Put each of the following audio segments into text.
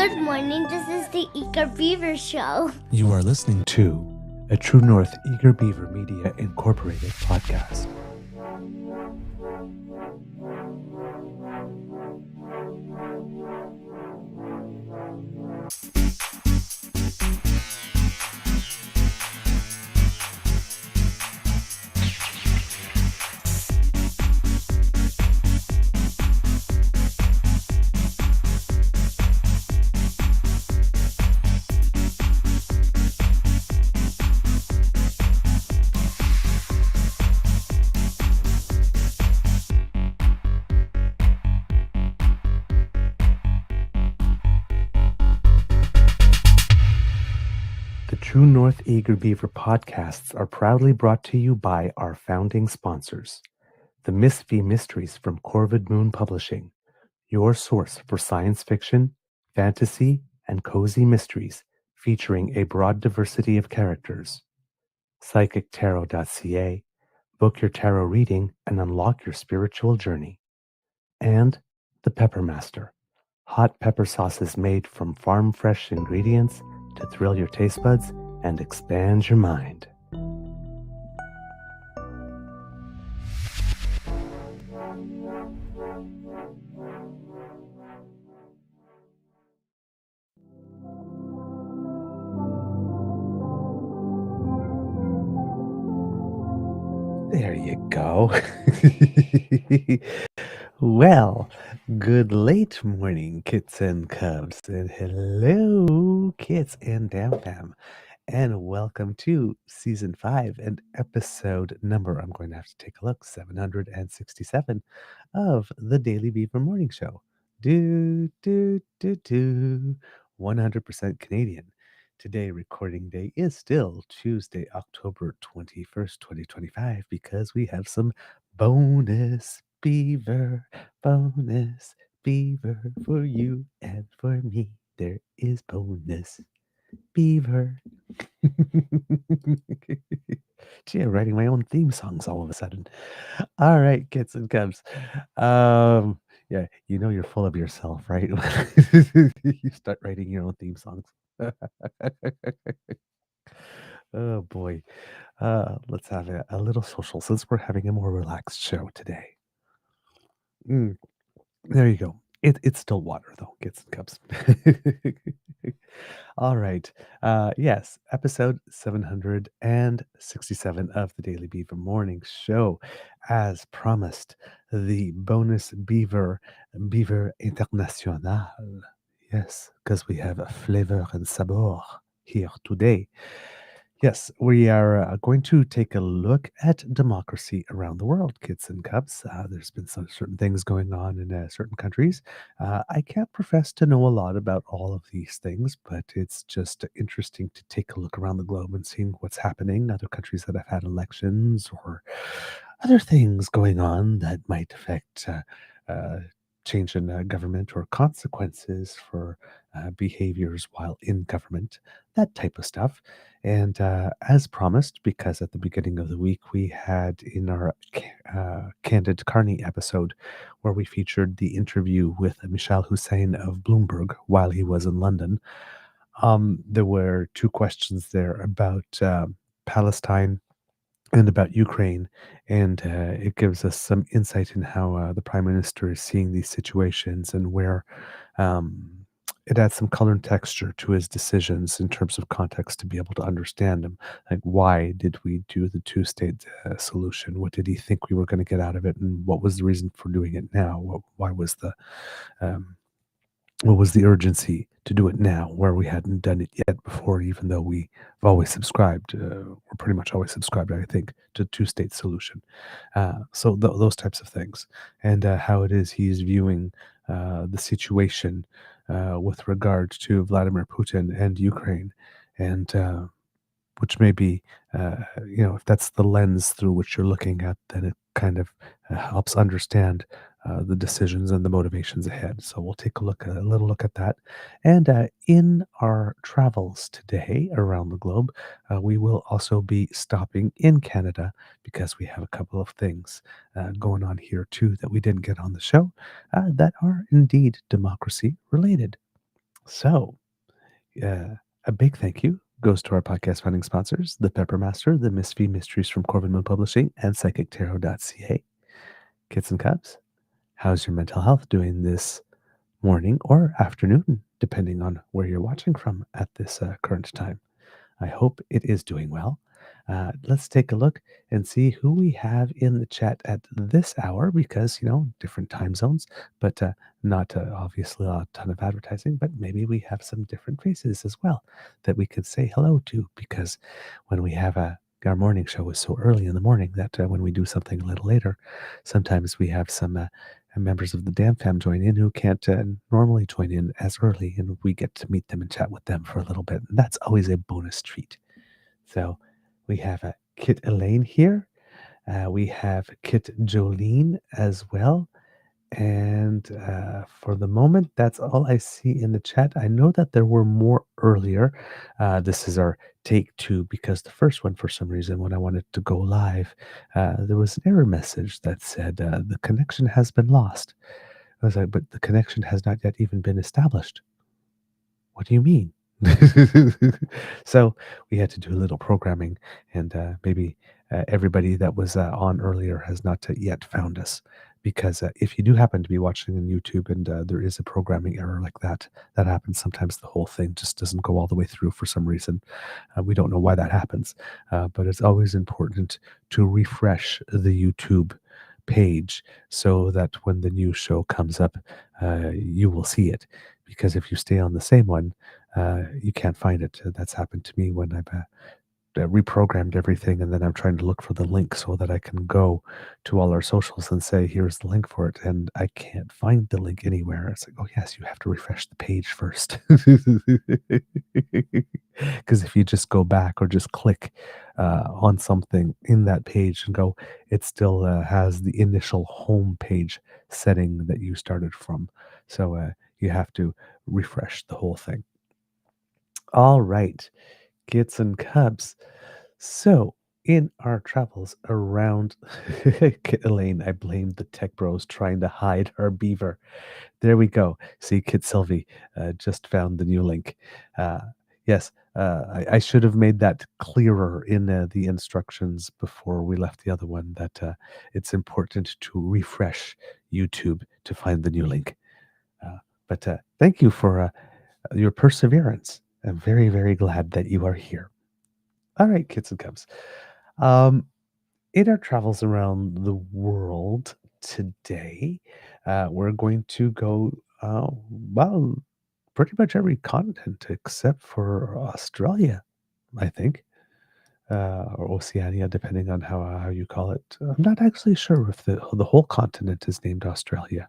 Good morning. This is the Eager Beaver Show. You are listening to a True North Eager Beaver Media Incorporated podcast. The True North Eager Beaver podcasts are proudly brought to you by our founding sponsors, the Miss V Mysteries from Corvid Moon Publishing, your source for science fiction, fantasy, and cozy mysteries featuring a broad diversity of characters. PsychicTarot.ca, book your tarot reading and unlock your spiritual journey. And the Pepper Master, hot pepper sauces made from farm fresh ingredients to thrill your taste buds and expand your mind. There you go. Well, good late morning, kits and cubs, and hello, kits and DAMFAM, and welcome to season 5 and episode number, I'm going to have to take a look, 767 of the Daily Beaver Morning Show. 100% Canadian. Today, recording day is still Tuesday, October 21st, 2025, because we have some bonus beaver for you and for me. There is bonus beaver. Gee, I'm writing my own theme songs all of a sudden. All right, kids and cubs. Yeah, you know you're full of yourself, right? You start writing your own theme songs. Oh boy. Let's have a little social since we're having a more relaxed show today. There you go. It's still water though, kids and cubs. All right. Yes, episode 767 of the Daily Beaver Morning Show. As promised, the bonus Beaver International. Yes, because we have a flavor and sabor here today. Yes, we are going to take a look at democracy around the world, kids and cubs. There's been some certain things going on in certain countries. I can't profess to know a lot about all of these things, but it's just interesting to take a look around the globe and seeing what's happening. Other countries that have had elections or other things going on that might affect change in government or consequences for behaviors while in government, that type of stuff. And as promised, because at the beginning of the week we had in our Candid Carney episode where we featured the interview with Mishal Husain of Bloomberg while he was in London, there were two questions there about Palestine and about Ukraine. And it gives us some insight in how the prime minister is seeing these situations and where um, it adds some color and texture to his decisions in terms of context to be able to understand them. Like, why did we do the two-state solution? What did he think we were going to get out of it? And what was the reason for doing it now? Why was um, what was the urgency to do it now where we hadn't done it yet before, even though we've always subscribed, or pretty much always subscribed, I think, to two-state solution. So those types of things, and how it is he's viewing the situation with regard to Vladimir Putin and Ukraine, and which may be, if that's the lens through which you're looking at, then it kind of helps understand the decisions and the motivations ahead. So we'll take a little look at that. And in our travels today around the globe, we will also be stopping in Canada because we have a couple of things going on here too that we didn't get on the show that are indeed democracy related. So, a big thank you goes to our podcast funding sponsors, the Pepper Master, the Miss V Mysteries from Corbin Moon Publishing, and PsychicTarot.ca. Kids and Cubs, how's your mental health doing this morning or afternoon, depending on where you're watching from at this current time? I hope it is doing well. Let's take a look and see who we have in the chat at this hour because, different time zones, but not obviously a ton of advertising, but maybe we have some different faces as well that we could say hello to because when we have our morning show is so early in the morning that when we do something a little later, sometimes we have some members of the DAMFAM join in who can't normally join in as early, and we get to meet them and chat with them for a little bit. And that's always a bonus treat. So we have Kit Elaine here. We have Kit Jolene as well. And for the moment, that's all I see in the chat. I know that there were more earlier. This is our take two because the first one, for some reason, when I wanted to go live, there was an error message that said the connection has been lost. I was like, but the connection has not yet even been established. What do you mean? So we had to do a little programming, and maybe everybody that was on earlier has not yet found us. Because if you do happen to be watching on YouTube and there is a programming error like that, that happens sometimes. The whole thing just doesn't go all the way through for some reason. We don't know why that happens, but it's always important to refresh the YouTube page so that when the new show comes up, you will see it. Because if you stay on the same one, you can't find it. That's happened to me when I've reprogrammed everything, and then I'm trying to look for the link so that I can go to all our socials and say, here's the link for it. And I can't find the link anywhere. It's like, oh, yes, you have to refresh the page first. Because if you just go back or just click on something in that page and go, it still has the initial home page setting that you started from. So you have to refresh the whole thing. All right, kids and cubs. So, in our travels around Elaine, I blamed the tech bros trying to hide our beaver. There we go. See, Kit Sylvie just found the new link. Uh, yes, I should have made that clearer in the instructions before we left the other one that it's important to refresh YouTube to find the new link. But thank you for your perseverance. I'm very, very glad that you are here. All right, kids and cubs. Um, in our travels around the world today, we're going to go, well, pretty much every continent except for Australia, I think, or Oceania, depending on how you call it. I'm not actually sure if the whole continent is named Australia.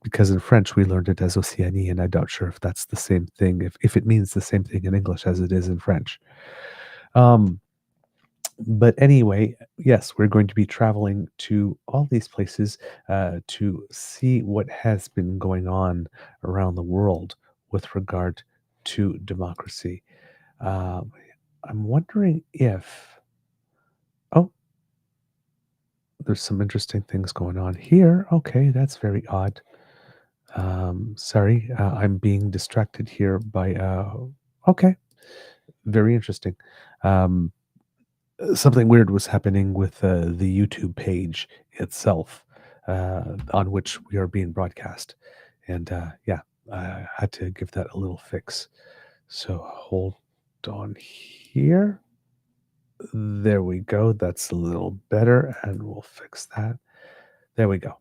Because in French we learned it as Oceanie, and I'm not sure if that's the same thing, if it means the same thing in English as it is in French. Um, but anyway, yes, we're going to be traveling to all these places to see what has been going on around the world with regard to democracy. Um, I'm wondering if, oh, there's some interesting things going on here. Okay, that's very odd. Sorry, I'm being distracted here by, okay, very interesting. Um, Something weird was happening with the YouTube page itself, on which we are being broadcast. And yeah, I had to give that a little fix. So hold on here. There we go. That's a little better. And we'll fix that. There we go.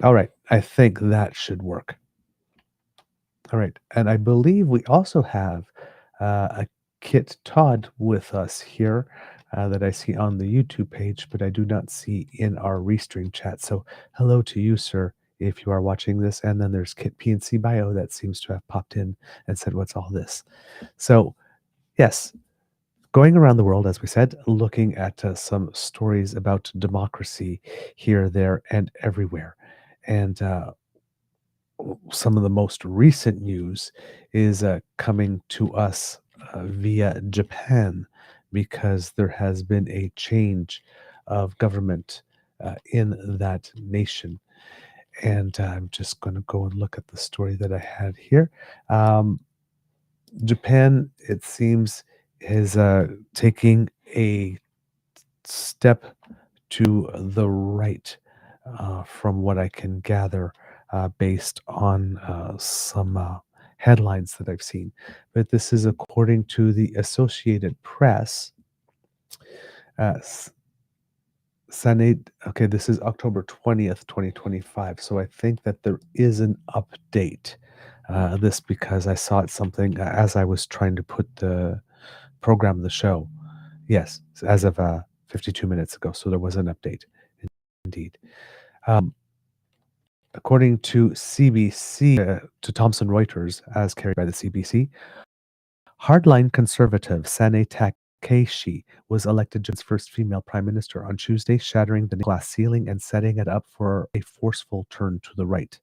All right. I think that should work. All right. And I believe we also have a Kit Todd with us here that I see on the YouTube page, but I do not see in our Restream chat. So hello to you, sir, if you are watching this. And then there's Kit PNC Bio that seems to have popped in and said, what's all this? So, yes, going around the world, as we said, looking at some stories about democracy here, there, and everywhere. And some of the most recent news is coming to us via Japan because there has been a change of government in that nation. And I'm just going to go and look at the story that I had here. Um, Japan, it seems, is taking a step to the right, from what I can gather, based on some headlines that I've seen. But this is according to the Associated Press. Uh, Senate, okay, this is October 20th, 2025. So I think that there is an update. This because I saw it something as I was trying to put the program the show. Yes, as of 52 minutes ago. So there was an update indeed. Um, According to CBC, to Thomson Reuters, as carried by the CBC, hardline conservative Sane Takeshi was elected Japan's first female prime minister on Tuesday, shattering the glass ceiling and setting it up for a forceful turn to the right.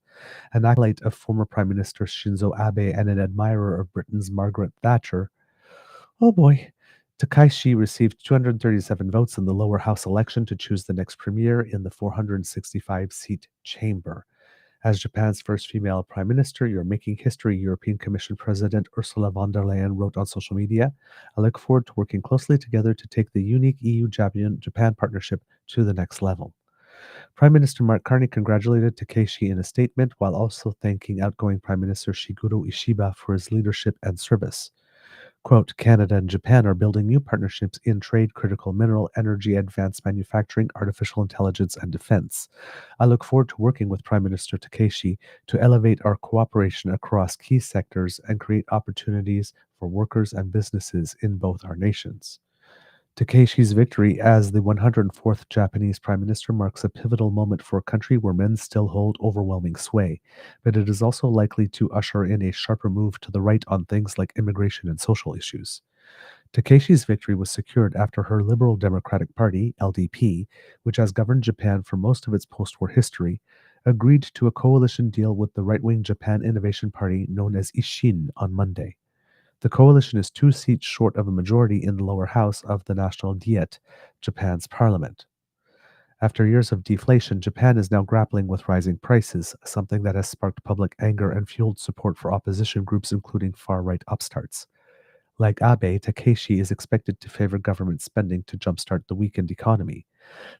An acolyte of former Prime Minister Shinzo Abe and an admirer of Britain's Margaret Thatcher, oh boy, Takaishi received 237 votes in the lower house election to choose the next premier in the 465-seat chamber. As Japan's first female prime minister, you're making history, European Commission President Ursula von der Leyen wrote on social media. I look forward to working closely together to take the unique EU-Japan partnership to the next level. Prime Minister Mark Carney congratulated Takeshi in a statement while also thanking outgoing Prime Minister Shigeru Ishiba for his leadership and service. Quote, Canada and Japan are building new partnerships in trade, critical mineral, energy, advanced manufacturing, artificial intelligence, and defense. I look forward to working with Prime Minister Takeshi to elevate our cooperation across key sectors and create opportunities for workers and businesses in both our nations. Takeshi's victory as the 104th Japanese Prime Minister marks a pivotal moment for a country where men still hold overwhelming sway, but it is also likely to usher in a sharper move to the right on things like immigration and social issues. Takeshi's victory was secured after her Liberal Democratic Party, LDP, which has governed Japan for most of its post war history, agreed to a coalition deal with the right wing Japan Innovation Party known as Ishin on Monday. The coalition is 2 seats short of a majority in the lower house of the National Diet, Japan's parliament. After years of deflation, Japan is now grappling with rising prices, something that has sparked public anger and fueled support for opposition groups, including far right upstarts. Like Abe, Takeshi is expected to favor government spending to jumpstart the weakened economy.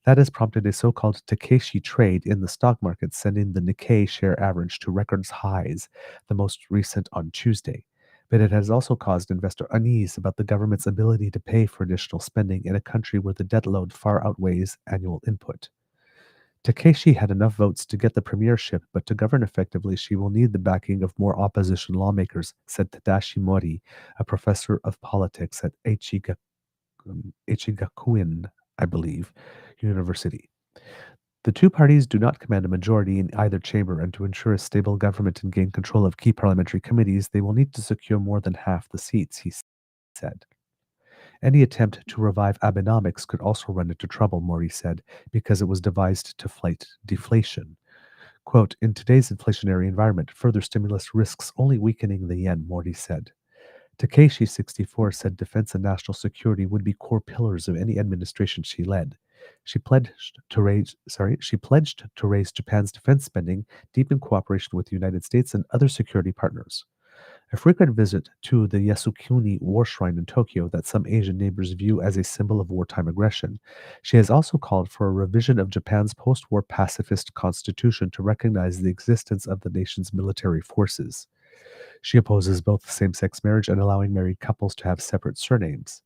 That has prompted a so called Takeshi trade in the stock market, sending the Nikkei share average to records highs, the most recent on Tuesday. But it has also caused investor unease about the government's ability to pay for additional spending in a country where the debt load far outweighs annual input. Takeshi had enough votes to get the premiership, but to govern effectively, she will need the backing of more opposition lawmakers, said Tadashi Mori, a professor of politics at Ichigakuin, I believe, University. The two parties do not command a majority in either chamber, and to ensure a stable government and gain control of key parliamentary committees, they will need to secure more than half the seats, he said. Any attempt to revive Abenomics could also run into trouble, Mori said, because it was devised to fight deflation. Quote, in today's inflationary environment, further stimulus risks only weakening the yen, Mori said. Takeshi, 64, said defense and national security would be core pillars of any administration she led. She pledged to raise Japan's defense spending, deepen cooperation with the United States and other security partners. A frequent visit to the Yasukuni War Shrine in Tokyo that some Asian neighbors view as a symbol of wartime aggression. She has also called for a revision of Japan's post-war pacifist constitution to recognize the existence of the nation's military forces. She opposes both same-sex marriage and allowing married couples to have separate surnames.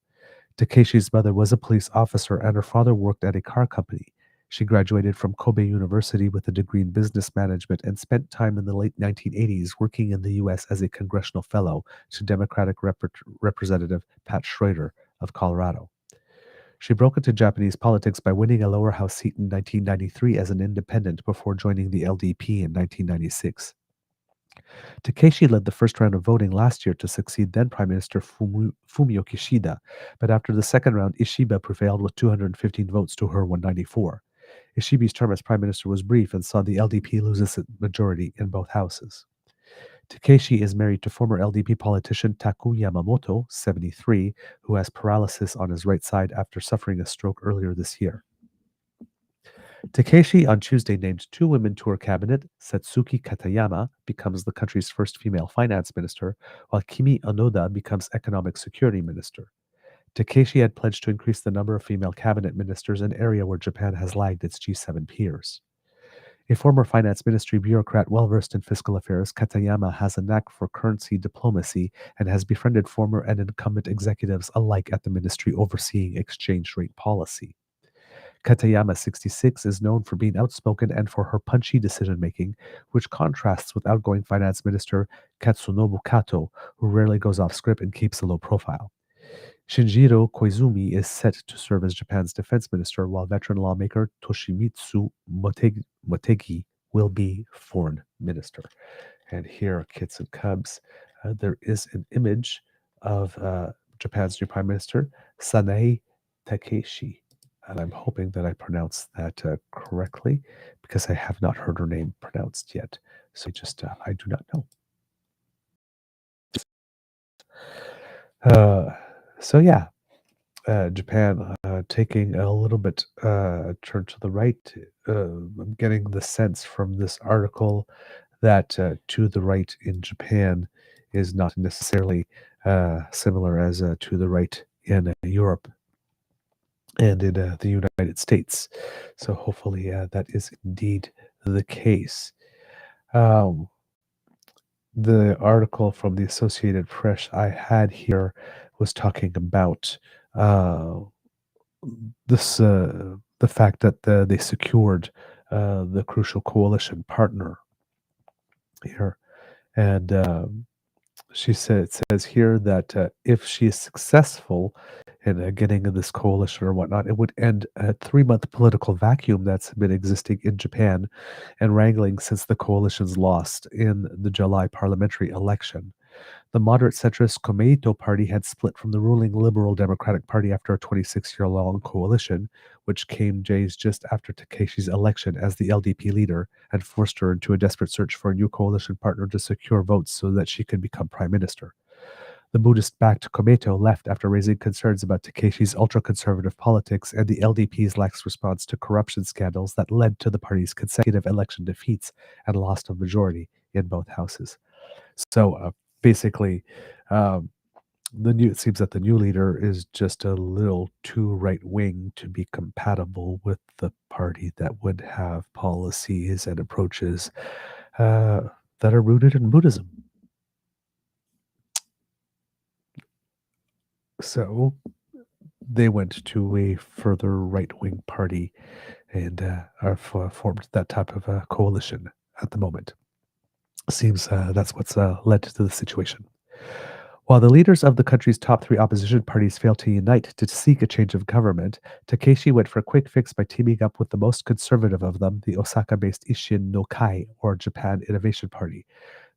Takeshi's mother was a police officer and her father worked at a car company. She graduated from Kobe University with a degree in business management and spent time in the late 1980s working in the U.S. as a congressional fellow to Democratic Representative Pat Schroeder of Colorado. She broke into Japanese politics by winning a lower house seat in 1993 as an independent before joining the LDP in 1996. Takeshi led the first round of voting last year to succeed then Prime Minister Fumio Kishida, but after the second round, Ishiba prevailed with 215 votes to her 194. Ishiba's term as Prime Minister was brief and saw the LDP lose its majority in both houses. Takeshi is married to former LDP politician Taku Yamamoto, 73, who has paralysis on his right side after suffering a stroke earlier this year. Takeshi on Tuesday named two women to her cabinet. Satsuki Katayama becomes the country's first female finance minister, while Kimi Onoda becomes economic security minister. Takeshi had pledged to increase the number of female cabinet ministers, an area where Japan has lagged its G7 peers. A former finance ministry bureaucrat well versed in fiscal affairs, Katayama has a knack for currency diplomacy and has befriended former and incumbent executives alike at the ministry overseeing exchange rate policy. Katayama, 66, is known for being outspoken and for her punchy decision making, which contrasts with outgoing finance minister Katsunobu Kato, who rarely goes off script and keeps a low profile. Shinjiro Koizumi is set to serve as Japan's defense minister, while veteran lawmaker Toshimitsu Motegi will be foreign minister. And here, kids and cubs, there is an image of Japan's new prime minister, Sanae Takeshi. And I'm hoping that I pronounced that correctly because I have not heard her name pronounced yet. So I do not know. So yeah, Japan taking a little bit turn to the right. I'm getting the sense from this article that to the right in Japan is not necessarily similar as to the right in Europe and in the United States. So hopefully that is indeed the case. The article from the Associated Press I had here was talking about the fact that they secured the crucial coalition partner here, and it says here that if she is successful in getting this coalition or whatnot, it would end a 3-month political vacuum that's been existing in Japan and wrangling since the coalition's lost in the July parliamentary election. The moderate centrist Komeito party had split from the ruling Liberal Democratic Party after a 26-year-long coalition, which came days just after Takeshi's election as the LDP leader and forced her into a desperate search for a new coalition partner to secure votes so that she could become prime minister. The Buddhist-backed Komeito left after raising concerns about Takeshi's ultra-conservative politics and the LDP's lax response to corruption scandals that led to the party's consecutive election defeats and loss of majority in both houses. So basically, it seems that the new leader is just a little too right wing to be compatible with the party that would have policies and approaches that are rooted in Buddhism. So they went to a further right wing party and formed that type of a coalition at the moment. Seems that's what's led to the situation. While the leaders of the country's top 3 opposition parties failed to unite to seek a change of government, Takeshi went for a quick fix by teaming up with the most conservative of them, the Osaka-based Isshin no Kai, or Japan Innovation Party.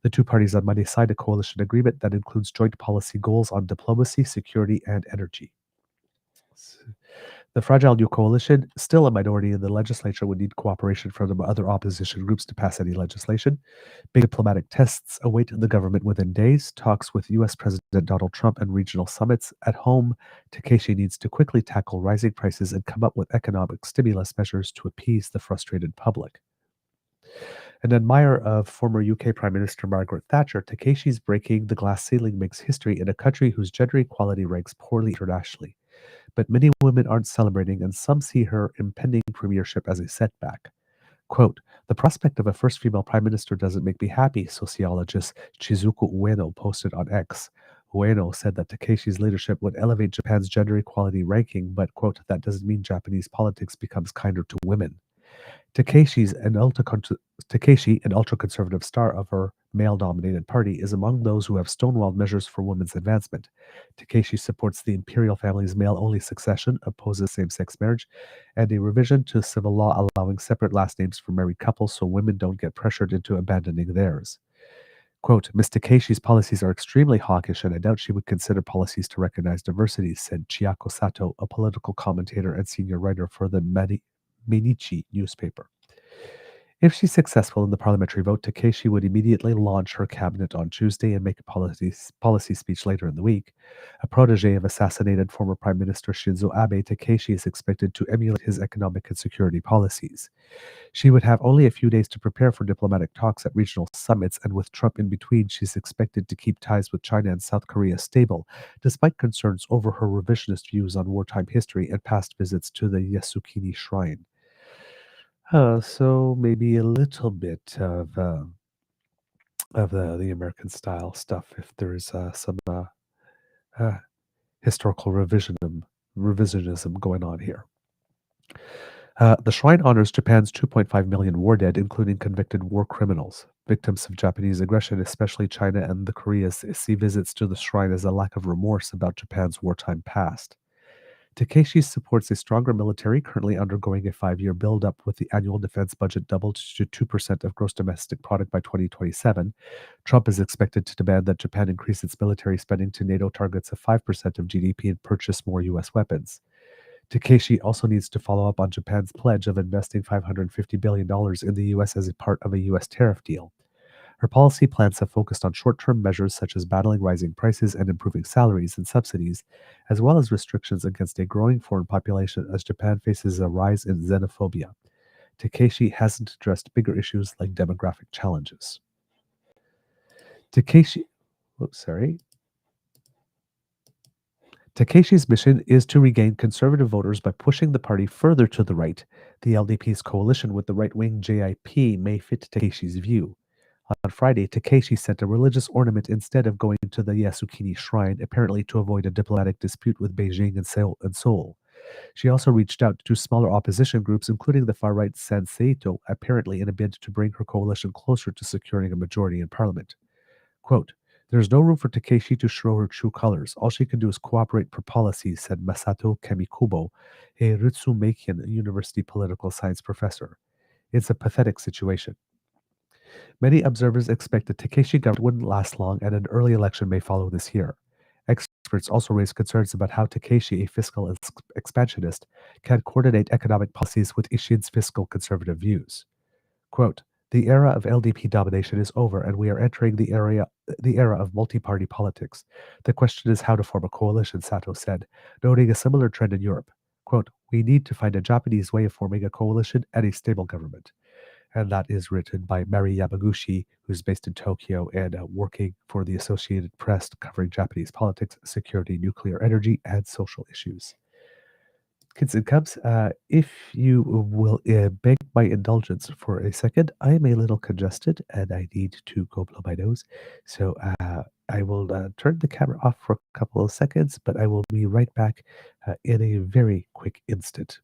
The two parties on Monday signed a coalition agreement that includes joint policy goals on diplomacy, security, and energy. The fragile new coalition, still a minority in the legislature, would need cooperation from the other opposition groups to pass any legislation. Big diplomatic tests await the government within days. Talks with U.S. President Donald Trump and regional summits. At home, Takeshi needs to quickly tackle rising prices and come up with economic stimulus measures to appease the frustrated public. An admirer of former UK Prime Minister Margaret Thatcher, Takeshi's breaking the glass ceiling makes history in a country whose gender equality ranks poorly internationally. But many women aren't celebrating, and some see her impending premiership as a setback. Quote, "The prospect of a first female prime minister doesn't make me happy," sociologist Chizuko Ueno posted on X. Ueno said that Takeshi's leadership would elevate Japan's gender equality ranking, but, quote, "that doesn't mean Japanese politics becomes kinder to women." Takeshi, an ultra-conservative star of her male-dominated party, is among those who have stonewalled measures for women's advancement. Takeshi supports the imperial family's male-only succession, opposes same-sex marriage, and a revision to civil law allowing separate last names for married couples so women don't get pressured into abandoning theirs. Quote, "Ms. Takeshi's policies are extremely hawkish, and I doubt she would consider policies to recognize diversity," said Chiako Sato, a political commentator and senior writer for the Mainichi newspaper. If she's successful in the parliamentary vote, Takeshi would immediately launch her cabinet on Tuesday and make a policy speech later in the week. A protege of assassinated former Prime Minister Shinzo Abe, Takeshi is expected to emulate his economic and security policies. She would have only a few days to prepare for diplomatic talks at regional summits, and with Trump in between, she's expected to keep ties with China and South Korea stable, despite concerns over her revisionist views on wartime history and past visits to the Yasukuni Shrine. So maybe a little bit of the American style stuff if there's some uh, historical revisionism going on here. The shrine honors Japan's 2.5 million war dead, including convicted war criminals. Victims of Japanese aggression, especially China and the Koreas, see visits to the shrine as a lack of remorse about Japan's wartime past. Takeshi supports a stronger military, currently undergoing a 5-year build-up, with the annual defense budget doubled to 2% of gross domestic product by 2027. Trump is expected to demand that Japan increase its military spending to NATO targets of 5% of GDP and purchase more U.S. weapons. Takeshi also needs to follow up on Japan's pledge of investing $550 billion in the U.S. as a part of a U.S. tariff deal. Her policy plans have focused on short term measures such as battling rising prices and improving salaries and subsidies, as well as restrictions against a growing foreign population as Japan faces a rise in xenophobia. Takeshi hasn't addressed bigger issues like demographic challenges. Takeshi, oops, sorry. Takeshi's mission is to regain conservative voters by pushing the party further to the right. The LDP's coalition with the right wing JIP may fit Takeshi's view. On Friday, Takeshi sent a religious ornament instead of going to the Yasukuni Shrine, apparently to avoid a diplomatic dispute with Beijing and Seoul. She also reached out to smaller opposition groups, including the far-right Sanseito, apparently in a bid to bring her coalition closer to securing a majority in parliament. Quote, "There's no room for Takeshi to show her true colors. All she can do is cooperate for policy," said Masato Kamikubo, a Ritsumeikan University political science professor. "It's a pathetic situation." Many observers expect the Takeshi government wouldn't last long and an early election may follow this year. Experts also raise concerns about how Takeshi, a fiscal expansionist, can coordinate economic policies with Ishin's fiscal conservative views. Quote, "The era of LDP domination is over, and we are entering the era of multi-party politics. The question is how to form a coalition," Sato said, noting a similar trend in Europe. Quote, "We need to find a Japanese way of forming a coalition and a stable government." And that is written by Mari Yamaguchi, who's based in Tokyo and working for the Associated Press, covering Japanese politics, security, nuclear energy, and social issues. Kids and Cubs, if you will beg my indulgence for a second, I am a little congested and I need to go blow my nose. So I will turn the camera off for a couple of seconds, but I will be right back in a very quick instant.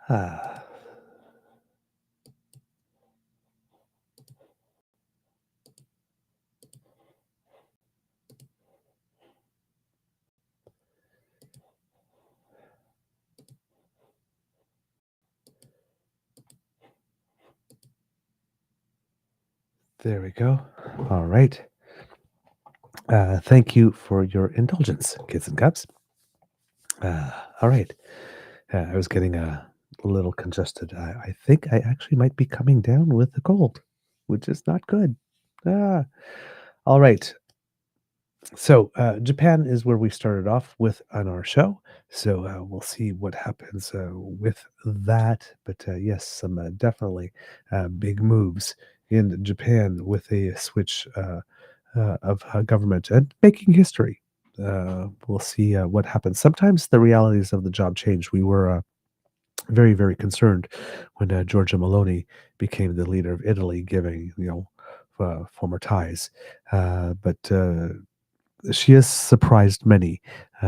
Ah, there we go. All right. Thank you for your indulgence, kids and cubs. All right. I was getting a little congested. I think I actually might be coming down with a cold, which is not good. Ah, all right. So, Japan is where we started off with on our show. So, we'll see what happens with that. But yes, some definitely big moves in Japan with a switch of government and making history. We'll see what happens. Sometimes the realities of the job change. We were very, very concerned when Giorgia Meloni became the leader of Italy, giving former ties. But she has surprised many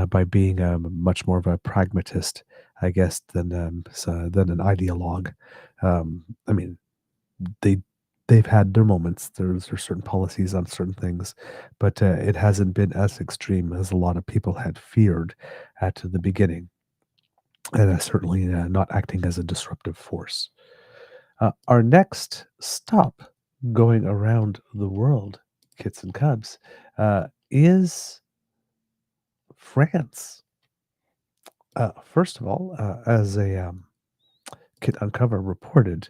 by being much more of a pragmatist, I guess, than an ideologue. I mean, they they've had their moments. There's certain policies on certain things, but it hasn't been as extreme as a lot of people had feared at the beginning, and certainly not acting as a disruptive force. Our next stop going around the world, kits and cubs, is France. First of all, as a Kit Uncover reported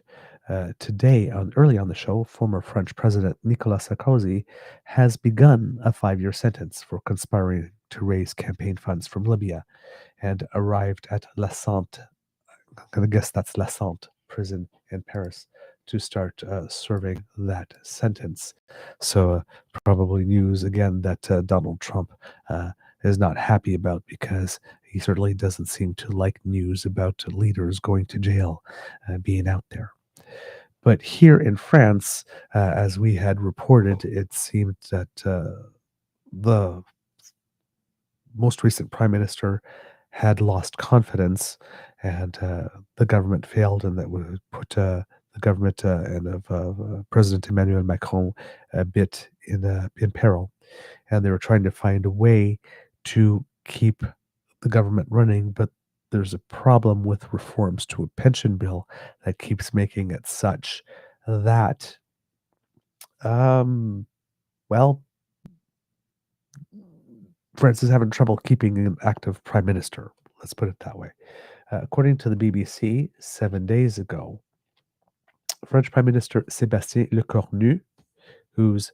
today, early on the show, former French President Nicolas Sarkozy has begun a 5-year sentence for conspiring to raise campaign funds from Libya and arrived at La Sante. I'm going to guess that's La Sante prison in Paris to start serving that sentence. So, probably news again that Donald Trump is not happy about, because he certainly doesn't seem to like news about leaders going to jail, being out there. But here in France, as we had reported, it seemed that the most recent prime minister had lost confidence, and the government failed, and that would put the government and of President Emmanuel Macron a bit in peril. And they were trying to find a way to keep the government running, but there's a problem with reforms to a pension bill that keeps making it such that, um, well, France is having trouble keeping an active prime minister. Let's put it that way. According to the BBC, 7 days ago, French Prime Minister Sébastien Lecornu, who's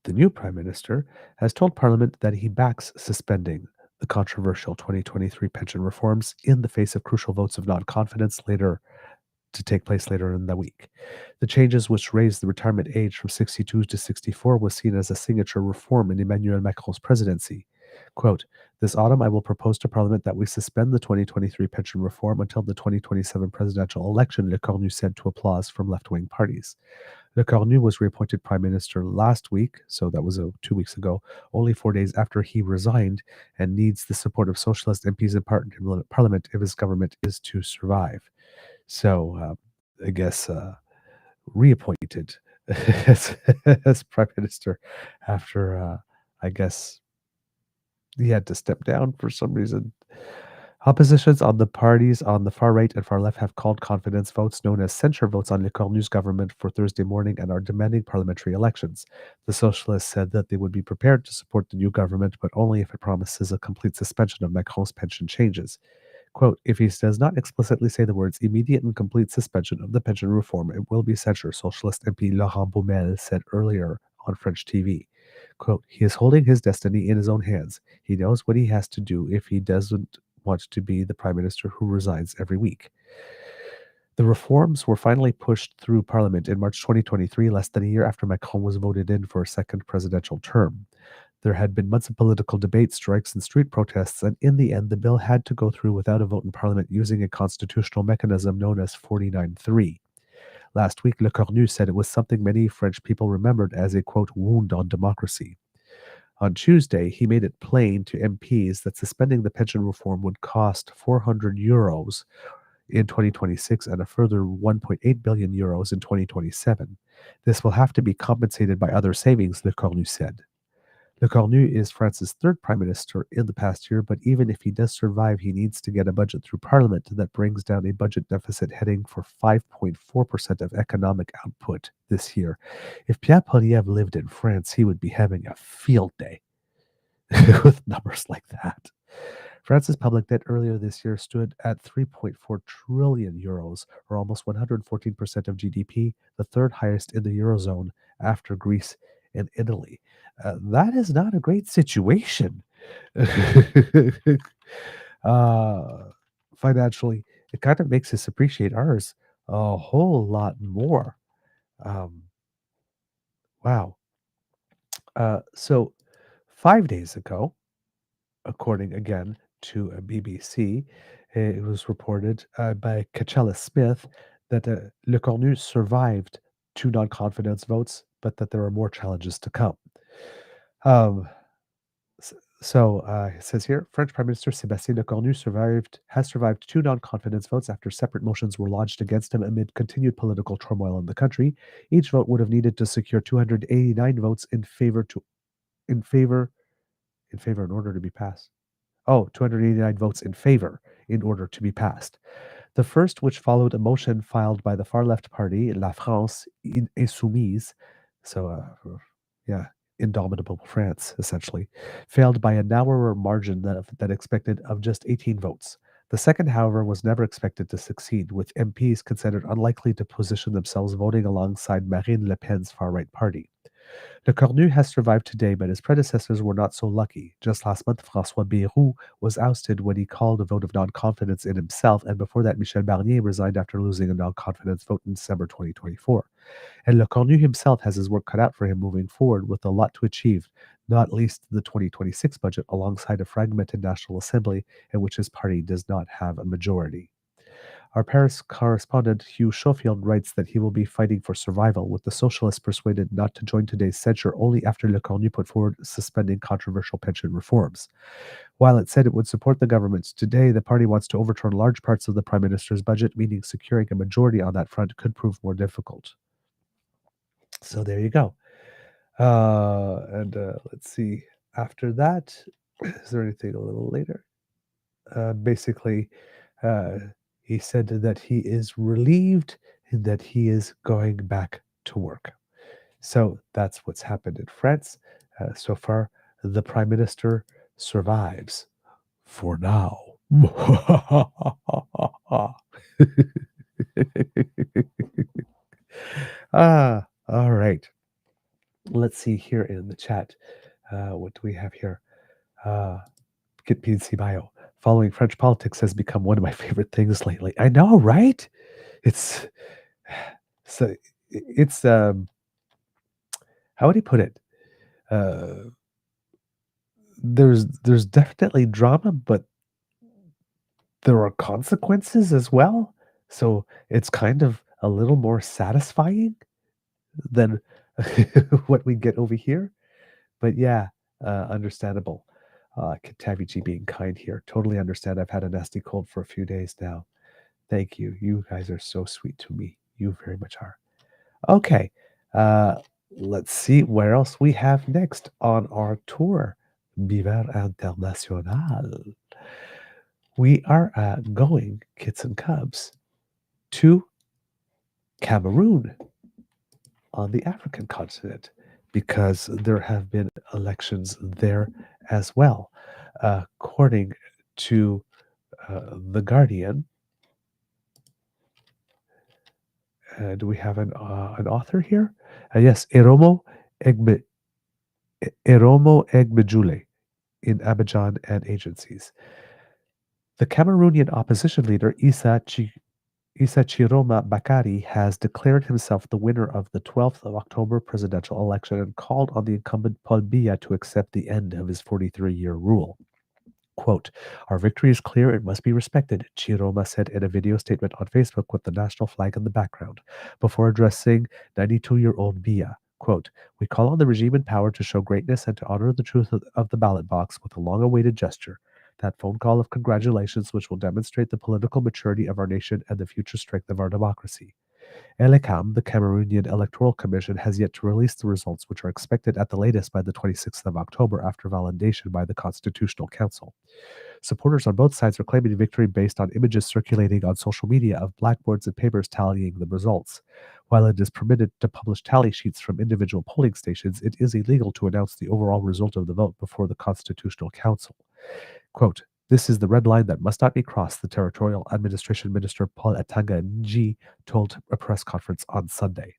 the new prime minister, has told Parliament that he backs suspending the controversial 2023 pension reforms in the face of crucial votes of non-confidence to take place later in the week. The changes, which raised the retirement age from 62 to 64, was seen as a signature reform in Emmanuel Macron's presidency. Quote, "This autumn, I will propose to Parliament that we suspend the 2023 pension reform until the 2027 presidential election," Le Cornu said to applause from left-wing parties. Le Cornu was reappointed prime minister last week, so that was 2 weeks ago, only 4 days after he resigned, and needs the support of socialist MPs in Parliament if his government is to survive. So, I guess reappointed as, as prime minister after, I guess, he had to step down for some reason. Oppositions on the parties on the far right and far left have called confidence votes, known as censure votes, on Le Cornu's government for Thursday morning and are demanding parliamentary elections. The socialists said that they would be prepared to support the new government, but only if it promises a complete suspension of Macron's pension changes. Quote, "If he does not explicitly say the words immediate and complete suspension of the pension reform, it will be censure," Socialist MP Laurent Baumel said earlier on French TV. Quote, "He is holding his destiny in his own hands. He knows what he has to do if he doesn't want to be the prime minister who resigns every week." The reforms were finally pushed through Parliament in March 2023, less than a year after Macron was voted in for a second presidential term. There had been months of political debate, strikes, and street protests, and in the end, the bill had to go through without a vote in Parliament using a constitutional mechanism known as 49.3. Last week, Le Cornu said it was something many French people remembered as a, quote, wound on democracy. On Tuesday, he made it plain to MPs that suspending the pension reform would cost €400 in 2026 and a further 1.8 billion euros in 2027. This will have to be compensated by other savings, Le Cornu said. Le Cornu is France's third prime minister in the past year, but even if he does survive, he needs to get a budget through Parliament that brings down a budget deficit heading for 5.4% of economic output this year. If Pierre Poilievre lived in France, he would be having a field day with numbers like that. France's public debt earlier this year stood at 3.4 trillion euros, or almost 114% of GDP, the third highest in the Eurozone after Greece in Italy. That is not a great situation. uh, Financially, it kind of makes us appreciate ours a whole lot more. Um, wow. So 5 days ago, according again to a BBC, it was reported by Kachella Smith that Le Cornu survived two non confidence votes, but that there are more challenges to come. Um, it says here French Prime Minister Sébastien Lecornu has survived two non confidence votes after separate motions were lodged against him amid continued political turmoil in the country. Each vote would have needed to secure 289 votes in favor in order to be passed. Oh, 289 votes in favor in order to be passed. The first, which followed a motion filed by the far left party, La France Insoumise, so, yeah, indomitable France, essentially, failed by a narrower margin than expected of just 18 votes. The second, however, was never expected to succeed, with MPs considered unlikely to position themselves voting alongside Marine Le Pen's far right party. Le Cornu has survived today, but his predecessors were not so lucky. Just last month, François Bayrou was ousted when he called a vote of non-confidence in himself, and before that, Michel Barnier resigned after losing a non-confidence vote in December 2024. And Le Cornu himself has his work cut out for him moving forward with a lot to achieve, not least the 2026 budget alongside a fragmented National Assembly in which his party does not have a majority. Our Paris correspondent Hugh Schofield writes that he will be fighting for survival, with the socialists persuaded not to join today's censure only after Le Cornu put forward suspending controversial pension reforms. While it said it would support the government, today the party wants to overturn large parts of the prime minister's budget, meaning securing a majority on that front could prove more difficult. So there you go. And let's see. After that, is there anything a little later? Basically, uh, he said that he is relieved and that he is going back to work. So that's what's happened in France. So far, the prime minister survives for now. All right. Let's see here in the chat. What do we have here? Get PNC bio. Following French politics has become one of my favorite things lately. I know, right? It's so it's how would he put it? Uh, there's definitely drama, but there are consequences as well. So it's kind of a little more satisfying than what we get over here. But yeah, understandable. Katavici being kind here. Totally understand. I've had a nasty cold for a few days now. Thank you. You guys are so sweet to me. You very much are. Okay. Uh, let's see where else we have next on our tour. Beaver International. We are going, kits and cubs, to Cameroon on the African continent because there have been elections there as well. According to The Guardian, do we have an author here? Yes, Egbe, Eromo Egbejule in Abidjan and agencies. The Cameroonian opposition leader Issa Chiroma Bakari has declared himself the winner of the 12th of October presidential election and called on the incumbent Paul Biya to accept the end of his 43-year rule. Quote, "Our victory is clear and must be respected," Chiroma said in a video statement on Facebook with the national flag in the background, before addressing 92-year-old Biya. Quote, "We call on the regime in power to show greatness and to honor the truth of the ballot box with a long-awaited gesture. That phone call of congratulations which will demonstrate the political maturity of our nation and the future strength of our democracy." ELECAM, the Cameroonian Electoral Commission, has yet to release the results, which are expected at the latest by the 26th of October after validation by the Constitutional Council. Supporters on both sides are claiming victory based on images circulating on social media of blackboards and papers tallying the results. While it is permitted to publish tally sheets from individual polling stations, it is illegal to announce the overall result of the vote before the Constitutional Council. Quote, "This is the red line that must not be crossed," the Territorial Administration Minister Paul Atanga Nji told a press conference on Sunday.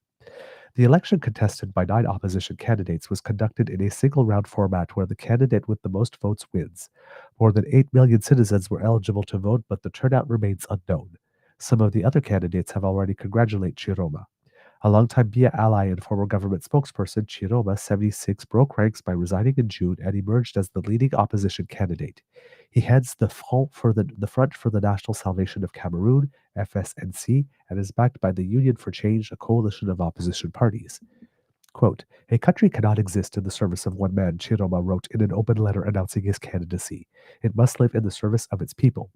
The election, contested by 9 opposition candidates, was conducted in a single round format where the candidate with the most votes wins. More than 8 million citizens were eligible to vote, but the turnout remains unknown. Some of the other candidates have already congratulated Chiroma. A longtime BIA ally and former government spokesperson, Chiroma, 76, broke ranks by resigning in June and emerged as the leading opposition candidate. He heads the Front for the National Salvation of Cameroon, FSNC, and is backed by the Union for Change, a coalition of opposition parties. Quote, "A country cannot exist in the service of one man," Chiroma wrote in an open letter announcing his candidacy. "It must live in the service of its people."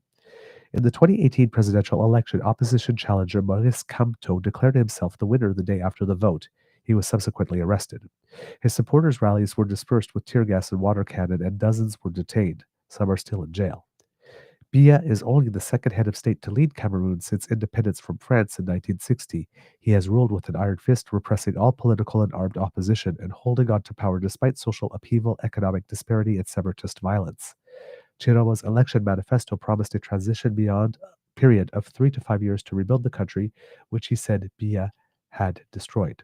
In the 2018 presidential election, opposition challenger Maurice Kamto declared himself the winner the day after the vote. He was subsequently arrested. His supporters' rallies were dispersed with tear gas and water cannon, and dozens were detained. Some are still in jail. Biya is only the second head of state to lead Cameroon since independence from France in 1960. He has ruled with an iron fist, repressing all political and armed opposition and holding on to power despite social upheaval, economic disparity, and separatist violence. Chiroma's election manifesto promised a transition beyond period of 3 to 5 years to rebuild the country, which he said Biya had destroyed.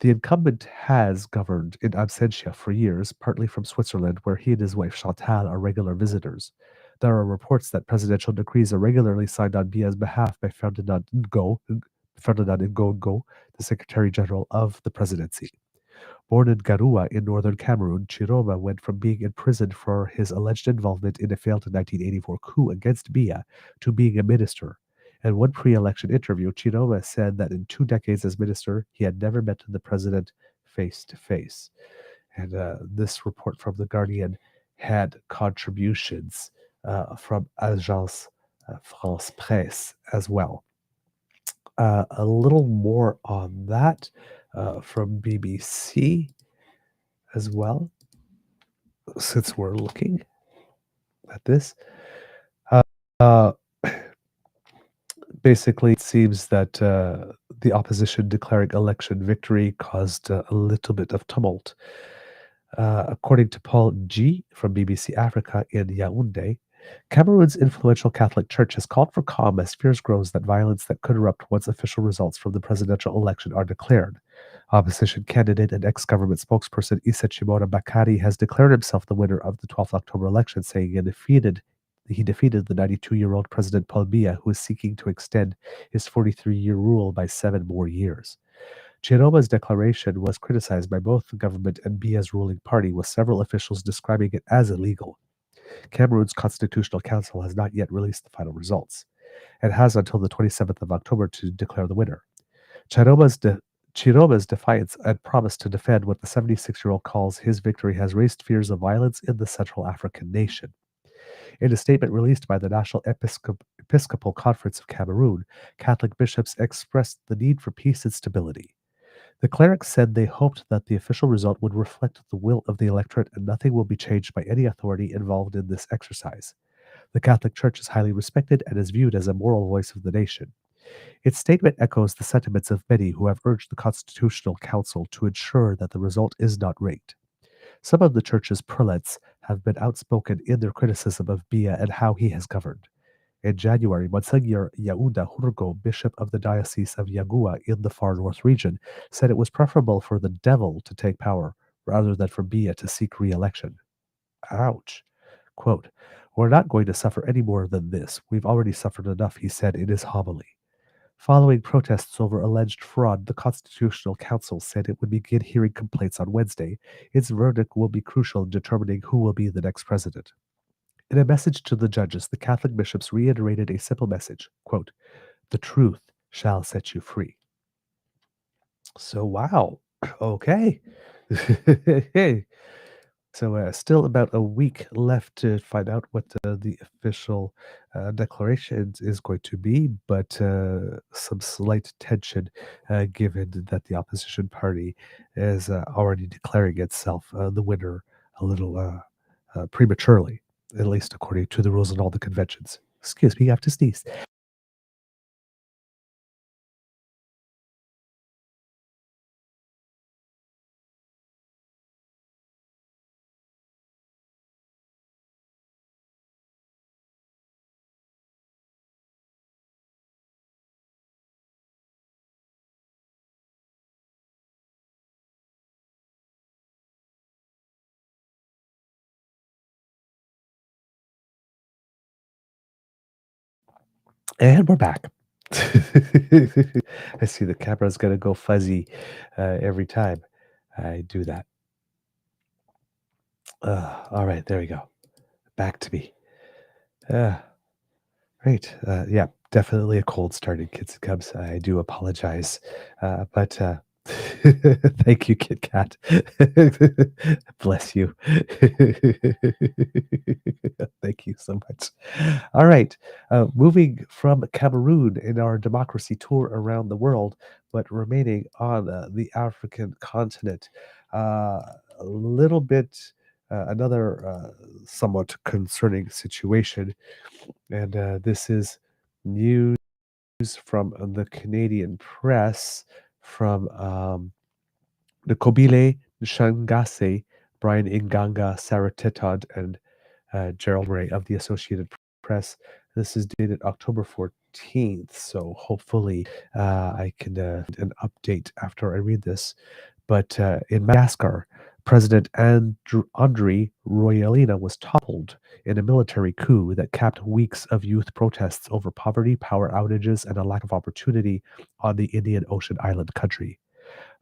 The incumbent has governed in absentia for years, partly from Switzerland, where he and his wife Chantal are regular visitors. There are reports that presidential decrees are regularly signed on Biya's behalf by Ferdinand Ngo, the Secretary General of the presidency. Born in Garua in northern Cameroon, Chiroma went from being imprisoned for his alleged involvement in a failed 1984 coup against Biya to being a minister. In one pre election interview, Chiroma said that in 2 decades as minister, he had never met the president face to face. And this report from The Guardian had contributions from Agence France Presse as well. A little more on that from BBC as well, since we're looking at this. Uh, uh, Basically, it seems that the opposition declaring election victory caused a little bit of tumult. According to Paul G. from BBC Africa in Yaoundé, Cameroon's influential Catholic Church has called for calm as fears grows that violence that could erupt once official results from the presidential election are declared. Opposition candidate and ex-government spokesperson Issa Chimora Bakari has declared himself the winner of the 12th October election, saying he defeated the 92-year-old President Paul Biya, who is seeking to extend his 43-year rule by 7 more years. Chiroma's declaration was criticized by both the government and Biya's ruling party, with several officials describing it as illegal. Cameroon's Constitutional Council has not yet released the final results. It has until the 27th of October to declare the winner. Chiroma's defiance and promise to defend what the 76-year-old calls his victory has raised fears of violence in the Central African nation. In a statement released by the National Episcopal Conference of Cameroon, Catholic bishops expressed the need for peace and stability. The clerics said they hoped that the official result would reflect the will of the electorate and nothing will be changed by any authority involved in this exercise. The Catholic Church is highly respected and is viewed as a moral voice of the nation. Its statement echoes the sentiments of many who have urged the Constitutional Council to ensure that the result is not rigged. Some of the church's prelates have been outspoken in their criticism of Biya and how he has governed. In January, Monsignor Yaouda Hurgo, bishop of the Diocese of Yagua in the far north region, said it was preferable for the devil to take power rather than for Biya to seek re-election. Ouch. Quote, "We're not going to suffer any more than this. We've already suffered enough," he said in his homily. Following protests over alleged fraud, the Constitutional Council said it would begin hearing complaints on Wednesday. Its verdict will be crucial in determining who will be the next president. In a message to the judges, the Catholic bishops reiterated a simple message, quote, "The truth shall set you free." So, wow. Okay. Hey. So, still about a week left to find out what the official declaration is going to be, but some slight tension given that the opposition party is already declaring itself the winner a little prematurely, at least according to the rules and all the conventions. Excuse me, I have to sneeze. And we're back. I see the camera's going to go fuzzy every time I do that. All right, there we go. Back to me. Uh, Great. Yeah, definitely a cold start in Kids and Cubs. I do apologize. But thank you, Kit Kat. Bless you. Thank you so much. All right. Moving from Cameroon in our democracy tour around the world, but remaining on the African continent. A little bit, another somewhat concerning situation, and this is news from the Canadian press from Nkobile Nshangase, Brian Inganga, Sarah Titod, and Gerald Ray of the Associated Press. This is dated October 14th, so hopefully I can an update after I read this. But in Madagascar, President Andry Rajoelina was toppled in a military coup that capped weeks of youth protests over poverty, power outages, and a lack of opportunity on the Indian Ocean island country.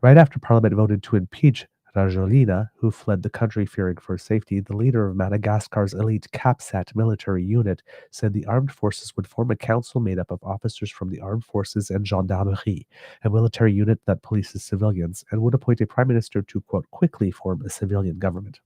Right after Parliament voted to impeach Rajoelina, who fled the country fearing for his safety, the leader of Madagascar's elite CAPSAT military unit said the armed forces would form a council made up of officers from the armed forces and gendarmerie, a military unit that polices civilians, and would appoint a prime minister to, quote, quickly form a civilian government.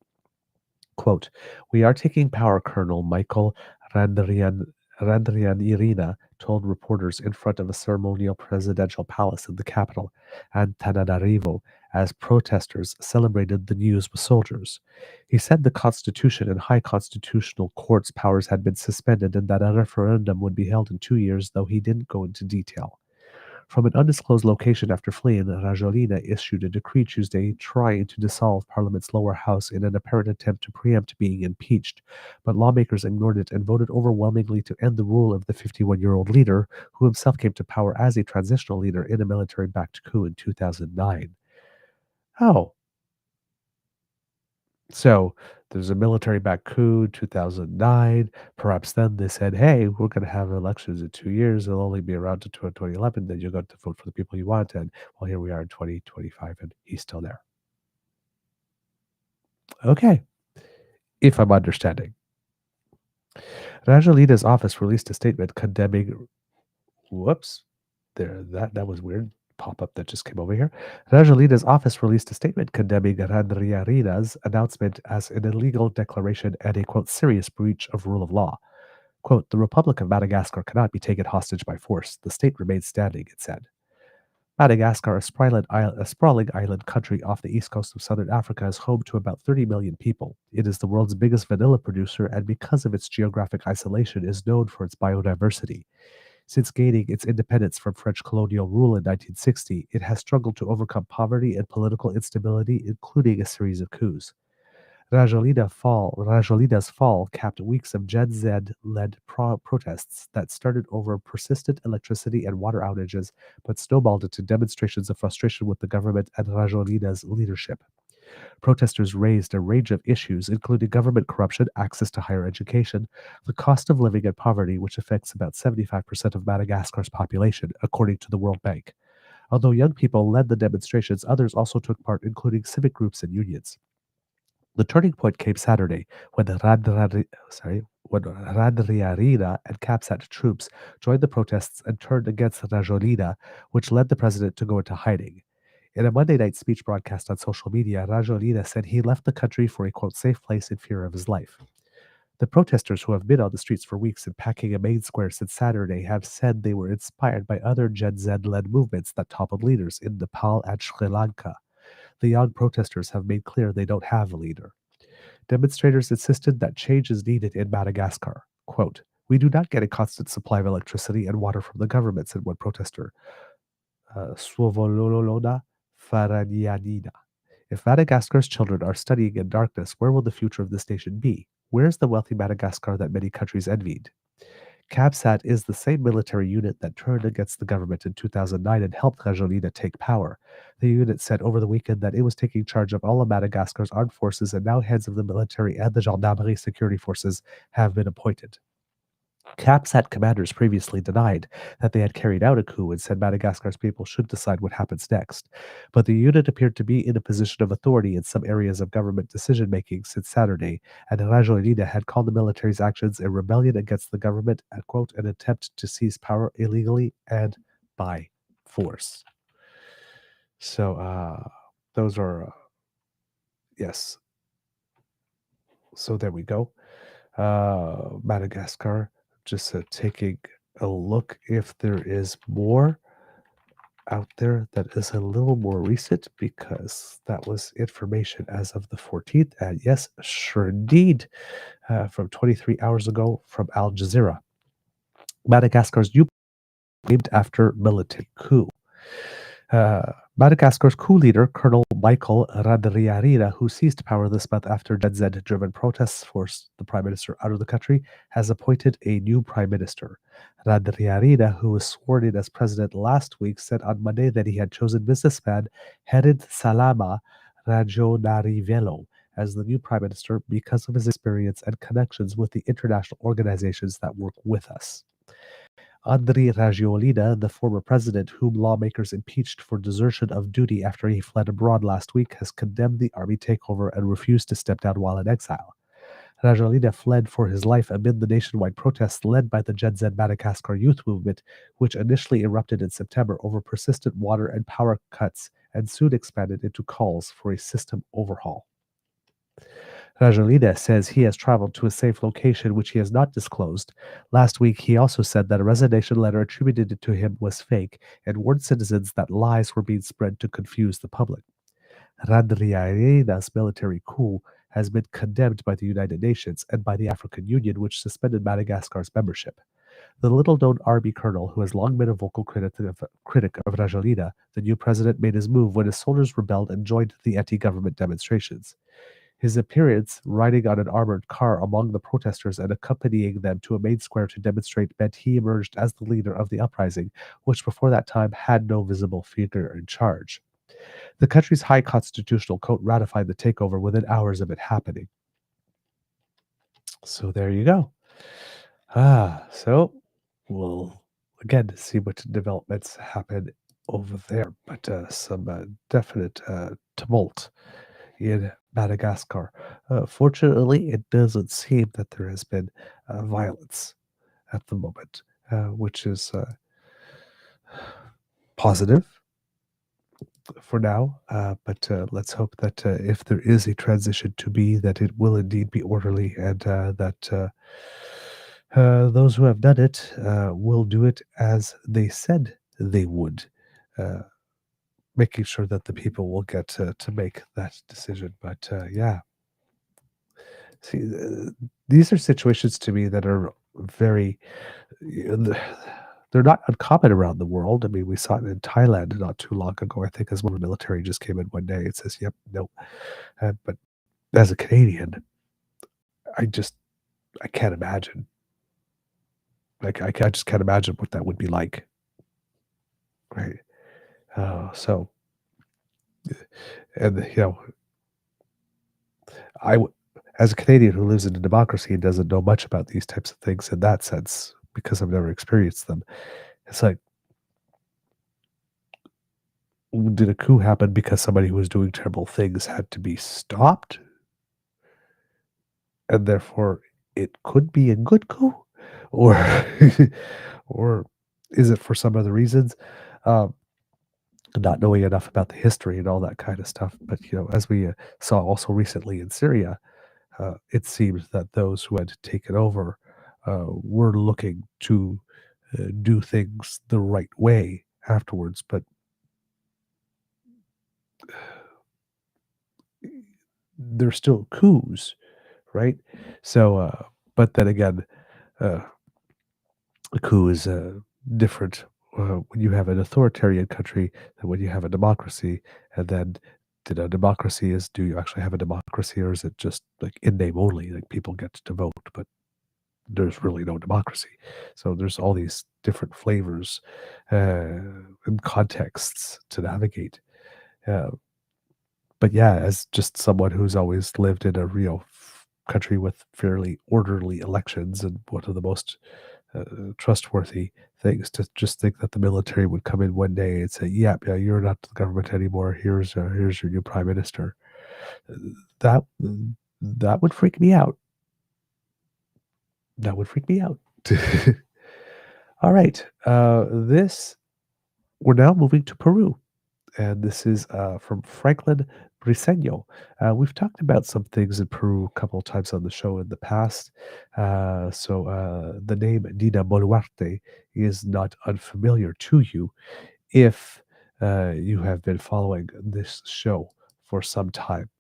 Quote, we are taking power, Colonel Michael Randrianirina told reporters in front of a ceremonial presidential palace in the capital, Antananarivo, as protesters celebrated the news with soldiers. He said the Constitution and High Constitutional Court's powers had been suspended and that a referendum would be held in 2 years, though he didn't go into detail. From an undisclosed location after fleeing, Rajoelina issued a decree Tuesday trying to dissolve Parliament's lower house in an apparent attempt to preempt being impeached. But lawmakers ignored it and voted overwhelmingly to end the rule of the 51-year-old leader, who himself came to power as a transitional leader in a military-backed coup in 2009. Oh, so there's a military-backed coup, 2009. Perhaps then they said, "Hey, we're going to have elections in 2 years. They'll only be around to 2011. Then you got to vote for the people you want." And well, here we are in 2025, and he's still there. Okay, if I'm understanding. Rajalina's office released a statement condemning. Whoops, that was weird. Pop up that just came over here. Rajalina's office released a statement condemning Randriarina's announcement as an illegal declaration and a quote serious breach of rule of law. Quote, the Republic of Madagascar cannot be taken hostage by force. The state remains standing, it said. Madagascar, a sprawling island country off the east coast of southern Africa, is home to about 30 million people. It is the world's biggest vanilla producer, and because of its geographic isolation, is known for its biodiversity. Since gaining its independence from French colonial rule in 1960, it has struggled to overcome poverty and political instability, including a series of coups. Rajolina's fall capped weeks of Gen Z-led protests that started over persistent electricity and water outages, but snowballed into demonstrations of frustration with the government and Rajolina's leadership. Protesters raised a range of issues, including government corruption, access to higher education, the cost of living, and poverty, which affects about 75% of Madagascar's population, according to the World Bank. Although young people led the demonstrations, others also took part, including civic groups and unions. The turning point came Saturday when Randriarina and CAPSAT troops joined the protests and turned against Rajolina, which led the president to go into hiding. In a Monday night speech broadcast on social media, Rajolina said he left the country for a quote safe place in fear of his life. The protesters, who have been on the streets for weeks and packing a main square since Saturday, have said they were inspired by other Gen Z-led movements that toppled leaders in Nepal and Sri Lanka. The young protesters have made clear they don't have a leader. Demonstrators insisted that change is needed in Madagascar. Quote, we do not get a constant supply of electricity and water from the government, said one protester. Svovololona Faranianina. If Madagascar's children are studying in darkness, where will the future of this nation be? Where's the wealthy Madagascar that many countries envied? CAPSAT is the same military unit that turned against the government in 2009 and helped Rajolina take power. The unit said over the weekend that it was taking charge of all of Madagascar's armed forces, and now heads of the military and the gendarmerie security forces have been appointed. CAPSAT commanders previously denied that they had carried out a coup and said Madagascar's people should decide what happens next. But the unit appeared to be in a position of authority in some areas of government decision making since Saturday, and Rajoelina had called the military's actions a rebellion against the government and, quote, an attempt to seize power illegally and by force. So, those are, yes. So there we go. Madagascar, just taking a look if there is more out there that is a little more recent, because that was information as of the 14th. And yes, sure indeed, from 23 hours ago from Al Jazeera. Madagascar's new named after military coup. Madagascar's coup leader, Colonel Michael Radriarina, who seized power this month after Gen Z-driven protests forced the prime minister out of the country, has appointed a new prime minister. Radriarina, who was sworn in as president last week, said on Monday that he had chosen businessman Herid Salama Rajonarivelo as the new prime minister because of his experience and connections with the international organizations that work with us. Andry Rajoelina, the former president whom lawmakers impeached for desertion of duty after he fled abroad last week, has condemned the army takeover and refused to step down while in exile. Rajoelina fled for his life amid the nationwide protests led by the Gen Z Madagascar youth movement, which initially erupted in September over persistent water and power cuts and soon expanded into calls for a system overhaul. Rajoelina says he has traveled to a safe location which he has not disclosed. Last week, he also said that a resignation letter attributed to him was fake and warned citizens that lies were being spread to confuse the public. Radriarina's military coup has been condemned by the United Nations and by the African Union, which suspended Madagascar's membership. The little-known army colonel, who has long been a vocal critic of Rajoelina, the new president made his move when his soldiers rebelled and joined the anti-government demonstrations. His appearance, riding on an armored car among the protesters and accompanying them to a main square to demonstrate, meant he emerged as the leader of the uprising, which before that time had no visible figure in charge. The country's high constitutional court ratified the takeover within hours of it happening. So there you go. So we'll again see what developments happen over there, but some definite tumult in Madagascar. Fortunately, it doesn't seem that there has been violence at the moment, which is positive for now. But let's hope that if there is a transition to be, that it will indeed be orderly, and that those who have done it will do it as they said they would. Making sure that the people will get to make that decision. But yeah, see, these are situations to me that are very, they're not uncommon around the world. I mean, we saw it in Thailand not too long ago, I think, as one of the military just came in one day and says, yep, no. But as a Canadian, I just, I can't imagine. Like, I just can't imagine what that would be like. Right. So, and, as a Canadian who lives in a democracy and doesn't know much about these types of things in that sense, because I've never experienced them, it's like, did a coup happen because somebody who was doing terrible things had to be stopped? And therefore, it could be a good coup? Or, or is it for some other reasons? Um, not knowing enough about the history and all that kind of stuff. But, as we saw also recently in Syria, it seems that those who had taken over were looking to do things the right way afterwards. But they're still coups, right? So, but then again, a coup is different when you have an authoritarian country than when you have a democracy. And then, do you actually have a democracy, or is it just like in name only? Like people get to vote, but there's really no democracy. So there's all these different flavors and contexts to navigate. Uh, but yeah, as just someone who's always lived in a real country with fairly orderly elections and one of the most trustworthy things to just think that the military would come in one day and say, "Yeah, yeah, you're not the government anymore. Here's your new prime minister." Uh, That that would freak me out. That would freak me out. All right, this we're now moving to Peru. And this is from Franklin Briseño. We've talked about some things in Peru a couple of times on the show in the past. The name Dina Boluarte is not unfamiliar to you if you have been following this show for some time.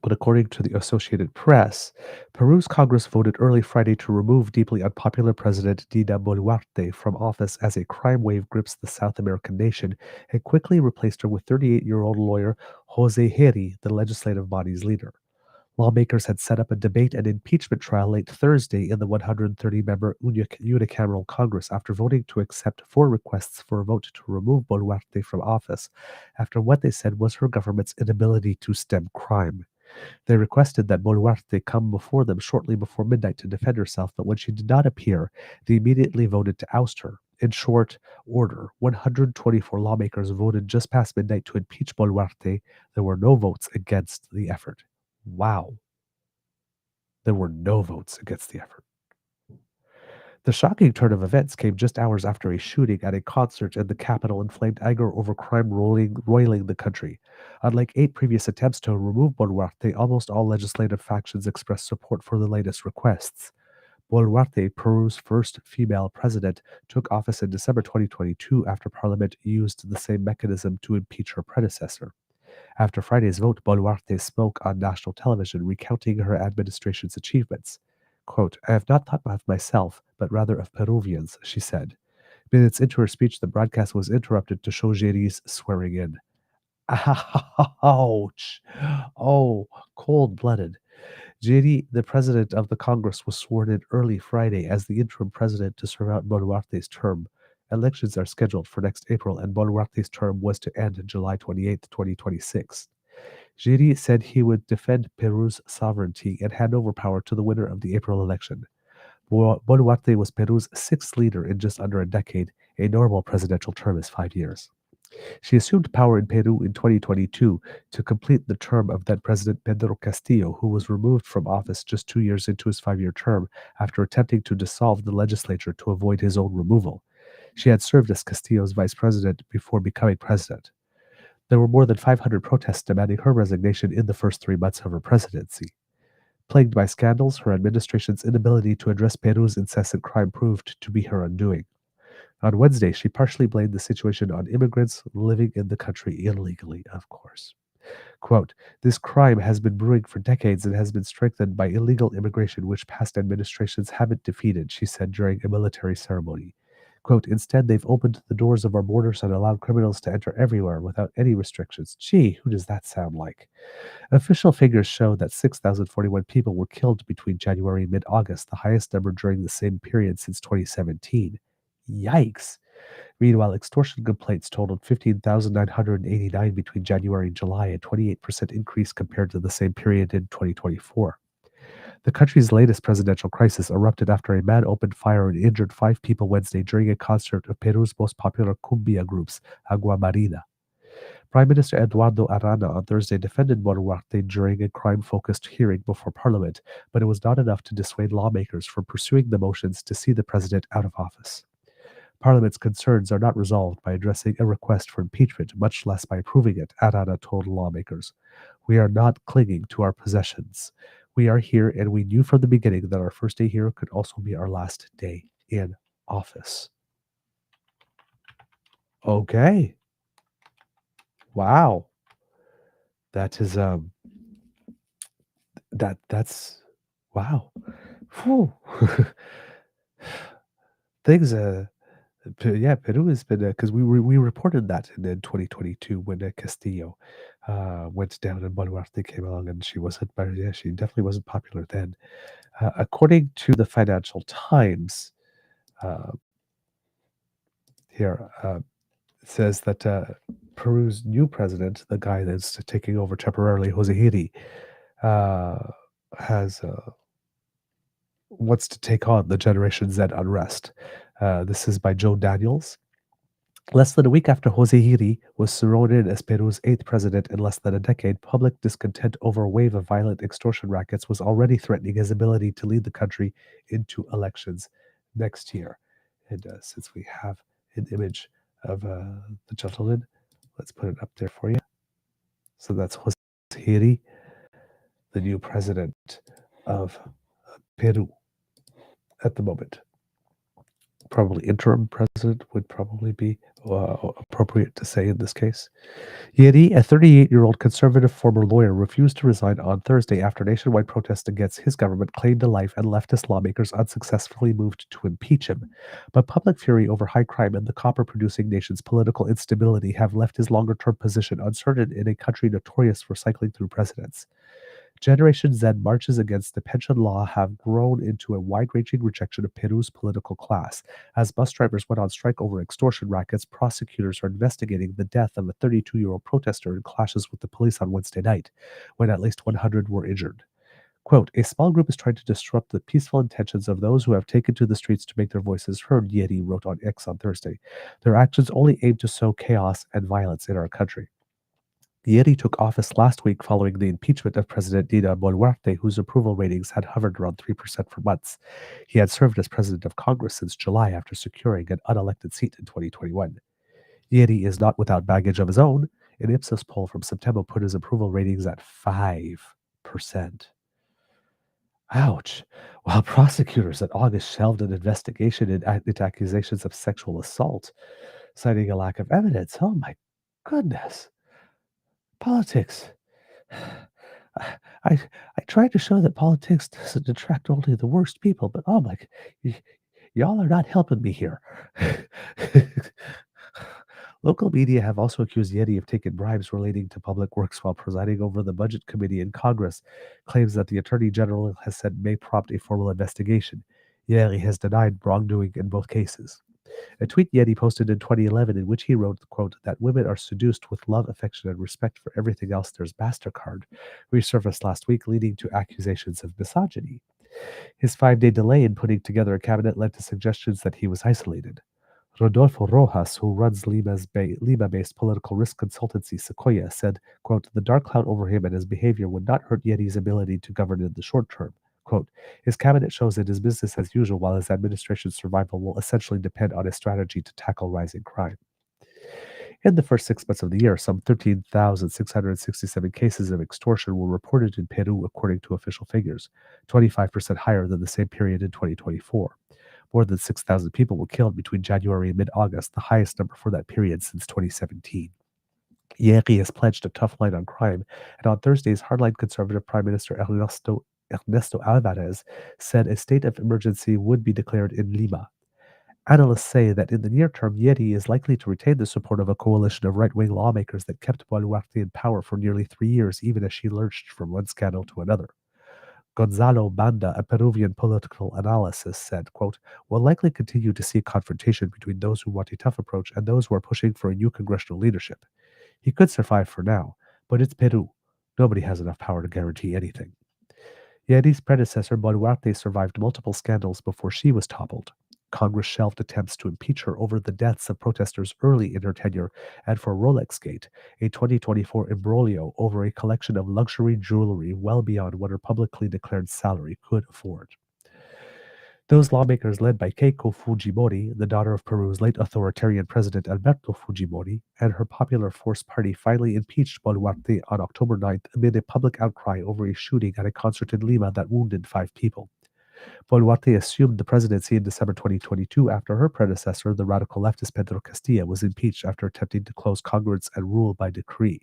But according to the Associated Press, Peru's Congress voted early Friday to remove deeply unpopular President Dina Boluarte from office as a crime wave grips the South American nation and quickly replaced her with 38-year-old lawyer Jose Heri, the legislative body's leader. Lawmakers had set up a debate and impeachment trial late Thursday in the 130-member unicameral Congress after voting to accept four requests for a vote to remove Boluarte from office after what they said was her government's inability to stem crime. They requested that Boluarte come before them shortly before midnight to defend herself, but when she did not appear, they immediately voted to oust her. In short order, 124 lawmakers voted just past midnight to impeach Boluarte. There were no votes against the effort. Wow. There were no votes against the effort. The shocking turn of events came just hours after a shooting at a concert in the capital inflamed anger over crime roiling the country. Unlike 8 previous attempts to remove Boluarte, almost all legislative factions expressed support for the latest requests. Boluarte, Peru's first female president, took office in December 2022 after Parliament used the same mechanism to impeach her predecessor. After Friday's vote, Boluarte spoke on national television, recounting her administration's achievements. Quote, I have not thought of myself, but rather of Peruvians, she said. Minutes into her speech, the broadcast was interrupted to show Jeri's swearing in. Ouch! Oh, cold blooded. Jeri, the president of the Congress, was sworn in early Friday as the interim president to serve out Boluarte's term. Elections are scheduled for next April, and Boluarte's term was to end July 28, 2026. Jeri said he would defend Peru's sovereignty and hand over power to the winner of the April election. Boluarte was Peru's sixth leader in just under a decade. A normal presidential term is 5 years. She assumed power in Peru in 2022 to complete the term of then President Pedro Castillo, who was removed from office just 2 years into his 5 year term after attempting to dissolve the legislature to avoid his own removal. She had served as Castillo's vice president before becoming president. There were more than 500 protests demanding her resignation in the first 3 months of her presidency. Plagued by scandals, her administration's inability to address Peru's incessant crime proved to be her undoing. On Wednesday, she partially blamed the situation on immigrants living in the country illegally, of course. Quote, this crime has been brewing for decades and has been strengthened by illegal immigration, which past administrations haven't defeated, she said during a military ceremony. Quote, instead, they've opened the doors of our borders and allowed criminals to enter everywhere without any restrictions. Gee, who does that sound like? Official figures show that 6,041 people were killed between January and mid August, the highest number during the same period since 2017. Yikes. Meanwhile, extortion complaints totaled 15,989 between January and July, a 28% increase compared to the same period in 2024. The country's latest presidential crisis erupted after a man opened fire and injured 5 people Wednesday during a concert of Peru's most popular cumbia groups, Agua Marina. Prime Minister Eduardo Arana on Thursday defended Boluarte during a crime-focused hearing before Parliament, but it was not enough to dissuade lawmakers from pursuing the motions to see the president out of office. Parliament's concerns are not resolved by addressing a request for impeachment, much less by approving it, Arana told lawmakers. We are not clinging to our possessions. We are here, and we knew from the beginning that our first day here could also be our last day in office. Okay. Wow. That is that's wow. Whew. Things yeah, Peru has been because we reported that in 2022 when Castillo went down and Boluarte came along and she wasn't, but yeah, she definitely wasn't popular then. According to the Financial Times, uh, here it says that Peru's new president, the guy that's taking over temporarily, Jose Hiri, has wants to take on the Generation Z unrest. This is by Joe Daniels. Less than a week after Jose Hiri was sworn in as Peru's eighth president in less than a decade, public discontent over a wave of violent extortion rackets was already threatening his ability to lead the country into elections next year. And since we have an image of the gentleman, let's put it up there for you. So that's Jose Hiri, the new president of Peru at the moment. Probably interim president would probably be appropriate to say in this case. Yeri, a 38-year-old conservative former lawyer, refused to resign on Thursday after nationwide protests against his government claimed to life and leftist lawmakers unsuccessfully moved to impeach him. But public fury over high crime and the copper-producing nation's political instability have left his longer-term position uncertain in a country notorious for cycling through presidents. Generation Z marches against the pension law have grown into a wide-ranging rejection of Peru's political class. As bus drivers went on strike over extortion rackets, prosecutors are investigating the death of a 32-year-old protester in clashes with the police on Wednesday night, when at least 100 were injured. Quote, a small group is trying to disrupt the peaceful intentions of those who have taken to the streets to make their voices heard, Yeri wrote on X on Thursday. Their actions only aim to sow chaos and violence in our country. Yeri took office last week following the impeachment of President Dina Boluarte, whose approval ratings had hovered around 3% for months. He had served as president of Congress since July after securing an unelected seat in 2021. Yeri is not without baggage of his own. An Ipsos poll from September put his approval ratings at 5%. Ouch. While prosecutors in August shelved an investigation into accusations of sexual assault, citing a lack of evidence. Oh my goodness. Politics. I I tried to show that politics doesn't attract only the worst people, but oh my, y'all are not helping me here. Local media have also accused Yeti of taking bribes relating to public works while presiding over the budget committee in Congress. Claims that the attorney general has said may prompt a formal investigation. Yeti has denied wrongdoing in both cases. A tweet Yeti posted in 2011 in which he wrote, quote, that women are seduced with love, affection, and respect for everything else there's MasterCard, resurfaced last week, leading to accusations of misogyny. His 5-day delay in putting together a cabinet led to suggestions that he was isolated. Rodolfo Rojas, who runs Lima-based political risk consultancy Sequoia, said, quote, the dark cloud over him and his behavior would not hurt Yeti's ability to govern in the short term. Quote, his cabinet shows it is business as usual while his administration's survival will essentially depend on his strategy to tackle rising crime. In the first 6 months of the year, some 13,667 cases of extortion were reported in Peru, according to official figures, 25% higher than the same period in 2024. More than 6,000 people were killed between January and mid-August, the highest number for that period since 2017. Yeri has pledged a tough line on crime, and on Thursday's hardline conservative Prime Minister Ernesto Alvarez said a state of emergency would be declared in Lima. Analysts say that in the near term, Yeri is likely to retain the support of a coalition of right-wing lawmakers that kept Boluarte in power for nearly 3 years, even as she lurched from one scandal to another. Gonzalo Banda, a Peruvian political analyst, said, quote, we'll likely continue to see confrontation between those who want a tough approach and those who are pushing for a new congressional leadership. He could survive for now, but it's Peru. Nobody has enough power to guarantee anything. Yeri's predecessor, Boluarte, survived multiple scandals before she was toppled. Congress shelved attempts to impeach her over the deaths of protesters early in her tenure and for Rolexgate, a 2024 imbroglio over a collection of luxury jewelry well beyond what her publicly declared salary could afford. Those lawmakers led by Keiko Fujimori, the daughter of Peru's late authoritarian president Alberto Fujimori, and her Popular Force Party finally impeached Boluarte on October 9th amid a public outcry over a shooting at a concert in Lima that wounded 5 people. Boluarte assumed the presidency in December 2022 after her predecessor, the radical leftist Pedro Castilla, was impeached after attempting to close Congress and rule by decree.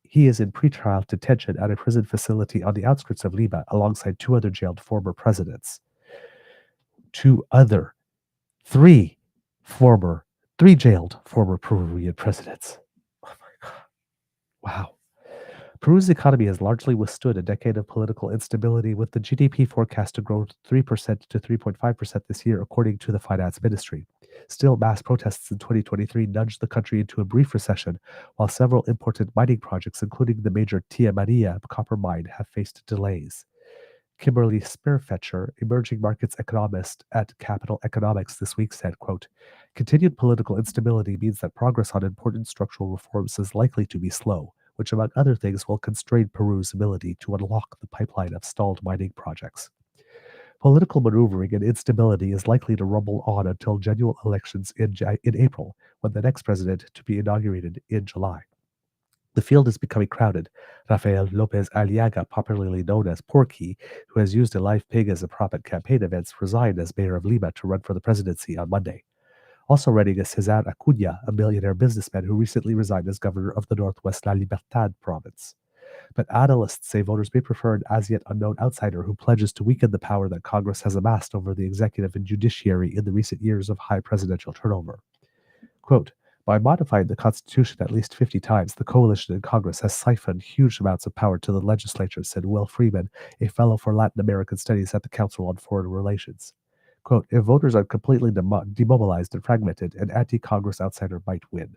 He is in pretrial detention at a prison facility on the outskirts of Lima alongside 2 other jailed former presidents. 3 jailed former Peruvian presidents. Oh my God. Wow. Peru's economy has largely withstood a decade of political instability, with the GDP forecast to grow 3% to 3.5% this year, according to the finance ministry. Still, mass protests in 2023 nudged the country into a brief recession, while several important mining projects, including the major Tia Maria copper mine, have faced delays. Kimberly Spearfetcher, emerging markets economist at Capital Economics this week said, quote, continued political instability means that progress on important structural reforms is likely to be slow, which among other things will constrain Peru's ability to unlock the pipeline of stalled mining projects. Political maneuvering and instability is likely to rumble on until general elections in April, when the next president to be inaugurated in July. The field is becoming crowded. Rafael Lopez Aliaga, popularly known as Porky, who has used a live pig as a prop at campaign events, resigned as mayor of Lima to run for the presidency on Monday. Also running is Cesar Acuña, a millionaire businessman who recently resigned as governor of the Northwest La Libertad province. But analysts say voters may prefer an as yet unknown outsider who pledges to weaken the power that Congress has amassed over the executive and judiciary in the recent years of high presidential turnover. Quote, by modifying the Constitution at least 50 times, the coalition in Congress has siphoned huge amounts of power to the legislature, said Will Freeman, a fellow for Latin American Studies at the Council on Foreign Relations. Quote, if voters are completely demobilized and fragmented, an anti-Congress outsider might win.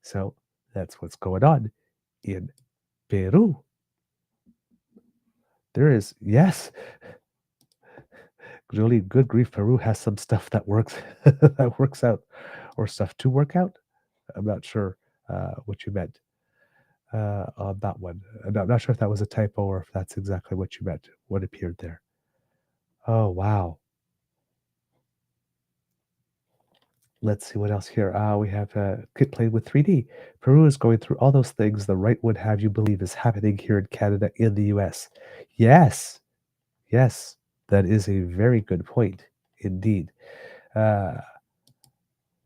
So that's what's going on in Peru. There is, yes, really good grief. Peru has some stuff that works that works out, or stuff to work out. I'm not sure what you meant on that one. I'm not sure if that was a typo or if that's exactly what you meant. What appeared there? Oh wow. Let's see what else here. We have Kit played with 3D. Peru is going through all those things the right would have you believe is happening here in Canada, in the US. Yes, yes, that is a very good point indeed.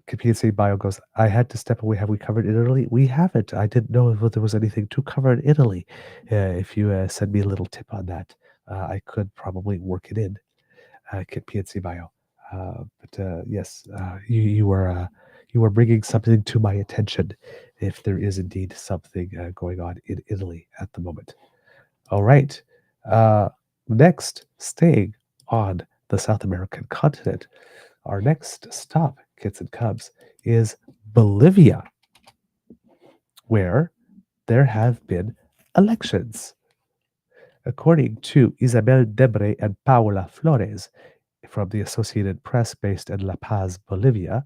Computer Bio goes, I had to step away. Have we covered Italy? We haven't. I didn't know if there was anything to cover in Italy. If you send me a little tip on that, I could probably work it in. Kit PNC Bio. But yes, you were bringing something to my attention. If there is indeed something going on in Italy at the moment. All right. Next, staying on the South American continent, our next stop, kits and cubs, is Bolivia, where there have been elections. According to Isabel Debre and Paula Flores from the Associated Press based in La Paz, Bolivia,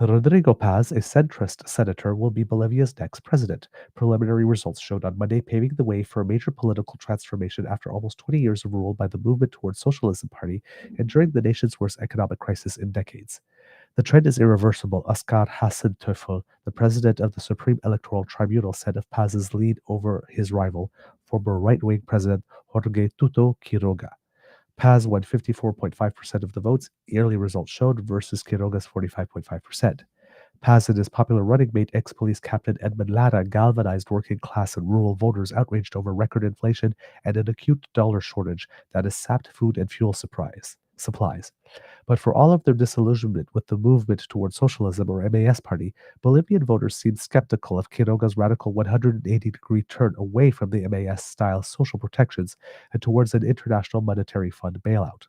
Rodrigo Paz, a centrist senator, will be Bolivia's next president. Preliminary results showed on Monday, paving the way for a major political transformation after almost 20 years of rule by the Movement Towards Socialism Party and during the nation's worst economic crisis in decades. The trend is irreversible, Oscar Hassan Teufel, the president of the Supreme Electoral Tribunal, said of Paz's lead over his rival, former right-wing president Jorge Tuto Quiroga. Paz won 54.5% of the votes, yearly results showed, versus Quiroga's 45.5%. Paz and his popular running mate, ex-police captain Edmund Lara, galvanized working-class and rural voters outraged over record inflation and an acute dollar shortage that has sapped food and fuel supplies. But for all of their disillusionment with the movement toward socialism or MAS party, Bolivian voters seemed skeptical of Quiroga's radical 180-degree turn away from the MAS-style social protections and towards an international monetary fund bailout.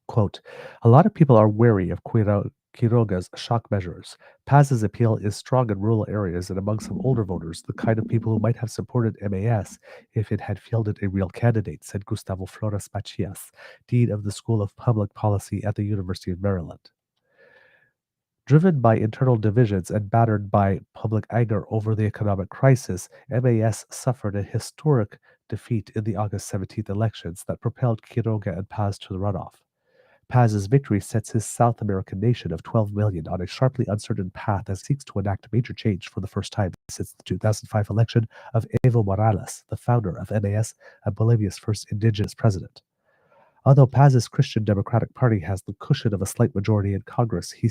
Quote, a lot of people are wary of Quiroga's shock measures. Paz's appeal is strong in rural areas and among some older voters, the kind of people who might have supported MAS if it had fielded a real candidate, said Gustavo Flores Macias, dean of the School of Public Policy at the University of Maryland. Driven by internal divisions and battered by public anger over the economic crisis, MAS suffered a historic defeat in the August 17th elections that propelled Quiroga and Paz to the runoff. Paz's victory sets his South American nation of 12 million on a sharply uncertain path as it seeks to enact major change for the first time since the 2005 election of Evo Morales, the founder of MAS and Bolivia's first indigenous president. Although Paz's Christian Democratic Party has the cushion of a slight majority in Congress, he'll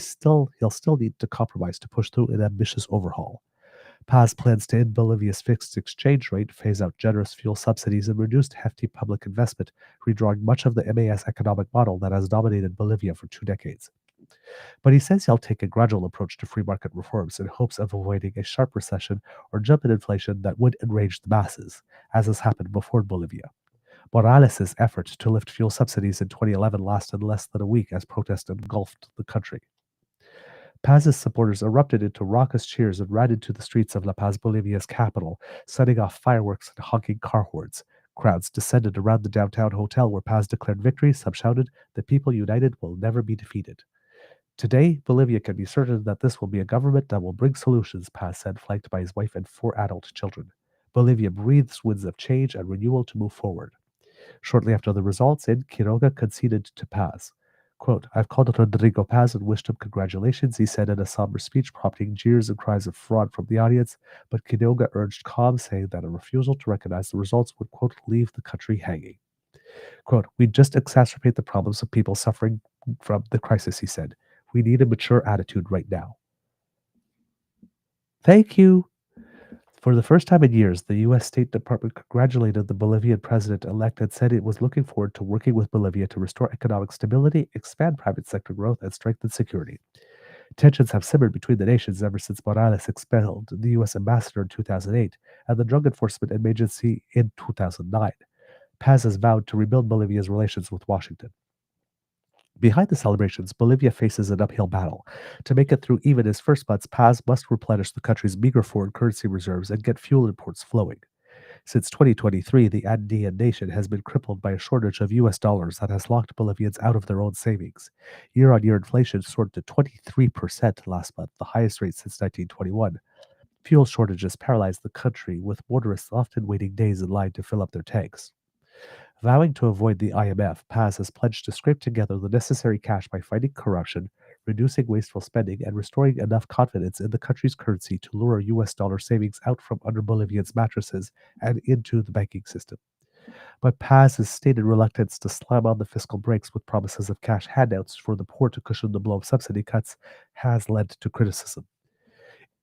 still need to compromise to push through an ambitious overhaul. Paz plans to end Bolivia's fixed exchange rate, phase out generous fuel subsidies, and reduce hefty public investment, redrawing much of the MAS economic model that has dominated Bolivia for 2 decades. But he says he'll take a gradual approach to free market reforms in hopes of avoiding a sharp recession or jump in inflation that would enrage the masses, as has happened before in Bolivia. Morales' effort to lift fuel subsidies in 2011 lasted less than a week as protests engulfed the country. Paz's supporters erupted into raucous cheers and ran into the streets of La Paz, Bolivia's capital, setting off fireworks and honking car horns. crowds descended around the downtown hotel where Paz declared victory. Some shouted, "The people united will never be defeated." Today, Bolivia can be certain that this will be a government that will bring solutions, Paz said, flanked by his wife and 4 adult children. Bolivia breathes winds of change and renewal to move forward. Shortly after the results in, Quiroga conceded to Paz. Quote, "I've called Rodrigo Paz and wished him congratulations," he said in a somber speech, prompting jeers and cries of fraud from the audience. But Quiroga urged calm, saying that a refusal to recognize the results would, quote, "leave the country hanging." Quote, "We just exacerbate the problems of people suffering from the crisis," he said. "We need a mature attitude right now." Thank you. For the first time in years, the U.S. State Department congratulated the Bolivian president-elect and said it was looking forward to working with Bolivia to restore economic stability, expand private sector growth, and strengthen security. Tensions have simmered between the nations ever since Morales expelled the U.S. ambassador in 2008 and the Drug Enforcement Agency in 2009. Paz has vowed to rebuild Bolivia's relations with Washington. Behind the celebrations, Bolivia faces an uphill battle. To make it through even its first months, Paz must replenish the country's meager foreign currency reserves and get fuel imports flowing. Since 2023, the Andean nation has been crippled by a shortage of US dollars that has locked Bolivians out of their own savings. Year on year inflation soared to 23% last month, the highest rate since 1921. Fuel shortages paralyzed the country, with motorists often waiting days in line to fill up their tanks. Vowing to avoid the IMF, Paz has pledged to scrape together the necessary cash by fighting corruption, reducing wasteful spending, and restoring enough confidence in the country's currency to lure US dollar savings out from under Bolivians' mattresses and into the banking system. But Paz's stated reluctance to slam on the fiscal brakes with promises of cash handouts for the poor to cushion the blow of subsidy cuts has led to criticism.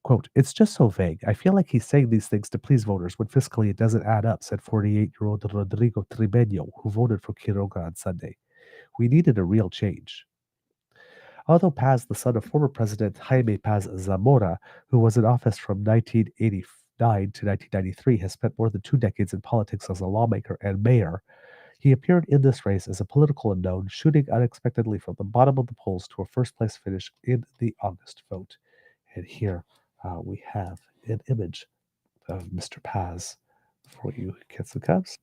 Quote, "It's just so vague. I feel like he's saying these things to please voters when fiscally it doesn't add up," said 48-year-old Rodrigo Tribeño, who voted for Quiroga on Sunday. "We needed a real change." Although Paz, the son of former President Jaime Paz Zamora, who was in office from 1989 to 1993, has spent more than 2 decades in politics as a lawmaker and mayor, he appeared in this race as a political unknown, shooting unexpectedly from the bottom of the polls to a first-place finish in the August vote. And here we have an image of Mr. Paz for you kids and cubs.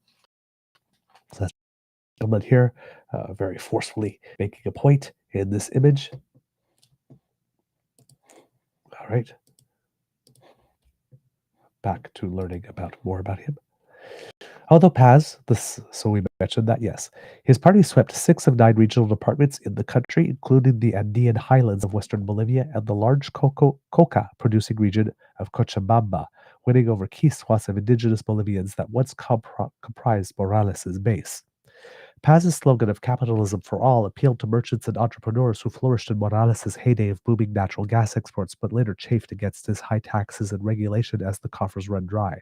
So that's gentleman here very forcefully making a point in this image. All right. Back to learning more about him. Although Paz, so we mentioned that, yes. His party swept 6 of 9 regional departments in the country, including the Andean highlands of western Bolivia and the large coca producing region of Cochabamba, winning over key swaths of indigenous Bolivians that once comprised Morales' base. Paz's slogan of capitalism for all appealed to merchants and entrepreneurs who flourished in Morales' heyday of booming natural gas exports, but later chafed against his high taxes and regulation as the coffers run dry.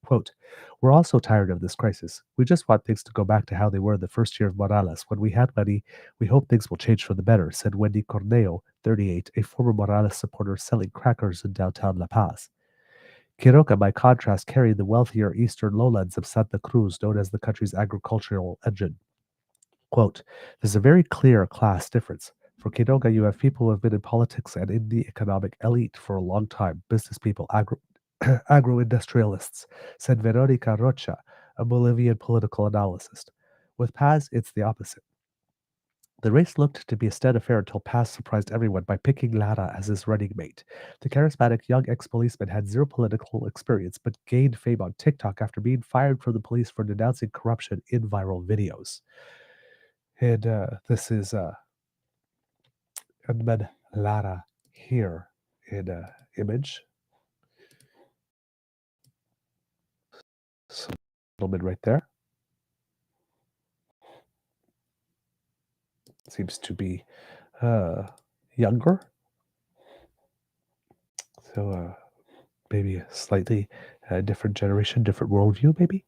Quote, "We're all so tired of this crisis. We just want things to go back to how they were the first year of Morales. When we had money, we hope things will change for the better," said Wendy Corneo, 38, a former Morales supporter selling crackers in downtown La Paz. Quiroga, by contrast, carried the wealthier eastern lowlands of Santa Cruz, known as the country's agricultural engine. Quote, "There's a very clear class difference. For Quiroga, you have people who have been in politics and in the economic elite for a long time, business people, agro-industrialists," said Veronica Rocha, a Bolivian political analyst. With Paz, it's the opposite. The race looked to be a steady affair until Paz surprised everyone by picking Lara as his running mate. The charismatic young ex-policeman had zero political experience but gained fame on TikTok after being fired from the police for denouncing corruption in viral videos. And this is Edmund Lara here in image. So, a little bit right there. Seems to be younger. So maybe a slightly different generation, different worldview, maybe.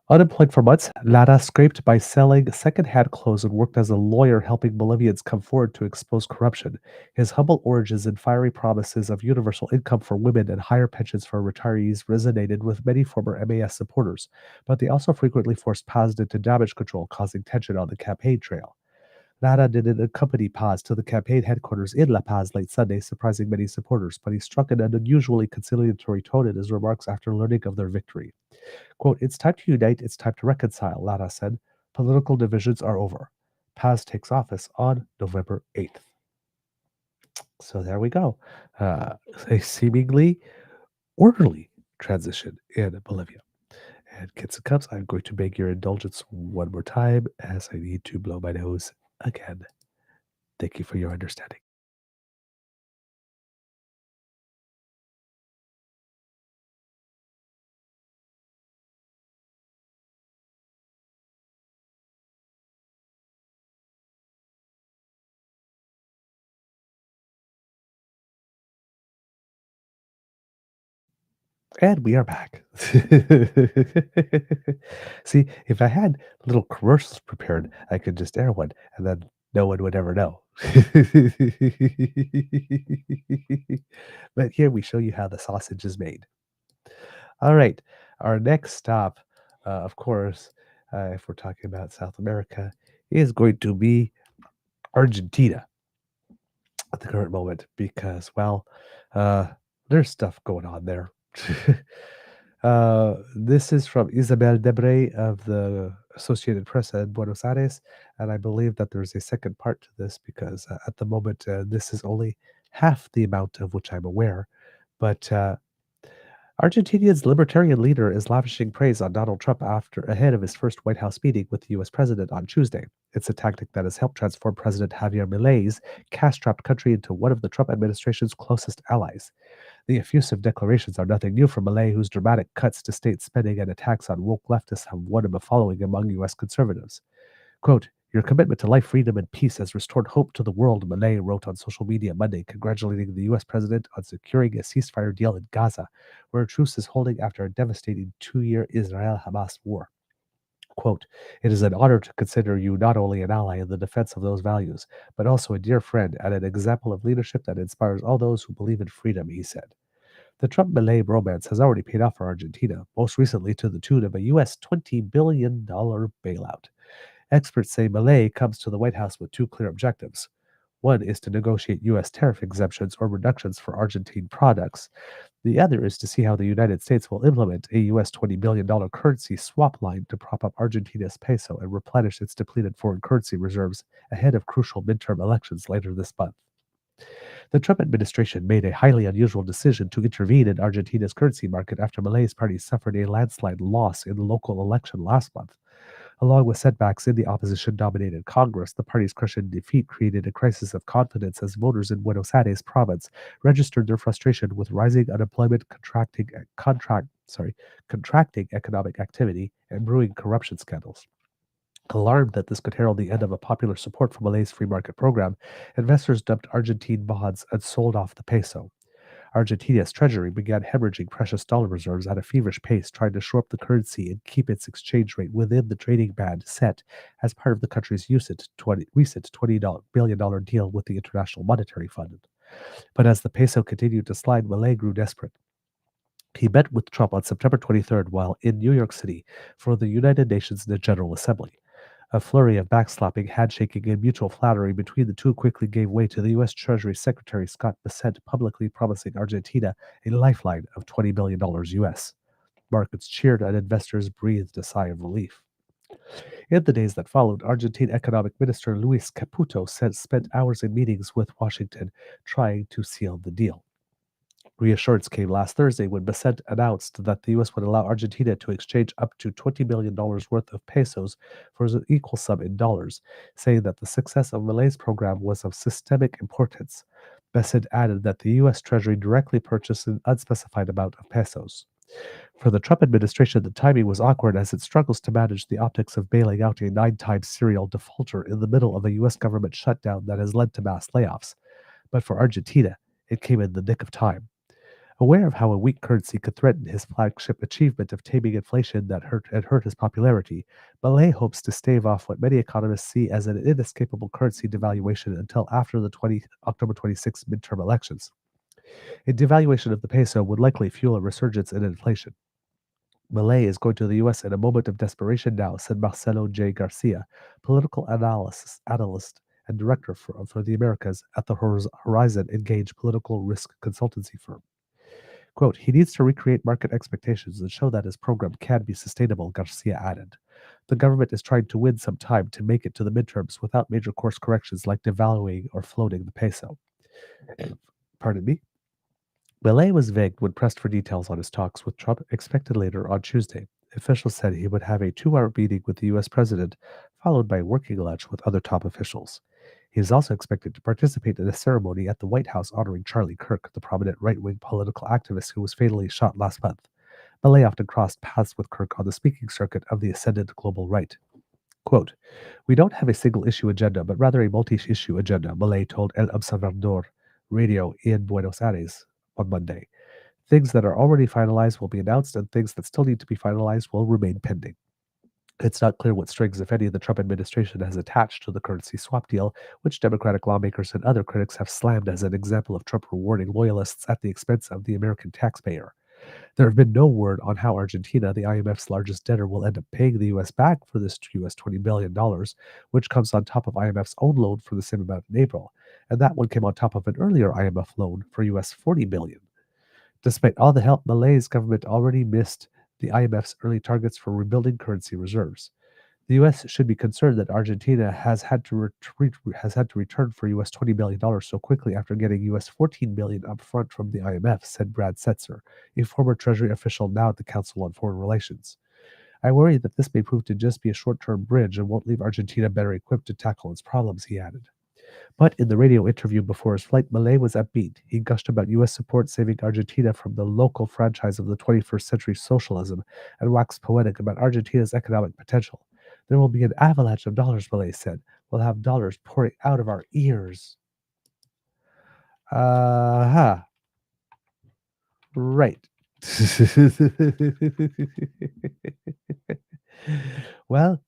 Unemployed for months, Lara scraped by selling second-hand clothes and worked as a lawyer helping Bolivians come forward to expose corruption. His humble origins and fiery promises of universal income for women and higher pensions for retirees resonated with many former MAS supporters, but they also frequently forced Paz into damage control, causing tension on the campaign trail. Lara didn't accompany Paz to the campaign headquarters in La Paz late Sunday, surprising many supporters, but he struck an unusually conciliatory tone in his remarks after learning of their victory. Quote, "It's time to unite, it's time to reconcile," Lara said. "Political divisions are over. Paz takes office on November 8th. So there we go. Uh, a seemingly orderly transition in Bolivia. And kids and cubs, I'm going to beg your indulgence one more time as I need to blow my nose again. Thank you for your understanding. And we are back. See, if I had little commercials prepared, I could just air one and then no one would ever know. But here we show you how the sausage is made. All right. Our next stop, of course, if we're talking about South America, is going to be Argentina at the current moment because, well, uh, there's stuff going on there. This is from Isabel Debre of the Associated Press in Buenos Aires, and I believe that there's a second part to this because at the moment this is only half the amount of which I'm aware. But Argentinia's libertarian leader is lavishing praise on Donald Trump after ahead of his first White House meeting with the U.S. president on Tuesday. It's a tactic that has helped transform President Javier Milei's cash-strapped country into one of the Trump administration's closest allies. The effusive declarations are nothing new from Milei, whose dramatic cuts to state spending and attacks on woke leftists have won him a following among U.S. conservatives. Quote, "Your commitment to life, freedom, and peace has restored hope to the world," Milei wrote on social media Monday, congratulating the U.S. president on securing a ceasefire deal in Gaza, where a truce is holding after a devastating 2-year Israel-Hamas war. Quote, "It is an honor to consider you not only an ally in the defense of those values, but also a dear friend and an example of leadership that inspires all those who believe in freedom," he said. The Trump-Milei romance has already paid off for Argentina, most recently to the tune of a U.S. $20 billion bailout. Experts say Milei comes to the White House with two clear objectives. One is to negotiate U.S. tariff exemptions or reductions for Argentine products. The other is to see how the United States will implement a U.S. $20 billion currency swap line to prop up Argentina's peso and replenish its depleted foreign currency reserves ahead of crucial midterm elections later this month. The Trump administration made a highly unusual decision to intervene in Argentina's currency market after Milei's party suffered a landslide loss in the local election last month. Along with setbacks in the opposition dominated Congress, the party's crushing defeat created a crisis of confidence as voters in Buenos Aires province registered their frustration with rising unemployment, contracting economic activity, and brewing corruption scandals. Alarmed that this could herald the end of a popular support for Malay's free market program, investors dumped Argentine bonds and sold off the peso. Argentina's treasury began hemorrhaging precious dollar reserves at a feverish pace, trying to shore up the currency and keep its exchange rate within the trading band set as part of the country's recent $20 billion deal with the International Monetary Fund. But as the peso continued to slide, Malay grew desperate. He met with Trump on September 23rd while in New York City for the United Nations General Assembly. A flurry of backslapping, handshaking, and mutual flattery between the two quickly gave way to the U.S. Treasury Secretary Scott Bessent publicly promising Argentina a lifeline of $20 billion US. Markets cheered and investors breathed a sigh of relief. In the days that followed, Argentine Economic Minister Luis Caputo spent hours in meetings with Washington trying to seal the deal. Reassurance came last Thursday when Bessent announced that the U.S. would allow Argentina to exchange up to $20 billion worth of pesos for an equal sum in dollars, saying that the success of Malay's program was of systemic importance. Bessent added that the U.S. Treasury directly purchased an unspecified amount of pesos. For the Trump administration, the timing was awkward as it struggles to manage the optics of bailing out a 9-time serial defaulter in the middle of a U.S. government shutdown that has led to mass layoffs. But for Argentina, it came in the nick of time. Aware of how a weak currency could threaten his flagship achievement of taming inflation that hurt his popularity, Milei hopes to stave off what many economists see as an inescapable currency devaluation until after the October 26 midterm elections. A devaluation of the peso would likely fuel a resurgence in inflation. Milei is going to the U.S. in a moment of desperation now, said Marcelo J. Garcia, political analyst and director for the Americas at the Horizon Engage political risk consultancy firm. Quote, he needs to recreate market expectations and show that his program can be sustainable, Garcia added. The government is trying to win some time to make it to the midterms without major course corrections like devaluing or floating the peso. Pardon me. Milei was vague when pressed for details on his talks with Trump expected later on Tuesday. Officials said he would have a 2-hour meeting with the U.S. president, followed by a working lunch with other top officials. He is also expected to participate in a ceremony at the White House honoring Charlie Kirk, the prominent right-wing political activist who was fatally shot last month. Milei often crossed paths with Kirk on the speaking circuit of the ascendant global right. Quote, we don't have a single issue agenda, but rather a multi-issue agenda, Milei told El Observador radio in Buenos Aires on Monday. Things that are already finalized will be announced, and things that still need to be finalized will remain pending. It's not clear what strings, if any, the Trump administration has attached to the currency swap deal, which Democratic lawmakers and other critics have slammed as an example of Trump rewarding loyalists at the expense of the American taxpayer. There have been no word on how Argentina, the IMF's largest debtor, will end up paying the U.S. back for this US $20 billion, which comes on top of IMF's own loan for the same amount in April, and that one came on top of an earlier IMF loan for US $40 billion. Despite all the help, Malay's government already missed the IMF's early targets for rebuilding currency reserves. The U.S. should be concerned that Argentina has had to return for U.S. $20 billion so quickly after getting U.S. $14 billion upfront from the IMF, said Brad Setzer, a former Treasury official now at the Council on Foreign Relations. I worry that this may prove to just be a short-term bridge and won't leave Argentina better equipped to tackle its problems, he added. But in the radio interview before his flight, Milei was upbeat. He gushed about U.S. support saving Argentina from the local franchise of the 21st century socialism and waxed poetic about Argentina's economic potential. There will be an avalanche of dollars, Milei said. We'll have dollars pouring out of our ears. Right. Well,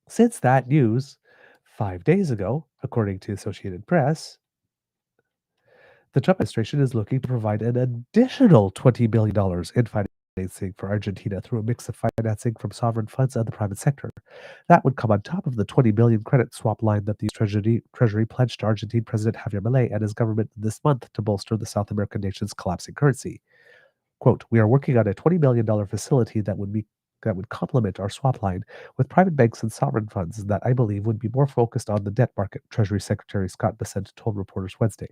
since that news, 5 days ago, according to Associated Press, the Trump administration is looking to provide an additional $20 billion in financing for Argentina through a mix of financing from sovereign funds and the private sector. That would come on top of the $20 billion credit swap line that the Treasury pledged to Argentine President Javier Milei and his government this month to bolster the South American nation's collapsing currency. Quote, we are working on a $20 billion facility that would complement our swap line with private banks and sovereign funds that I believe would be more focused on the debt market, Treasury Secretary Scott Bessent told reporters Wednesday.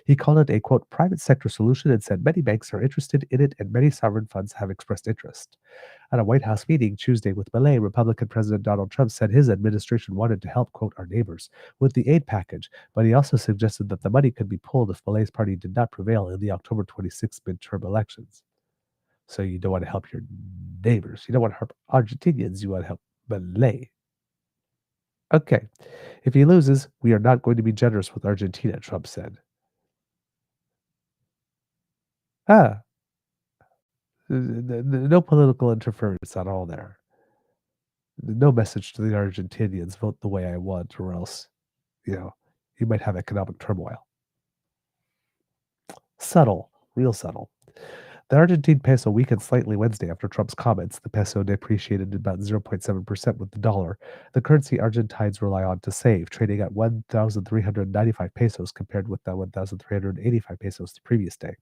He called it a, quote, private sector solution and said many banks are interested in it and many sovereign funds have expressed interest. At a White House meeting Tuesday with Milei, Republican President Donald Trump said his administration wanted to help, quote, our neighbors with the aid package, but he also suggested that the money could be pulled if Milei's party did not prevail in the October 26th midterm elections. So you don't want to help your neighbors. You don't want to help Argentinians. You want to help Milei. Okay. If he loses, we are not going to be generous with Argentina, Trump said. No political interference at all there. No message to the Argentinians, vote the way I want, or else, you might have economic turmoil. Subtle, real subtle. The Argentine peso weakened slightly Wednesday after Trump's comments. The peso depreciated about 0.7% with the dollar, the currency Argentines rely on to save, trading at 1,395 pesos compared with the 1,385 pesos the previous day.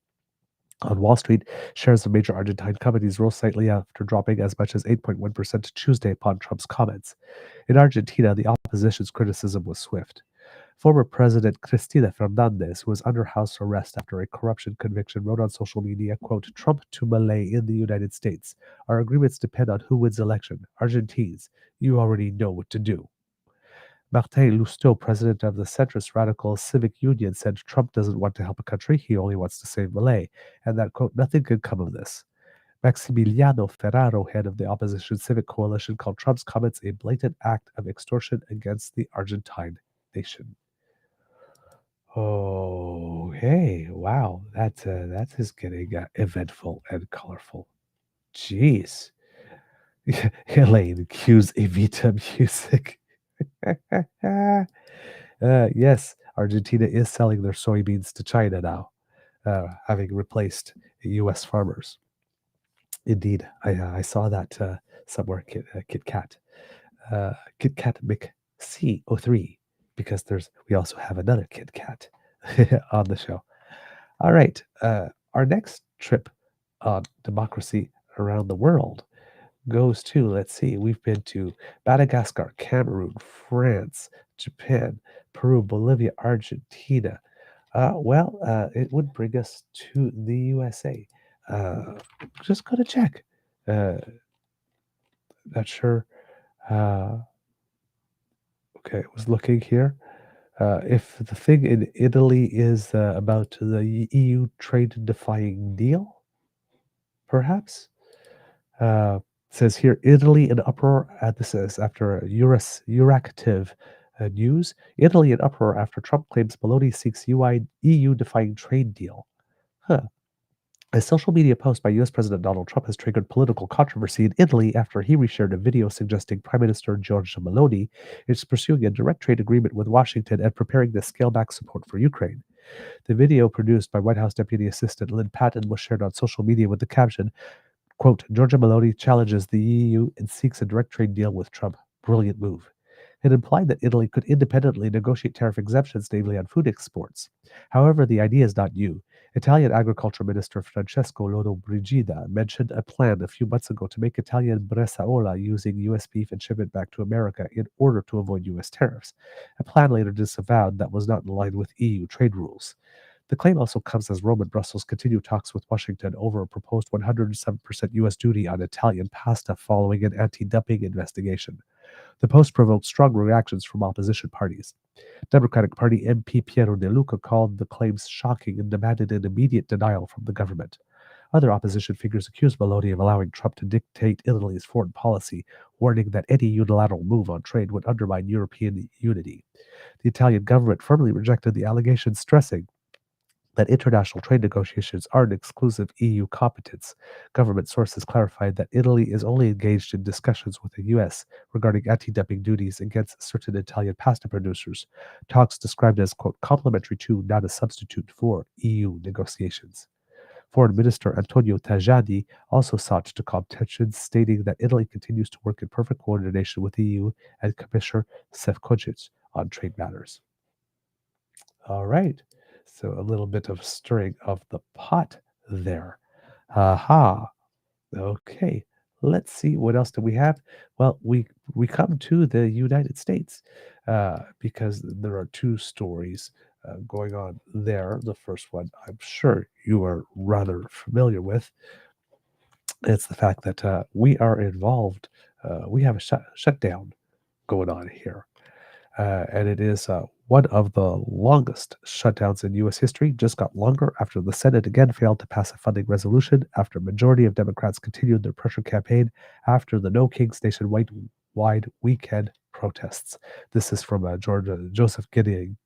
On Wall Street, shares of major Argentine companies rose slightly after dropping as much as 8.1% Tuesday upon Trump's comments. In Argentina, the opposition's criticism was swift. Former President Cristina Fernandez, who was under house arrest after a corruption conviction, wrote on social media, quote, Trump to Milei in the United States. Our agreements depend on who wins election. Argentines, you already know what to do. Martin Lousteau, president of the centrist radical Civic Union, said Trump doesn't want to help a country, he only wants to save Milei, and that, quote, nothing could come of this. Maximiliano Ferraro, head of the opposition Civic Coalition, called Trump's comments a blatant act of extortion against the Argentine nation. Oh, hey, wow, that is getting eventful and colorful. Jeez. Elaine cues Evita music. Yes, Argentina is selling their soybeans to China now, having replaced U.S. farmers. Indeed, I saw that somewhere. Kit Kat McC03 because we also have another Kit Kat on the show. All right, our next trip on democracy around the world goes to, let's see, we've been to Madagascar, Cameroon, France, Japan, Peru, Bolivia, Argentina. It would bring us to the USA. Uh, just gonna check. Uh, not sure. Uh, okay, I was looking here. If the thing in Italy is about the EU trade defying deal, perhaps. Uh, says here Italy in uproar. This is after Euractiv news. Italy in uproar after Trump claims Meloni seeks EU defying trade deal. Huh. A social media post by US President Donald Trump has triggered political controversy in Italy after he reshared a video suggesting Prime Minister Giorgia Meloni is pursuing a direct trade agreement with Washington and preparing to scale back support for Ukraine. The video, produced by White House Deputy Assistant Lynn Patton, was shared on social media with the caption, quote, Giorgia Meloni challenges the EU and seeks a direct trade deal with Trump. Brilliant move. It implied that Italy could independently negotiate tariff exemptions, namely on food exports. However, the idea is not new. Italian Agriculture Minister Francesco Lollobrigida mentioned a plan a few months ago to make Italian bresaola using US beef and ship it back to America in order to avoid US tariffs. A plan later disavowed that was not in line with EU trade rules. The claim also comes as Rome and Brussels continue talks with Washington over a proposed 107% U.S. duty on Italian pasta following an anti dumping investigation. The post provoked strong reactions from opposition parties. Democratic Party MP Piero De Luca called the claims shocking and demanded an immediate denial from the government. Other opposition figures accused Meloni of allowing Trump to dictate Italy's foreign policy, warning that any unilateral move on trade would undermine European unity. The Italian government firmly rejected the allegations, stressing that international trade negotiations are an exclusive EU competence. Government sources clarified that Italy is only engaged in discussions with the US regarding anti-dumping duties against certain Italian pasta producers, talks described as, quote, complementary to, not a substitute for, EU negotiations. Foreign Minister Antonio Tajani also sought to calm tensions, stating that Italy continues to work in perfect coordination with the EU and Commissioner Sefcovic on trade matters. All right. So a little bit of stirring of the pot there. Aha. Okay. Let's see what else do we have. Well, we come to the United States because there are two stories going on there. The first one, I'm sure you are rather familiar with. It's the fact that we are involved. We have a shutdown going on here. And it is one of the longest shutdowns in U.S. history. Just got longer after the Senate again failed to pass a funding resolution, after a majority of Democrats continued their pressure campaign, after the No Kings nationwide weekend protests. This is from Joseph Gideon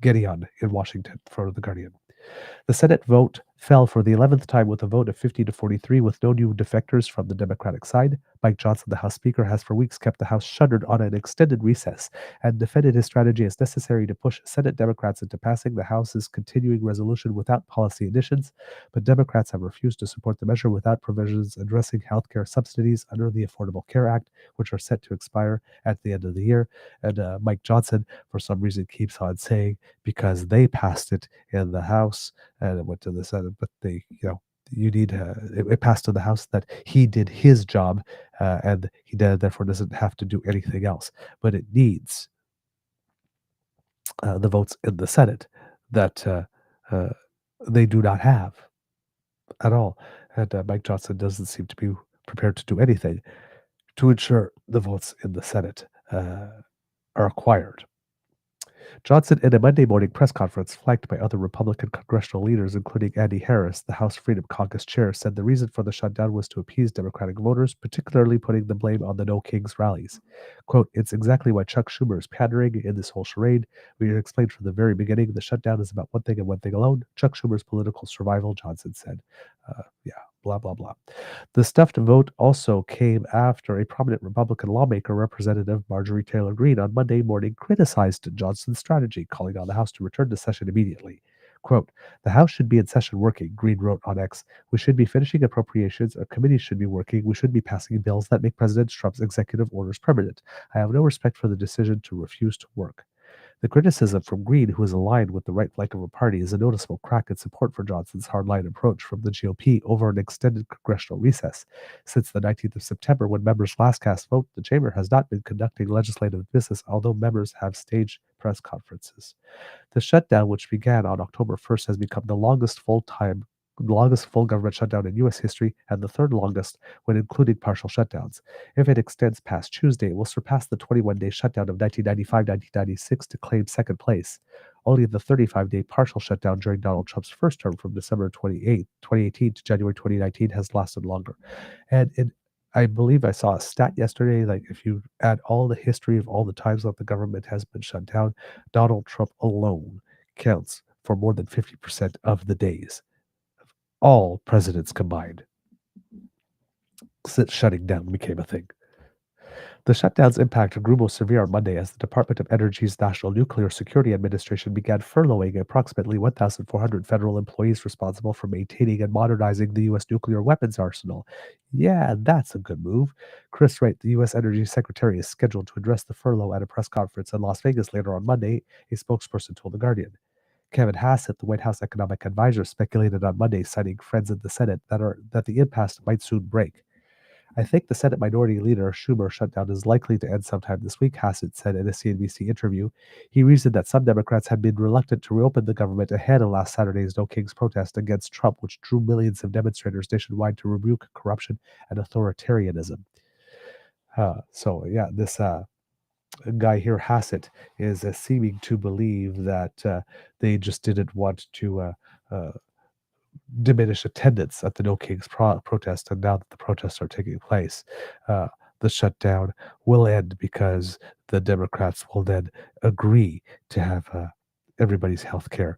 in Washington for The Guardian. The Senate vote fell for the 11th time with a vote of 50 to 43 with no new defectors from the Democratic side. Mike Johnson, the House Speaker, has for weeks kept the House shuttered on an extended recess and defended his strategy as necessary to push Senate Democrats into passing the House's continuing resolution without policy additions. But Democrats have refused to support the measure without provisions addressing health care subsidies under the Affordable Care Act, which are set to expire at the end of the year. And Mike Johnson, for some reason, keeps on saying because they passed it in the House and it went to the Senate, but you need it passed to the House that he did his job and he therefore doesn't have to do anything else. But it needs the votes in the Senate that uh, they do not have at all. And Mike Johnson doesn't seem to be prepared to do anything to ensure the votes in the Senate are acquired. Johnson, in a Monday morning press conference flanked by other Republican congressional leaders, including Andy Harris, the House Freedom Caucus chair, said the reason for the shutdown was to appease Democratic voters, particularly putting the blame on the No Kings rallies. Quote, it's exactly why Chuck Schumer is pandering in this whole charade. We explained from the very beginning the shutdown is about one thing and one thing alone, Chuck Schumer's political survival, Johnson said. Blah, blah, blah. The stuffed vote also came after a prominent Republican lawmaker, Representative Marjorie Taylor Greene, on Monday morning criticized Johnson's strategy, calling on the House to return to session immediately. Quote, the House should be in session working, Greene wrote on X. We should be finishing appropriations. Our committees should be working. We should be passing bills that make President Trump's executive orders permanent. I have no respect for the decision to refuse to work. The criticism from Green, who is aligned with the right flank of a party, is a noticeable crack in support for Johnson's hardline approach from the GOP over an extended congressional recess. Since the 19th of September, when members last cast vote, the chamber has not been conducting legislative business, although members have staged press conferences. The shutdown, which began on October 1st, has become the longest full government shutdown in U.S. history and the third longest when including partial shutdowns. If it extends past Tuesday, it will surpass the 21-day shutdown of 1995-1996 to claim second place. Only the 35-day partial shutdown during Donald Trump's first term from December 2018 to January 2019 has lasted longer. And I believe I saw a stat yesterday, like if you add all the history of all the times that the government has been shut down, Donald Trump alone counts for more than 50% of the days. All presidents combined since shutting down became a thing. The shutdown's impact grew most severe on Monday as the Department of Energy's National Nuclear Security Administration began furloughing approximately 1,400 federal employees responsible for maintaining and modernizing the U.S. nuclear weapons arsenal. Yeah, that's a good move. Chris Wright, the U.S. Energy Secretary, is scheduled to address the furlough at a press conference in Las Vegas later on Monday, a spokesperson told The Guardian. Kevin Hassett, the White House economic advisor, speculated on Monday, citing friends in the Senate, that the impasse might soon break. I think the Senate Minority Leader Schumer shutdown is likely to end sometime this week, Hassett said in a CNBC interview. He reasoned that some Democrats had been reluctant to reopen the government ahead of last Saturday's No Kings protest against Trump, which drew millions of demonstrators nationwide to rebuke corruption and authoritarianism. This guy here, Hassett, is seeming to believe that they just didn't want to diminish attendance at the No Kings protest, and now that the protests are taking place, the shutdown will end because the Democrats will then agree to have everybody's health care,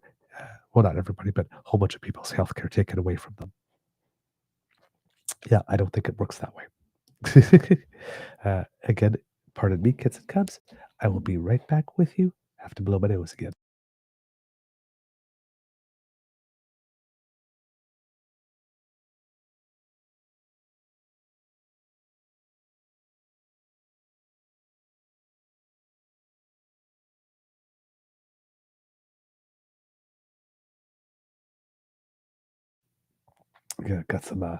well, not everybody, but a whole bunch of people's health care taken away from them. Yeah, I don't think it works that way. Again, pardon me, kids and cubs. I will be right back with you. I have to blow my nose again. Yeah, got some I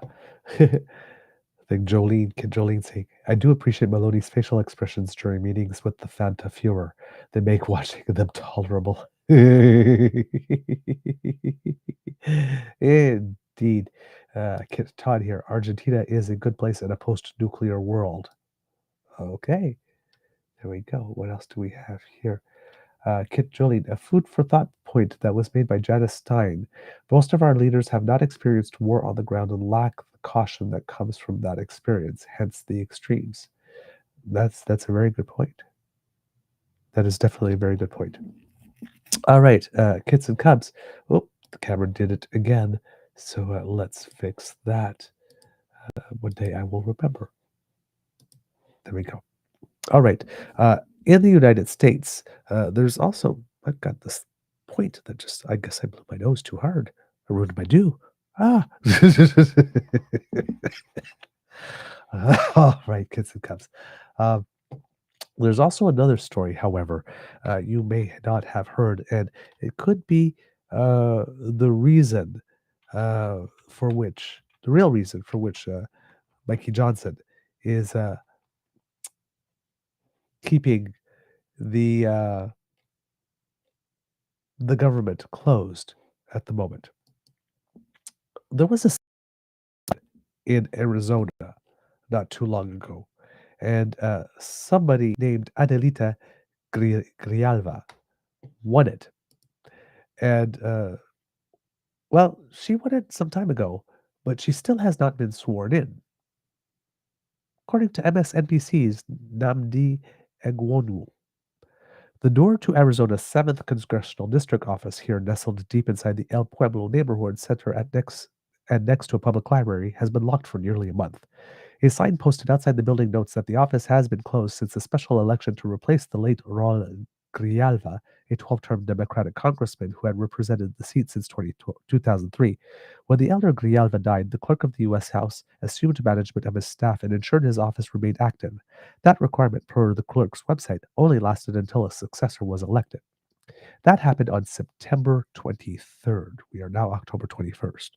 think Jolene saying, I do appreciate Maloney's facial expressions during meetings with the Fanta Fuhrer. They make watching them tolerable. Indeed. Kit Todd here. Argentina is a good place in a post-nuclear world. Okay, there we go. What else do we have here? Kit Jolene, a food for thought point that was made by Janice Stein. Most of our leaders have not experienced war on the ground and lack the caution that comes from that experience, hence the extremes. That's a very good point. That is definitely a very good point. All right, kits and cubs. Oh, the camera did it again. So let's fix that. One day I will remember. There we go. All right. In the United States, there's also, I've got this point that just, I guess I blew my nose too hard. I ruined my do. Ah. All right, kids and cubs. Um, there's also another story, however, you may not have heard, and it could be the reason the real reason for which Mikey Johnson is keeping the government closed at the moment. There was a in Arizona not too long ago, and somebody named Adelita Grijalva won it. And well, she won it some time ago, but she still has not been sworn in. According to MSNBC's Namdi Egwonu, the door to Arizona's 7th Congressional District office, here nestled deep inside the El Pueblo neighborhood center next to a public library, has been locked for nearly a month. A sign posted outside the building notes that the office has been closed since a special election to replace the late Raul Grijalva, a 12-term Democratic congressman who had represented the seat since 2003. When the elder Grijalva died, the clerk of the U.S. House assumed management of his staff and ensured his office remained active. That requirement, per the clerk's website, only lasted until a successor was elected. That happened on September 23rd. We are now October 21st,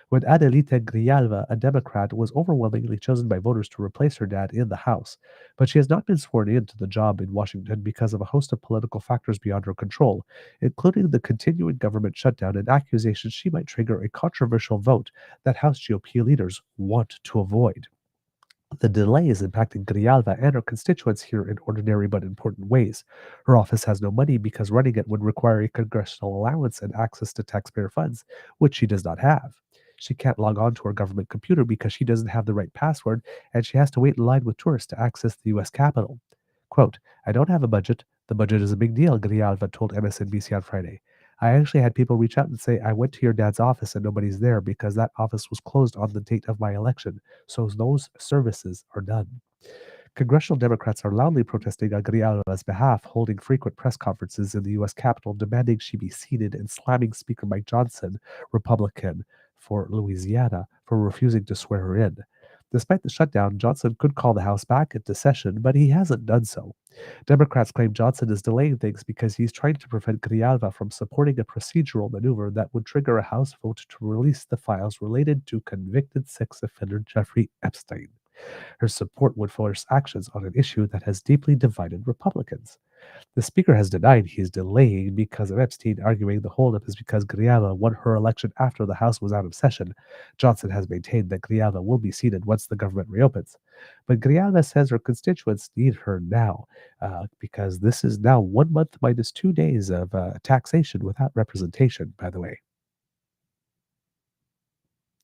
when Adelita Grijalva, a Democrat, was overwhelmingly chosen by voters to replace her dad in the House. But she has not been sworn into the job in Washington because of a host of political factors beyond her control, including the continuing government shutdown and accusations she might trigger a controversial vote that House GOP leaders want to avoid. The delay is impacting Grijalva and her constituents here in ordinary but important ways. Her office has no money because running it would require a congressional allowance and access to taxpayer funds, which she does not have. She can't log on to her government computer because she doesn't have the right password, and she has to wait in line with tourists to access the U.S. Capitol. Quote, I don't have a budget. The budget is a big deal, Grijalva told MSNBC on Friday. I actually had people reach out and say, I went to your dad's office and nobody's there because that office was closed on the date of my election. So those services are done. Congressional Democrats are loudly protesting on Grijalva's behalf, holding frequent press conferences in the U.S. Capitol demanding she be seated and slamming Speaker Mike Johnson, Republican for Louisiana, for refusing to swear her in. Despite the shutdown, Johnson could call the House back into session, but he hasn't done so. Democrats claim Johnson is delaying things because he's trying to prevent Grijalva from supporting a procedural maneuver that would trigger a House vote to release the files related to convicted sex offender Jeffrey Epstein. Her support would force actions on an issue that has deeply divided Republicans. The Speaker has denied he is delaying because of Epstein, arguing the holdup is because Grijalva won her election after the House was out of session. Johnson has maintained that Grijalva will be seated once the government reopens. But Grijalva says her constituents need her now because this is now 1 month minus 2 days of taxation without representation, by the way.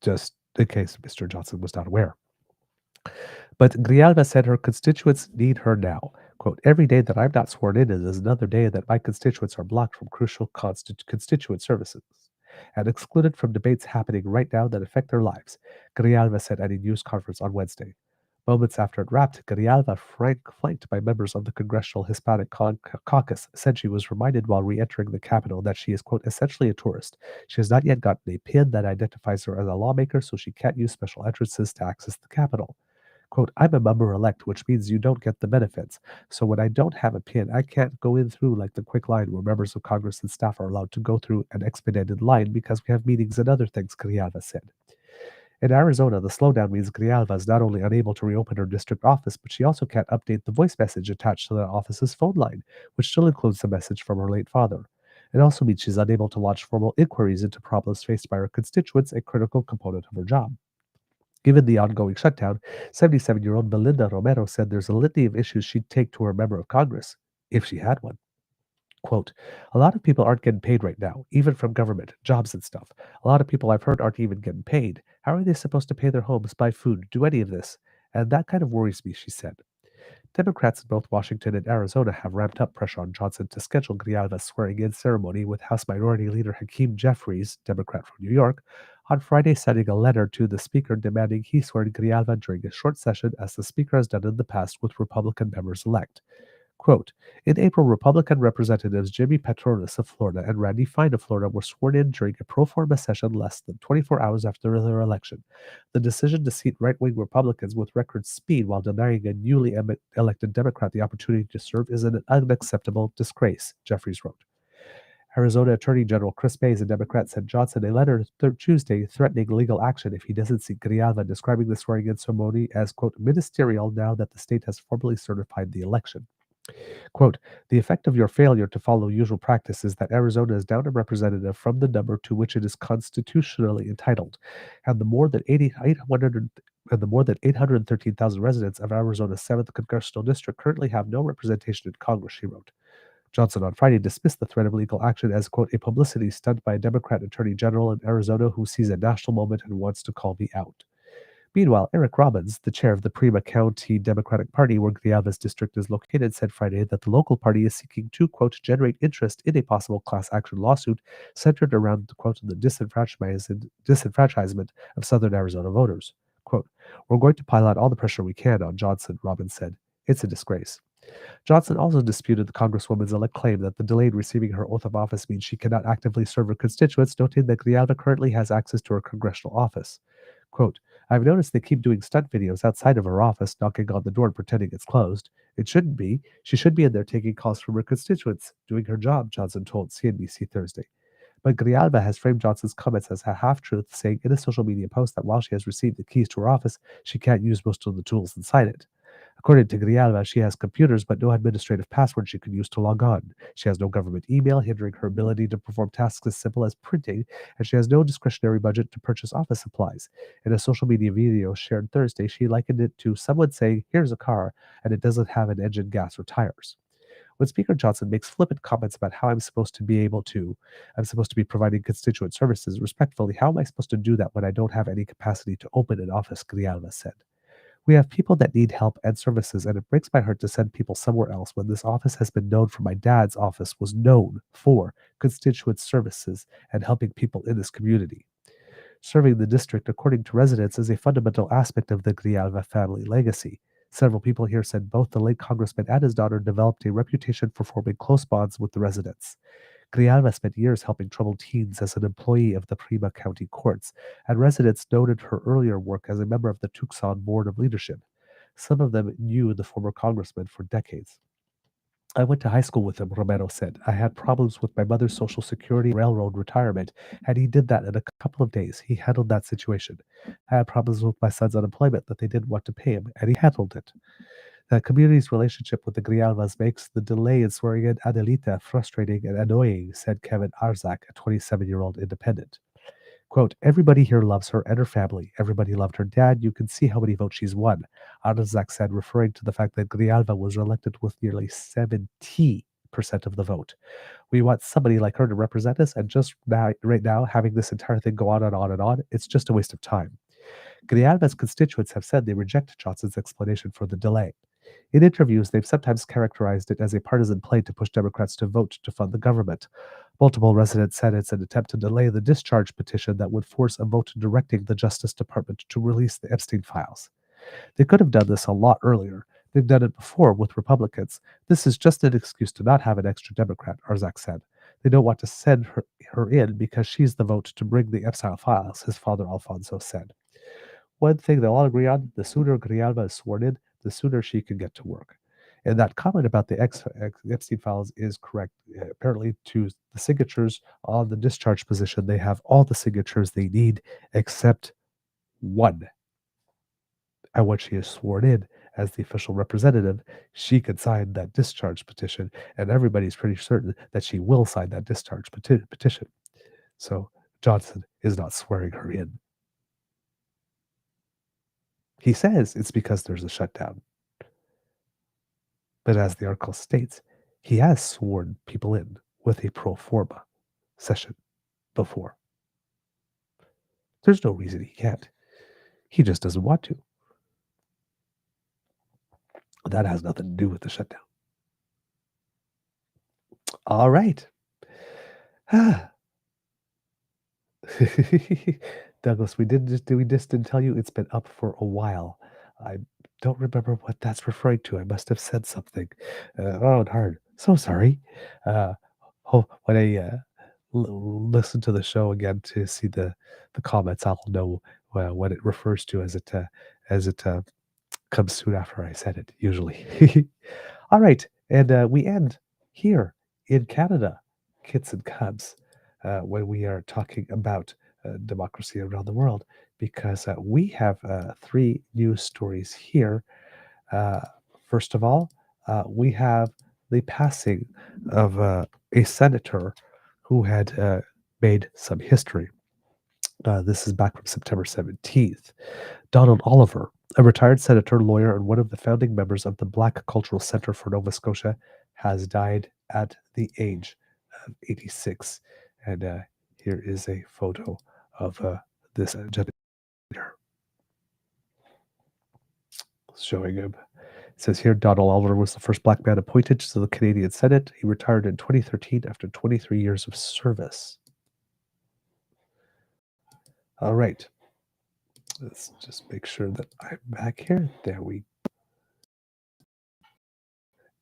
Just in case Mr. Johnson was not aware. But Grijalva said her constituents need her now. Quote, every day that I'm not sworn in is another day that my constituents are blocked from crucial constituent services and excluded from debates happening right now that affect their lives, Grijalva said at a news conference on Wednesday. Moments after it wrapped, Grijalva, flanked by members of the Congressional Hispanic Caucus, said she was reminded while re-entering the Capitol that she is, quote, essentially a tourist. She has not yet gotten a pin that identifies her as a lawmaker, so she can't use special entrances to access the Capitol. Quote, I'm a member elect, which means you don't get the benefits. So when I don't have a pin, I can't go in through like the quick line where members of Congress and staff are allowed to go through an expedited line because we have meetings and other things, Grijalva said. In Arizona, the slowdown means Grijalva is not only unable to reopen her district office, but she also can't update the voice message attached to the office's phone line, which still includes the message from her late father. It also means she's unable to launch formal inquiries into problems faced by her constituents, a critical component of her job. Given the ongoing shutdown, 77-year-old Belinda Romero said there's a litany of issues she'd take to her member of Congress, if she had one. Quote, a lot of people aren't getting paid right now, even from government, jobs and stuff. A lot of people I've heard aren't even getting paid. How are they supposed to pay their homes, buy food, do any of this? And that kind of worries me, she said. Democrats in both Washington and Arizona have ramped up pressure on Johnson to schedule Grijalva's swearing-in ceremony, with House Minority Leader Hakeem Jeffries, Democrat from New York, on Friday sending a letter to the Speaker demanding he swear Grijalva during a short session, as the Speaker has done in the past with Republican members-elect. Quote, in April, Republican Representatives Jimmy Patronis of Florida and Randy Fine of Florida were sworn in during a pro forma session less than 24 hours after their election. The decision to seat right-wing Republicans with record speed while denying a newly elected Democrat the opportunity to serve is an unacceptable disgrace, Jeffries wrote. Arizona Attorney General Chris Mays, a Democrat, sent Johnson a letter Tuesday threatening legal action if he doesn't seat Grijalva, describing the swearing-in ceremony as, quote, ministerial now that the state has formally certified the election. Quote, the effect of your failure to follow usual practice is that Arizona is down a representative from the number to which it is constitutionally entitled, and the more than 813,000 residents of Arizona's 7th congressional district currently have no representation in Congress, she wrote. Johnson on Friday dismissed the threat of legal action as, quote, a publicity stunt by a Democrat attorney general in Arizona who sees a national moment and wants to call me out. Meanwhile, Eric Robbins, the chair of the Prima County Democratic Party, where Grijalva's district is located, said Friday that the local party is seeking to, quote, generate interest in a possible class action lawsuit centered around, quote, the disenfranchisement of Southern Arizona voters. Quote, we're going to pile out all the pressure we can on Johnson, Robbins said. It's a disgrace. Johnson also disputed the Congresswoman's elect claim that the delay in receiving her oath of office means she cannot actively serve her constituents, noting that Grijalva currently has access to her congressional office. Quote, I've noticed they keep doing stunt videos outside of her office, knocking on the door and pretending it's closed. It shouldn't be. She should be in there taking calls from her constituents, doing her job, Johnson told CNBC Thursday. But Grijalva has framed Johnson's comments as a half-truth, saying in a social media post that while she has received the keys to her office, she can't use most of the tools inside it. According to Grijalva, she has computers but no administrative password she can use to log on. She has no government email, hindering her ability to perform tasks as simple as printing, and she has no discretionary budget to purchase office supplies. In a social media video shared Thursday, she likened it to someone saying, "Here's a car, and it doesn't have an engine, gas, or tires." When Speaker Johnson makes flippant comments about how I'm supposed to be providing constituent services respectfully, how am I supposed to do that when I don't have any capacity to open an office, Grijalva said. We have people that need help and services, and it breaks my heart to send people somewhere else when this office has been known for my dad's office was known for constituent services and helping people in this community. Serving the district, according to residents, is a fundamental aspect of the Grijalva family legacy. Several people here said both the late congressman and his daughter developed a reputation for forming close bonds with the residents. Grijalva spent years helping troubled teens as an employee of the Prima County Courts, and residents noted her earlier work as a member of the Tucson Board of Leadership. Some of them knew the former congressman for decades. I went to high school with him, Romero said. I had problems with my mother's Social Security and railroad retirement, and he did that in a couple of days. He handled that situation. I had problems with my son's unemployment that they didn't want to pay him, and he handled it. The community's relationship with the Grijalvas makes the delay in swearing in Adelita frustrating and annoying, said Kevin Arzak, a 27-year-old independent. Quote, everybody here loves her and her family. Everybody loved her dad. You can see how many votes she's won, Arzak said, referring to the fact that Grijalva was elected with nearly 70% of the vote. We want somebody like her to represent us, and just now, right now, having this entire thing go on and on and on, it's just a waste of time. Grijalva's constituents have said they reject Johnson's explanation for the delay. In interviews, they've sometimes characterized it as a partisan play to push Democrats to vote to fund the government. Multiple residents said it's an attempt to delay the discharge petition that would force a vote directing the Justice Department to release the Epstein files. They could have done this a lot earlier. They've done it before with Republicans. This is just an excuse to not have an extra Democrat, Arzak said. They don't want to send her in because she's the vote to bring the Epstein files, his father Alfonso said. One thing they'll all agree on, the sooner Grijalva is sworn in, the sooner she can get to work. And that comment about the Epstein files is correct. Apparently, to the signatures on the discharge position, they have all the signatures they need except one. And when she is sworn in as the official representative, she can sign that discharge petition, and everybody's pretty certain that she will sign that discharge petition. So Johnson is not swearing her in. He says it's because there's a shutdown. But as the article states, he has sworn people in with a pro forma session before. There's no reason he can't. He just doesn't want to. That has nothing to do with the shutdown. All right. Douglas, we just didn't tell you it's been up for a while. I don't remember what that's referring to. I must have said something. Hard. So sorry. When I listen to the show again to see the comments, I'll know what it refers to as it comes soon after I said it. Usually. All right, and we end here in Canada, kits and cubs, when we are talking about democracy around the world, because we have three news stories here. First of all, we have the passing of a senator who had made some history. This is back from September 17th. Donald Oliver, a retired senator, lawyer, and one of the founding members of the Black Cultural Center for Nova Scotia, has died at the age of 86. And here is a photo of this gentleman showing him. It says here, Donald Oliver was the first black man appointed to the Canadian Senate. He retired in 2013 after 23 years of service. All right. Let's just make sure that I'm back here. There we go.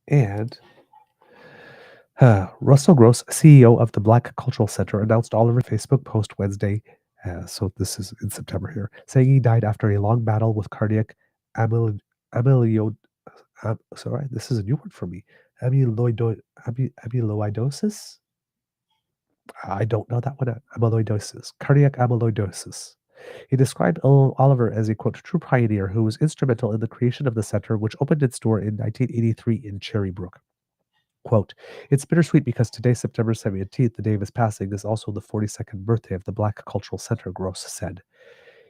And Russell Gross, CEO of the Black Cultural Center, announced Oliver's Facebook post Wednesday, so this is in September here, saying he died after a long battle with cardiac amyloidosis. Sorry, this is a new word for me. Amyloidosis? I don't know that one. Amyloidosis, cardiac amyloidosis. He described Oliver as a, quote, true pioneer who was instrumental in the creation of the center, which opened its door in 1983 in Cherrybrook. Quote, it's bittersweet because today, September 17th, the day of his passing, is also the 42nd birthday of the Black Cultural Center, Gross said.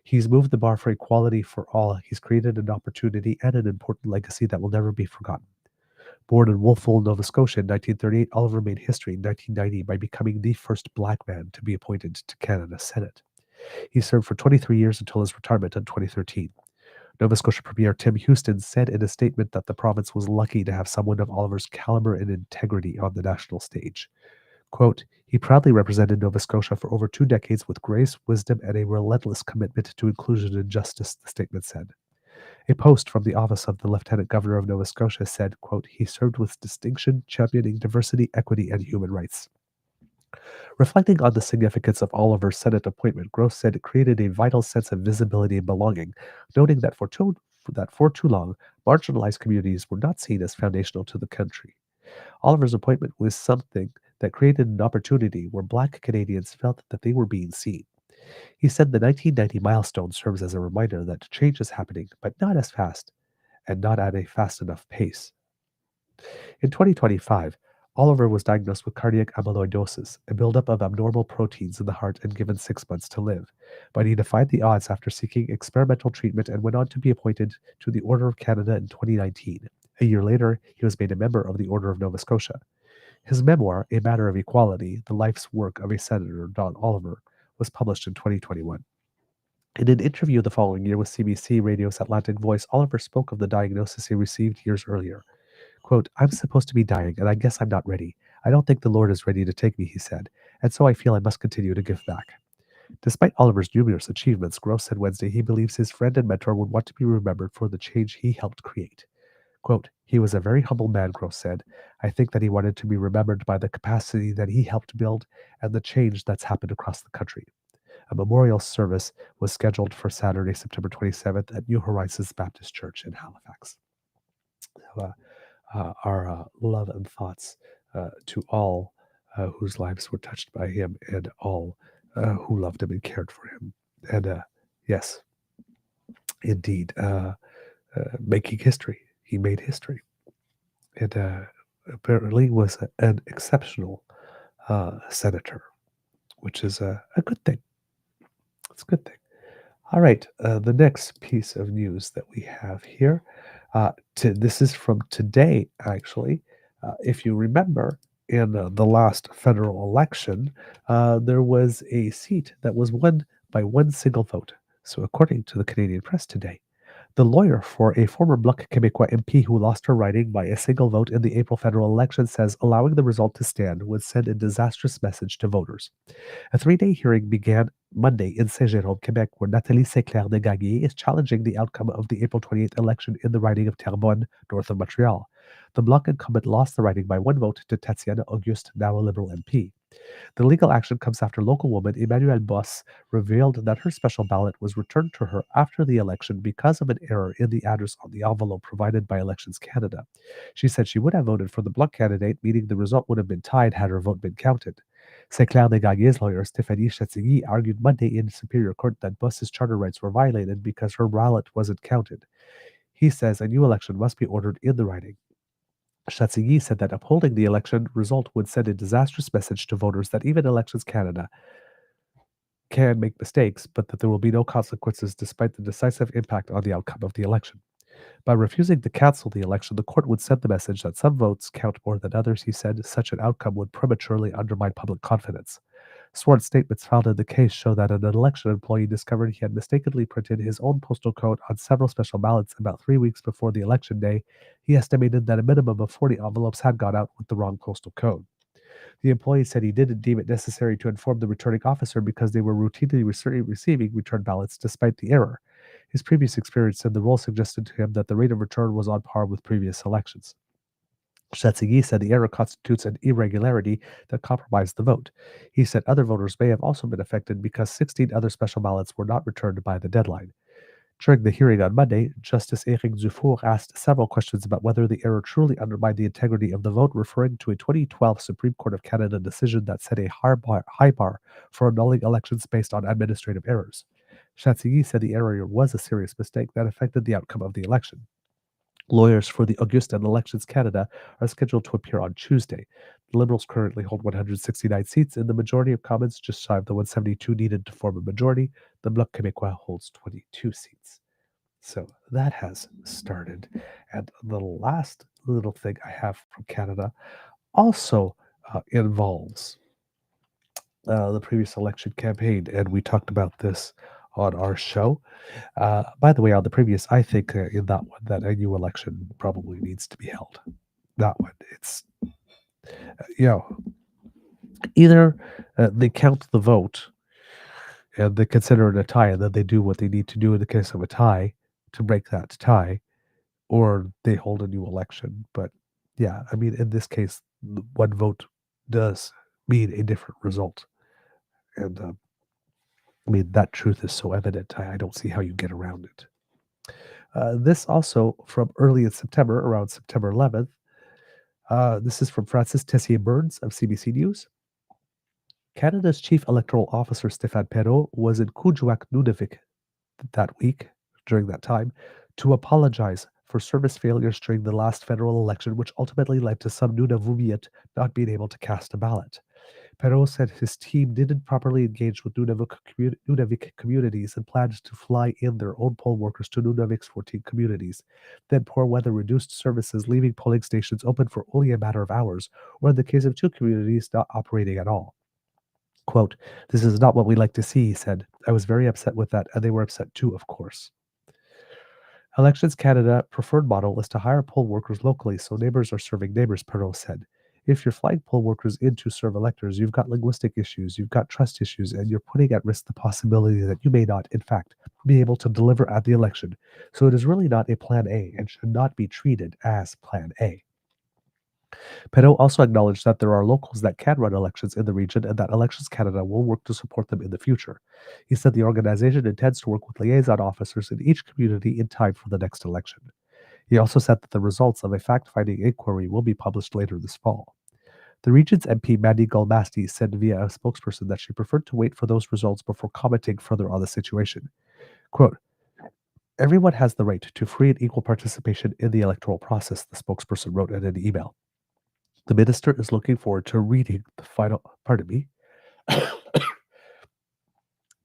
He's moved the bar for equality for all. He's created an opportunity and an important legacy that will never be forgotten. Born in Wolfville, Nova Scotia in 1938, Oliver made history in 1990 by becoming the first black man to be appointed to Canada's Senate. He served for 23 years until his retirement in 2013. Nova Scotia Premier Tim Houston said in a statement that the province was lucky to have someone of Oliver's caliber and integrity on the national stage. Quote, he proudly represented Nova Scotia for over 2 decades with grace, wisdom, and a relentless commitment to inclusion and justice, the statement said. A post from the office of the Lieutenant Governor of Nova Scotia said, quote, he served with distinction, championing diversity, equity, and human rights. Reflecting on the significance of Oliver's Senate appointment, Gross said it created a vital sense of visibility and belonging, noting that for too long, marginalized communities were not seen as foundational to the country. Oliver's appointment was something that created an opportunity where Black Canadians felt that they were being seen. He said the 1990 milestone serves as a reminder that change is happening, but not as fast and not at a fast enough pace. In 2025, Oliver was diagnosed with cardiac amyloidosis, a buildup of abnormal proteins in the heart, and given 6 months to live. But he defied the odds after seeking experimental treatment and went on to be appointed to the Order of Canada in 2019. A year later, he was made a member of the Order of Nova Scotia. His memoir, A Matter of Equality, The Life's Work of a Senator, Don Oliver, was published in 2021. In an interview the following year with CBC Radio's Atlantic Voice, Oliver spoke of the diagnosis he received years earlier. Quote, I'm supposed to be dying, and I guess I'm not ready. I don't think the Lord is ready to take me, he said, and so I feel I must continue to give back. Despite Oliver's numerous achievements, Gross said Wednesday he believes his friend and mentor would want to be remembered for the change he helped create. Quote, he was a very humble man, Gross said. I think that he wanted to be remembered by the capacity that he helped build and the change that's happened across the country. A memorial service was scheduled for Saturday, September 27th at New Horizons Baptist Church in Halifax. Our love and thoughts to all whose lives were touched by him and all who loved him and cared for him. And yes, indeed, making history. He made history. And apparently was an exceptional senator, which is a good thing. It's a good thing. All right, the next piece of news that we have here, this is from today, actually. If you remember, in the last federal election, there was a seat that was won by one single vote. So, according to the Canadian Press today, the lawyer for a former Bloc Québécois MP who lost her riding by a single vote in the April federal election says allowing the result to stand would send a disastrous message to voters. A 3-day hearing began Monday in Saint-Jérôme, Quebec, where Nathalie St-Clair Desgagnés is challenging the outcome of the April 28th election in the riding of Terrebonne, north of Montreal. The Bloc incumbent lost the riding by one vote to Tatiana Auguste, now a Liberal MP. The legal action comes after local woman Emmanuelle Boss revealed that her special ballot was returned to her after the election because of an error in the address on the envelope provided by Elections Canada. She said she would have voted for the Bloc candidate, meaning the result would have been tied had her vote been counted. St-Clair Desgagnés' lawyer Stéphanie Chatigny argued Monday in Superior Court that Boss's charter rights were violated because her ballot wasn't counted. He says a new election must be ordered in the riding. Chatigny said that upholding the election result would send a disastrous message to voters that even Elections Canada can make mistakes, but that there will be no consequences despite the decisive impact on the outcome of the election. By refusing to cancel the election, the court would send the message that some votes count more than others, he said. Such an outcome would prematurely undermine public confidence. Sworn statements filed in the case show that an election employee discovered he had mistakenly printed his own postal code on several special ballots about 3 weeks before the election day. He estimated that a minimum of 40 envelopes had gone out with the wrong postal code. The employee said he didn't deem it necessary to inform the returning officer because they were routinely receiving return ballots despite the error. His previous experience in the role suggested to him that the rate of return was on par with previous elections. Chatigny said the error constitutes an irregularity that compromised the vote. He said other voters may have also been affected because 16 other special ballots were not returned by the deadline. During the hearing on Monday, Justice Éric Dufour asked several questions about whether the error truly undermined the integrity of the vote, referring to a 2012 Supreme Court of Canada decision that set a high bar for annulling elections based on administrative errors. Chantilly said the error was a serious mistake that affected the outcome of the election. Lawyers for the Augustin Elections Canada are scheduled to appear on Tuesday. The Liberals currently hold 169 seats in the majority of Commons, just shy of the 172 needed to form a majority. The Bloc Québécois holds 22 seats. So that has started. And the last little thing I have from Canada also involves the previous election campaign. And we talked about this on our show. By the way, on the previous, I think in that one, that a new election probably needs to be held. That one, it's, you know, either they count the vote and they consider it a tie, and then they do what they need to do in the case of a tie to break that tie, or they hold a new election. But yeah, I mean, in this case, one vote does mean a different result. And I mean, that truth is so evident, I don't see how you get around it. This also from early in September, around September 11th. This is from Francis Tessier Burns of CBC News. Canada's Chief Electoral Officer Stéphane Perrault was in Kuujjuaq, Nunavik that week, during that time, to apologize for service failures during the last federal election, which ultimately led to some Nunavummiut not being able to cast a ballot. Perrault said his team didn't properly engage with Nunavik communities and planned to fly in their own poll workers to Nunavik's 14 communities. Then poor weather reduced services, leaving polling stations open for only a matter of hours, or in the case of two communities, not operating at all. Quote, "This is not what we like to see," he said. "I was very upset with that, and they were upset too, of course." Elections Canada preferred model is to hire poll workers locally so neighbors are serving neighbors, Perrault said. If you're flying poll workers in to serve electors, you've got linguistic issues, you've got trust issues, and you're putting at risk the possibility that you may not, in fact, be able to deliver at the election. So it is really not a plan A and should not be treated as plan A. Perrault also acknowledged that there are locals that can run elections in the region and that Elections Canada will work to support them in the future. He said the organization intends to work with liaison officers in each community in time for the next election. He also said that the results of a fact-finding inquiry will be published later this fall. The region's MP Mandy Galmasti said via a spokesperson that she preferred to wait for those results before commenting further on the situation. Quote, "Everyone has the right to free and equal participation in the electoral process," the spokesperson wrote in an email. The minister is looking forward to reading the final, pardon me.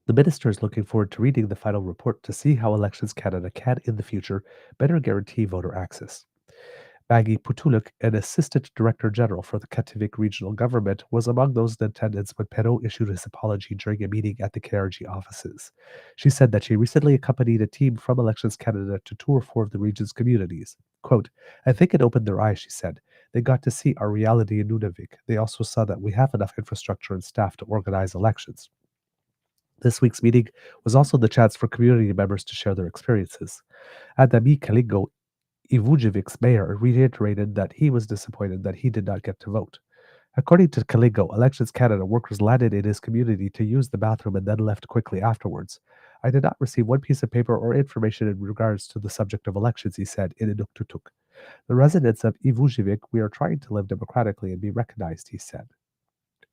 The minister is looking forward to reading the final report to see how Elections Canada can, in the future, better guarantee voter access. Maggie Putuluk, an assistant director general for the Kativik regional government, was among those in attendance when Perrault issued his apology during a meeting at the KRG offices. She said that she recently accompanied a team from Elections Canada to tour four of the region's communities. Quote, "I think it opened their eyes," she said. "They got to see our reality in Nunavik. They also saw that we have enough infrastructure and staff to organize elections." This week's meeting was also the chance for community members to share their experiences. Adami Kaligo, Ivujevic's mayor, reiterated that he was disappointed that he did not get to vote. According to Kaligo, Elections Canada workers landed in his community to use the bathroom and then left quickly afterwards. "I did not receive one piece of paper or information in regards to the subject of elections," he said in Inuktitut. "The residents of Ivujevic, we are trying to live democratically and be recognized," he said.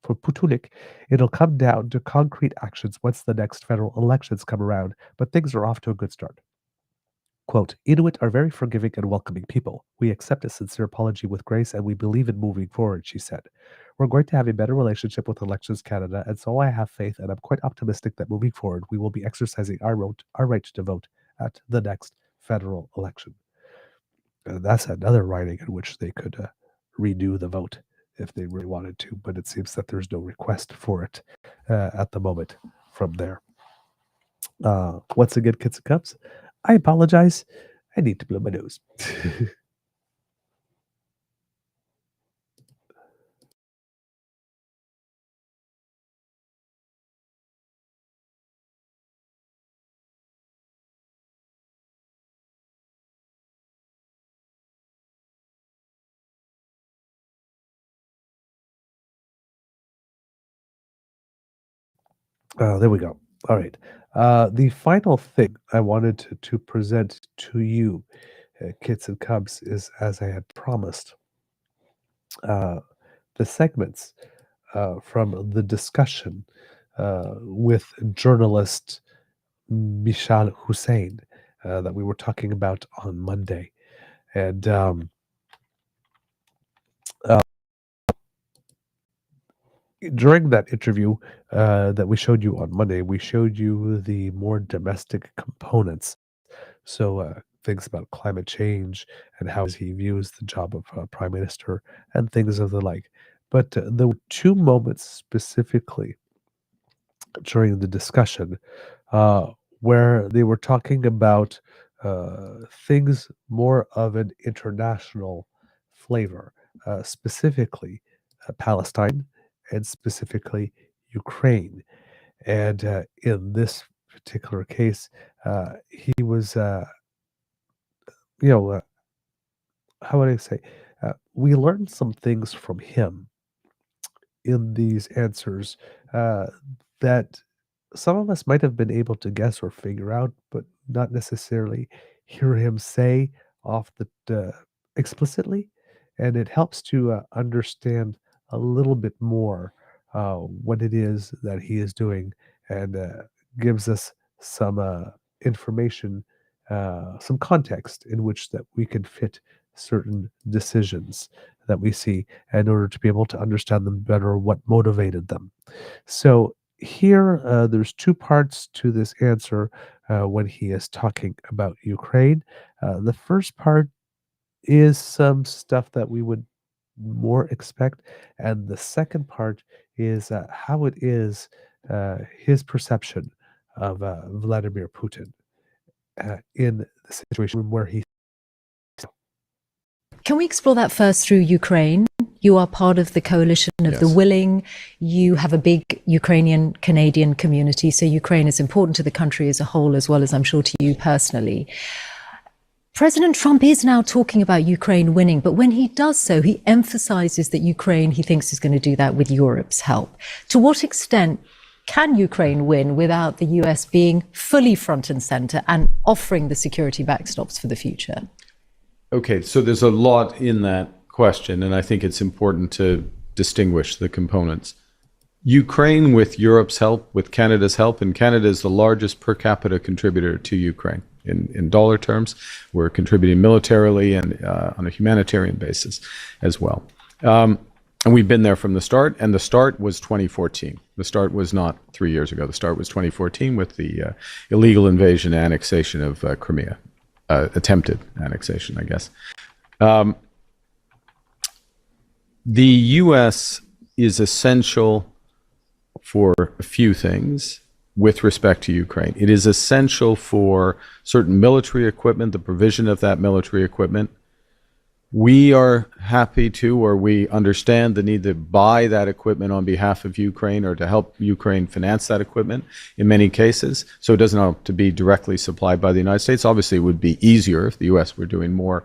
For Putulik, it'll come down to concrete actions once the next federal elections come around, but things are off to a good start. Quote, "Inuit are very forgiving and welcoming people. We accept a sincere apology with grace and we believe in moving forward," she said. "We're going to have a better relationship with Elections Canada, and so I have faith and I'm quite optimistic that moving forward we will be exercising our right to vote at the next federal election." That's another riding in which they could redo the vote if they really wanted to, but it seems that there's no request for it at the moment from there. Once again, kids and cubs, I apologize. I need to blow my nose. There we go. All right. The final thing I wanted to present to you, kids and cubs, is as I had promised, uh, the segments from the discussion with journalist Mishal Husain that we were talking about on Monday. And uh, during that interview that we showed you on Monday, we showed you the more domestic components. So things about climate change and how he views the job of prime minister and things of the like. But there were two moments specifically during the discussion uh, where they were talking about things more of an international flavor, specifically Palestine and specifically Ukraine. And in this particular case, he was, you know, how would I say, we learned some things from him in these answers uh, that some of us might have been able to guess or figure out, but not necessarily hear him say off explicitly. And it helps to understand a little bit more what it is that he is doing, and gives us some information, some context in which that we can fit certain decisions that we see in order to be able to understand them better, what motivated them. So here, there's two parts to this answer when he is talking about Ukraine. The first part is some stuff that we would more expect, and the second part is how it is his perception of Vladimir Putin in the situation where he. Can we explore that first through Ukraine? You are part of the coalition of the willing. You have a big Ukrainian Canadian community, so Ukraine is important to the country as a whole, as well as I'm sure to you personally. President Trump is now talking about Ukraine winning, but when he does so, he emphasizes that Ukraine, he thinks, is going to do that with Europe's help. To what extent can Ukraine win without the US being fully front and center and offering the security backstops for the future? Okay, so there's a lot in that question, and I think it's important to distinguish the components. Ukraine, with Europe's help, with Canada's help, and Canada is the largest per capita contributor to Ukraine. In dollar terms, we're contributing militarily and on a humanitarian basis as well. And we've been there from the start, and the start was 2014. The start was not 3 years ago. The start was 2014 with the illegal invasion and annexation of Crimea, attempted annexation, I guess. The U.S. is essential for a few things with respect to Ukraine. It is essential for certain military equipment, the provision of that military equipment. We are happy to, or we understand the need to buy that equipment on behalf of Ukraine or to help Ukraine finance that equipment in many cases. So it doesn't have to be directly supplied by the United States. Obviously, it would be easier if the U.S. were doing more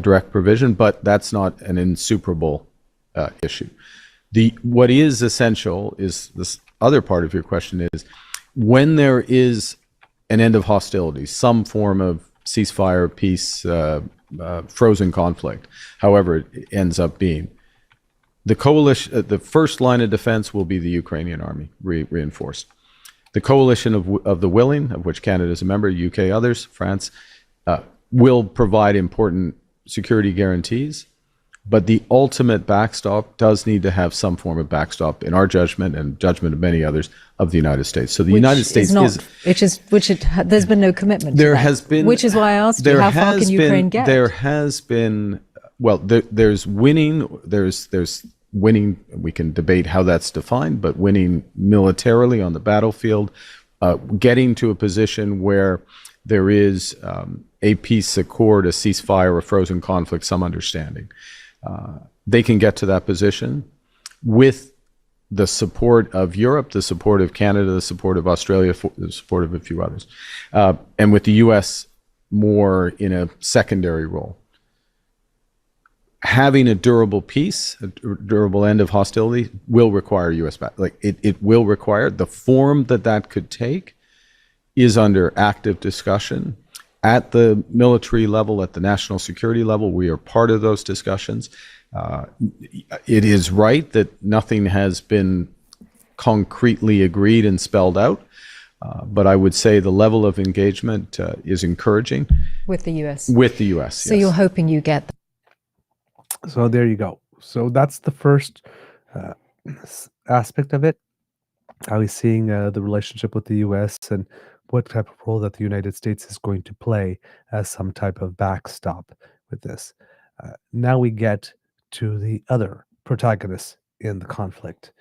direct provision, but that's not an insuperable issue. What is essential is this other part of your question is, when there is an end of hostilities, some form of ceasefire, peace, frozen conflict, however it ends up being, the coalition, the first line of defense will be the Ukrainian army reinforced. The coalition of the willing, of which Canada is a member, UK, others, France, will provide important security guarantees. But the ultimate backstop does need to have some form of backstop, in our judgment and judgment of many others, of the United States. So the United States there's been no commitment. There has been, which is why I asked you, how far can Ukraine get? There has been, well, there's winning. There's winning. We can debate how that's defined, but winning militarily on the battlefield, getting to a position where there is a peace accord, a ceasefire, a frozen conflict, some understanding. They can get to that position with the support of Europe, the support of Canada, the support of Australia, the support of a few others, and with the U.S. more in a secondary role. Having a durable peace, a durable end of hostility, will require U.S. It will require the form that could take is under active discussion at the military level, at the national security level. We are part of those discussions. It is right that nothing has been concretely agreed and spelled out, but I would say the level of engagement is encouraging. With the US? With the US, So yes. you're hoping you get that. So there you go. So that's the first aspect of it. How he's seeing the relationship with the U.S. and what type of role that the United States is going to play as some type of backstop with this. Now we get to the other protagonist in the conflict,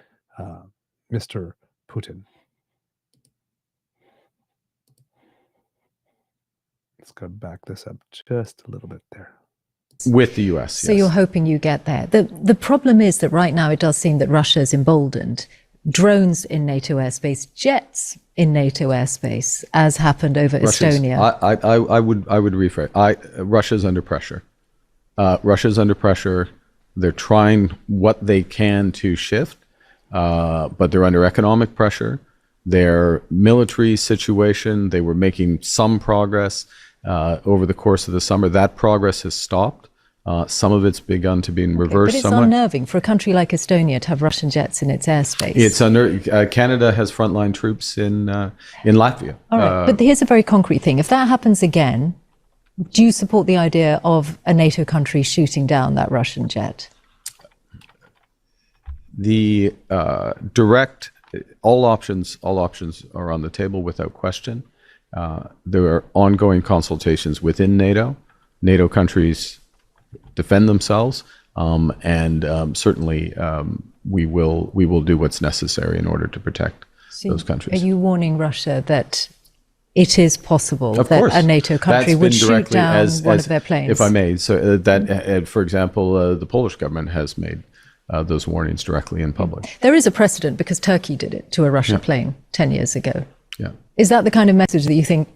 Mr. Putin. Let's go back this up just a little bit there. With the US, So yes. you're hoping you get there. The problem is that right now it does seem that Russia is emboldened. Drones in NATO airspace, jets in NATO airspace, as happened over Estonia. I would rephrase. Russia's under pressure. Russia's under pressure. They're trying what they can to shift, but they're under economic pressure. Their military situation, they were making some progress over the course of the summer. That progress has stopped. Some of it's begun to be reversed. But it's somewhat. unnerving for a country like Estonia to have Russian jets in its airspace. It's under. Canada has frontline troops in Latvia. All right, but here's a very concrete thing. If that happens again, do you support the idea of a NATO country shooting down that Russian jet? The direct, all options are on the table without question. There are ongoing consultations within NATO. NATO countries defend themselves, and certainly we will do what's necessary in order to protect those countries. Are you warning Russia that it is possible Of that course. a NATO country That's would been shoot directly down one of their planes? If I may, so that, for example, the Polish government has made those warnings directly in public. There is a precedent because Turkey did it to a Russian plane 10 years ago. Yeah. Is that the kind of message that you think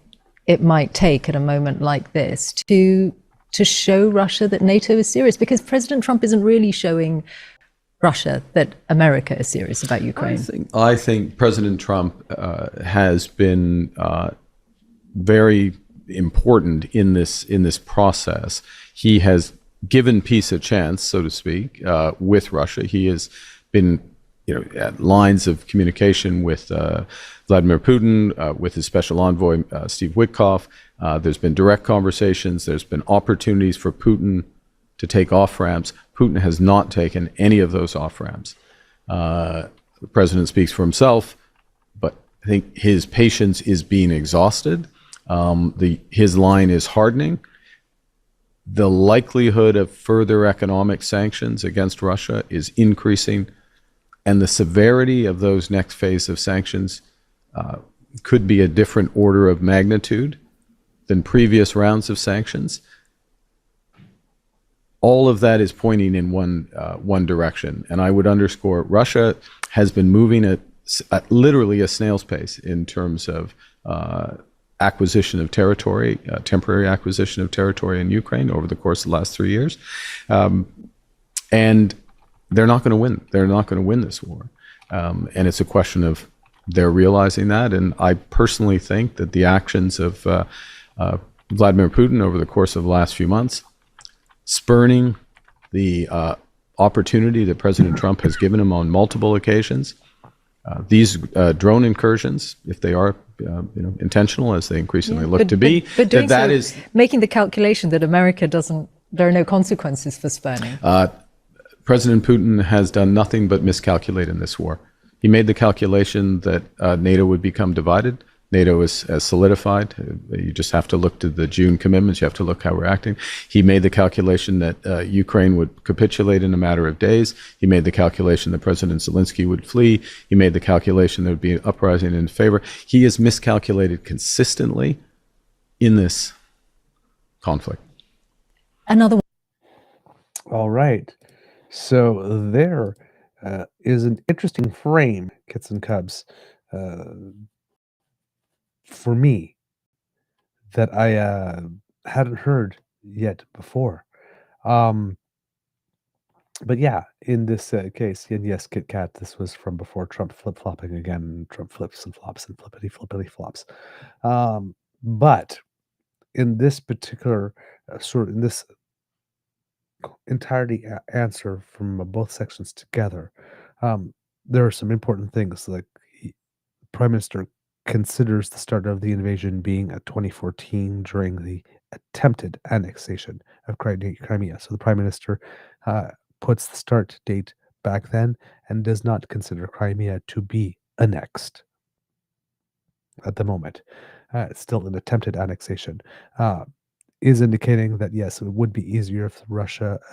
it might take at a moment like this to show Russia that NATO is serious? Because President Trump isn't really showing Russia that America is serious about Ukraine. I think President Trump has been very important in this process. He has given peace a chance, so to speak, with Russia. He has been, at lines of communication with Vladimir Putin, with his special envoy, Steve Witkoff. There's been direct conversations. There's been opportunities for Putin to take off-ramps. Putin has not taken any of those off-ramps. The president speaks for himself, but I think his patience is being exhausted. His line is hardening. The likelihood of further economic sanctions against Russia is increasing, and the severity of those next phase of sanctions could be a different order of magnitude than previous rounds of sanctions. All of that is pointing in one direction, and I would underscore Russia has been moving at literally a snail's pace in terms of acquisition of territory, temporary acquisition of territory in Ukraine over the course of the last 3 years, and they're not going to win. They're not going to win this war, and it's a question of they're realizing that. And I personally think that the actions of Vladimir Putin over the course of the last few months, spurning the opportunity that President Trump has given him on multiple occasions, these drone incursions, if they are intentional, as they increasingly look to be, but doing that so, is making the calculation that America doesn't, there are no consequences for spurning. President Putin has done nothing but miscalculate in this war. He made the calculation that NATO would become divided. NATO is solidified. You just have to look to the June commitments. You have to look how we're acting. He made the calculation that Ukraine would capitulate in a matter of days. He made the calculation that President Zelensky would flee. He made the calculation there would be an uprising in favor. He has miscalculated consistently in this conflict. Another one. All right. So there is an interesting frame, kits and cubs, for me, that I hadn't heard yet before. But yeah, in this case, and yes, Kit Kat, this was from before Trump flip-flopping again. Trump flips and flops and flippity flops. But in this particular in this entirety answer from both sections together, um, there are some important things like Prime Minister considers the start of the invasion being at 2014 during the attempted annexation of Crimea. So the Prime Minister uh, puts the start date back then and does not consider Crimea to be annexed at the moment. It's still an attempted annexation. Uh, is indicating that yes, it would be easier if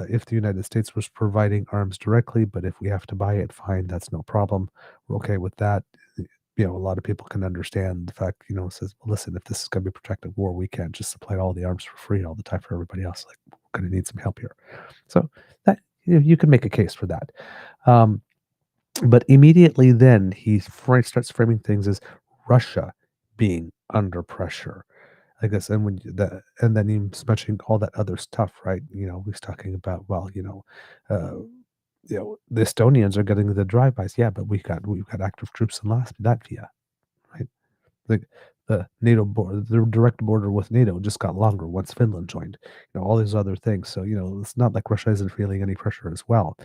if the United States was providing arms directly, but if we have to buy it, fine, that's no problem. We're okay with that. A lot of people can understand the fact, says, well, listen, if this is going to be a protracted war, we can't just supply all the arms for free all the time for everybody else. Like, we're going to need some help here. So that you can make a case for that. But immediately then he starts framing things as Russia being under pressure. I guess, and then he's mentioning all that other stuff, right? He's talking about, well, the Estonians are getting the drive-bys. Yeah, but we've got active troops in Latvia, right? The NATO border, the direct border with NATO just got longer once Finland joined. All these other things. So it's not like Russia isn't feeling any pressure as well.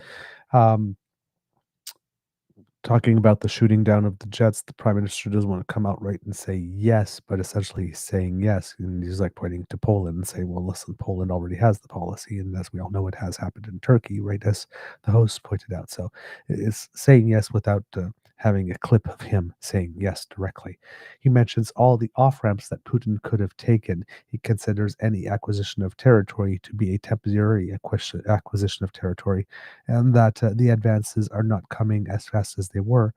Talking about the shooting down of the jets, the Prime Minister doesn't want to come out right and say yes, but essentially he's saying yes. And he's like pointing to Poland and saying, well, listen, Poland already has the policy. And as we all know, it has happened in Turkey, right, as the host pointed out. So it's saying yes without having a clip of him saying yes directly. He mentions all the off-ramps that Putin could have taken. He considers any acquisition of territory to be a temporary acquisition of territory, and that the advances are not coming as fast as they were.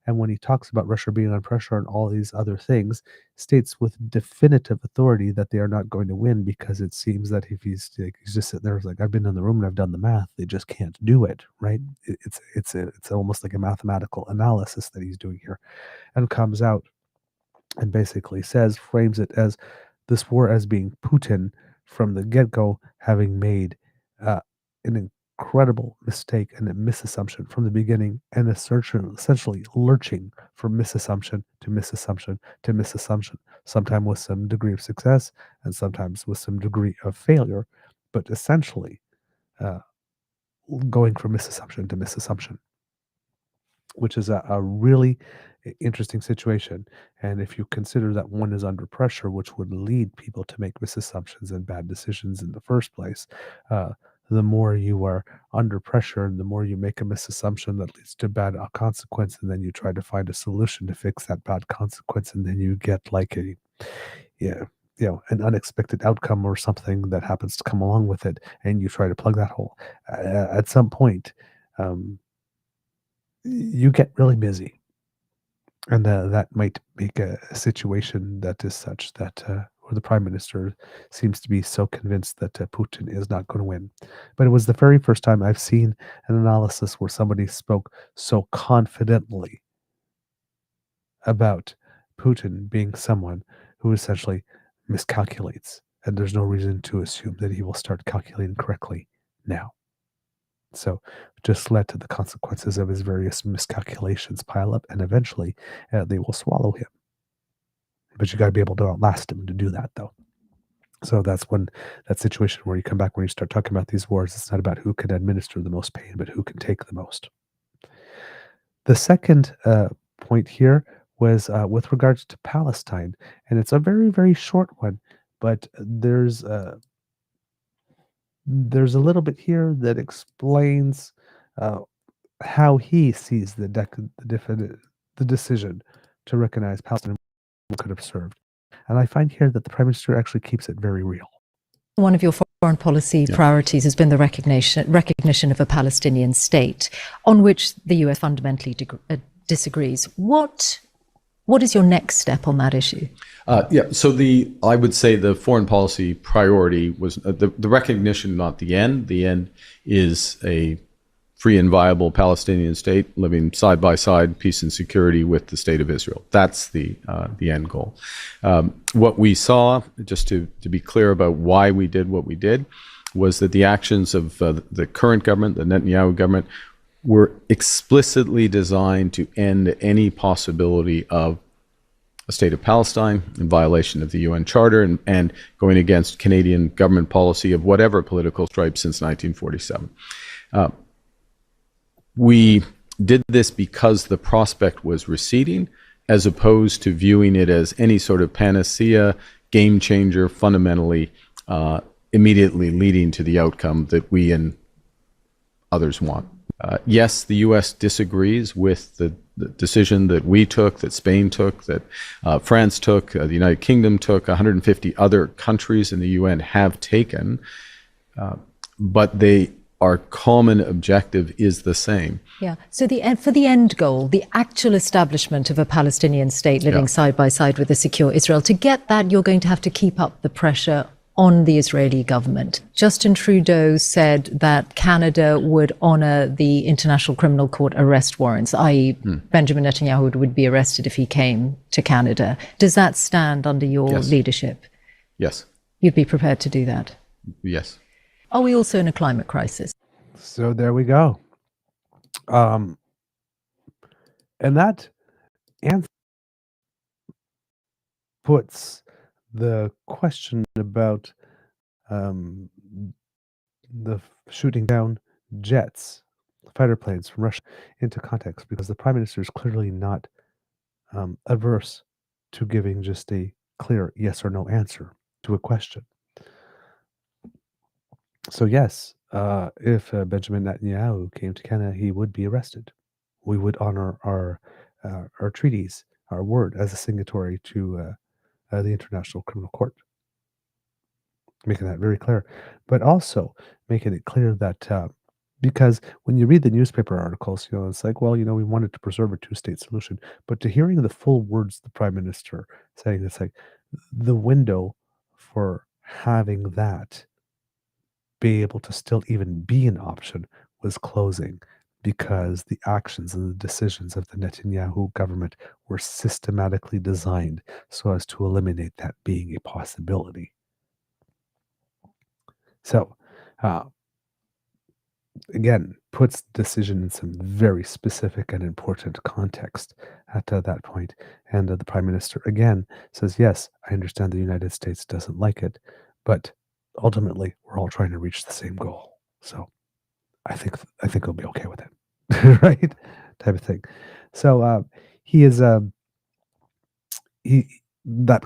And when he talks about Russia being under pressure and all these other things, states with definitive authority that they are not going to win, because it seems that if he's just sitting there like, I've been in the room and I've done the math, they just can't do it, right? It's almost like a mathematical analysis that he's doing here, and comes out and basically frames it as this war as being Putin from the get-go having made an incredible mistake and a misassumption from the beginning, and essentially lurching from misassumption to misassumption to misassumption, sometimes with some degree of success and sometimes with some degree of failure, but essentially going from misassumption to misassumption, which is a really interesting situation. And if you consider that one is under pressure, which would lead people to make misassumptions and bad decisions in the first place, the more you are under pressure and the more you make a misassumption that leads to bad consequence, and then you try to find a solution to fix that bad consequence, and then you get like an unexpected outcome or something that happens to come along with it, and you try to plug that hole. At some point, you get really busy, and that might make a situation that is such that where the Prime Minister seems to be so convinced that Putin is not going to win. But it was the very first time I've seen an analysis where somebody spoke so confidently about Putin being someone who essentially miscalculates, and there's no reason to assume that he will start calculating correctly now. So just let the consequences of his various miscalculations pile up, and eventually they will swallow him. But you got to be able to outlast him to do that, though. So that's when that situation where you come back, when you start talking about these wars, it's not about who can administer the most pain, but who can take the most. The second point here was with regards to Palestine, and it's a very, very short one, but there's a little bit here that explains how he sees the decision to recognize Palestine could have served. And I find here that the Prime Minister actually keeps it very real. One of your foreign policy priorities has been the recognition of a Palestinian state, on which the US fundamentally disagrees. What is your next step on that issue? So I would say the foreign policy priority was the recognition, not the end. The end is a free and viable Palestinian state living side by side, peace and security with the state of Israel. That's the end goal. What we saw, just to be clear about why we did what we did, was that the actions of the current government, the Netanyahu government, were explicitly designed to end any possibility of a state of Palestine in violation of the UN Charter and going against Canadian government policy of whatever political stripe since 1947. We did this because the prospect was receding, as opposed to viewing it as any sort of panacea, game changer, fundamentally immediately leading to the outcome that we and others want. Yes, the U.S. disagrees with the decision that we took, that Spain took, that France took, the United Kingdom took, 150 other countries in the UN have taken, but our common objective is the same. Yeah. So for the end goal, the actual establishment of a Palestinian state living side by side with a secure Israel, to get that, you're going to have to keep up the pressure on the Israeli government. Justin Trudeau said that Canada would honor the International Criminal Court arrest warrants, i.e. Benjamin Netanyahu would be arrested if he came to Canada. Does that stand under your leadership? Yes. You'd be prepared to do that? Yes. Are we also in a climate crisis? So there we go. And that answer puts the question about the shooting down jets, fighter planes from Russia into context, because the Prime Minister is clearly not averse to giving just a clear yes or no answer to a question. So yes, if Benjamin Netanyahu came to Canada, he would be arrested. We would honor our treaties, our word as a signatory to the International Criminal Court, making that very clear, but also making it clear that because when you read the newspaper articles, it's like, well, we wanted to preserve a two-state solution, but to hearing the full words the Prime Minister saying, it's like the window for having that be able to still even be an option was closing, because the actions and the decisions of the Netanyahu government were systematically designed so as to eliminate that being a possibility. So, again, puts the decision in some very specific and important context at that point. And the Prime Minister, again, says, yes, I understand the United States doesn't like it, but ultimately, we're all trying to reach the same goal. So I think he'll be okay with it. Right? Type of thing. So he is that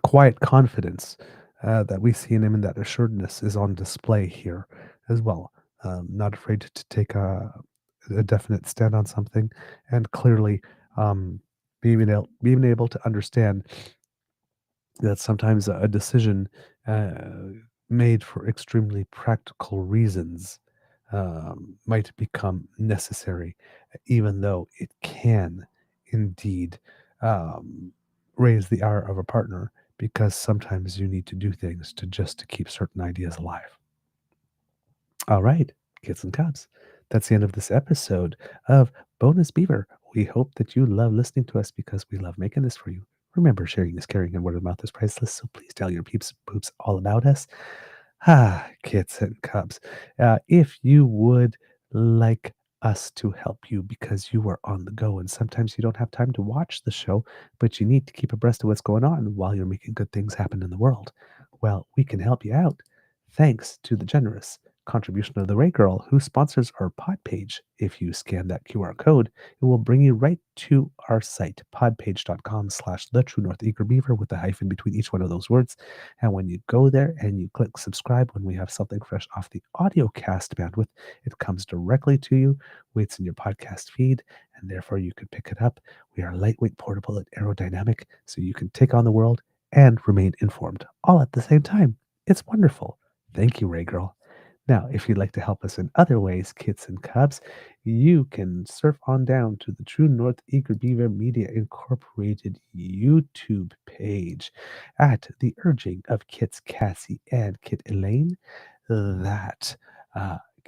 quiet confidence that we see in him, and that assuredness is on display here as well. Not afraid to take a definite stand on something, and clearly being able to understand that sometimes a decision made for extremely practical reasons might become necessary, even though it can indeed raise the ire of a partner, because sometimes you need to do things to keep certain ideas alive. All right, kids and cubs, that's the end of this episode of Bonus Beaver. We hope that you love listening to us, because we love making this for you. Remember, sharing is caring, and word of mouth is priceless, so please tell your peeps and poops all about us. Kids and cubs, if you would like us to help you because you are on the go and sometimes you don't have time to watch the show, but you need to keep abreast of what's going on while you're making good things happen in the world, well, we can help you out thanks to the generous contribution of the Ray Girl, who sponsors our pod page. If you scan that QR code, it will bring you right to our site, podpage.com/thetruenortheagerbeaver, with a hyphen between each one of those words. And when you go there and you click subscribe, when we have something fresh off the audio cast bandwidth, it comes directly to you, waits in your podcast feed, and therefore you can pick it up. We are lightweight, portable, and aerodynamic, so you can take on the world and remain informed all at the same time. It's wonderful. Thank you, Ray Girl. Now, if you'd like to help us in other ways, kids and cubs, you can surf on down to the True North Eager Beaver Media Incorporated YouTube page at the urging of Kits Cassie and Kit Elaine. That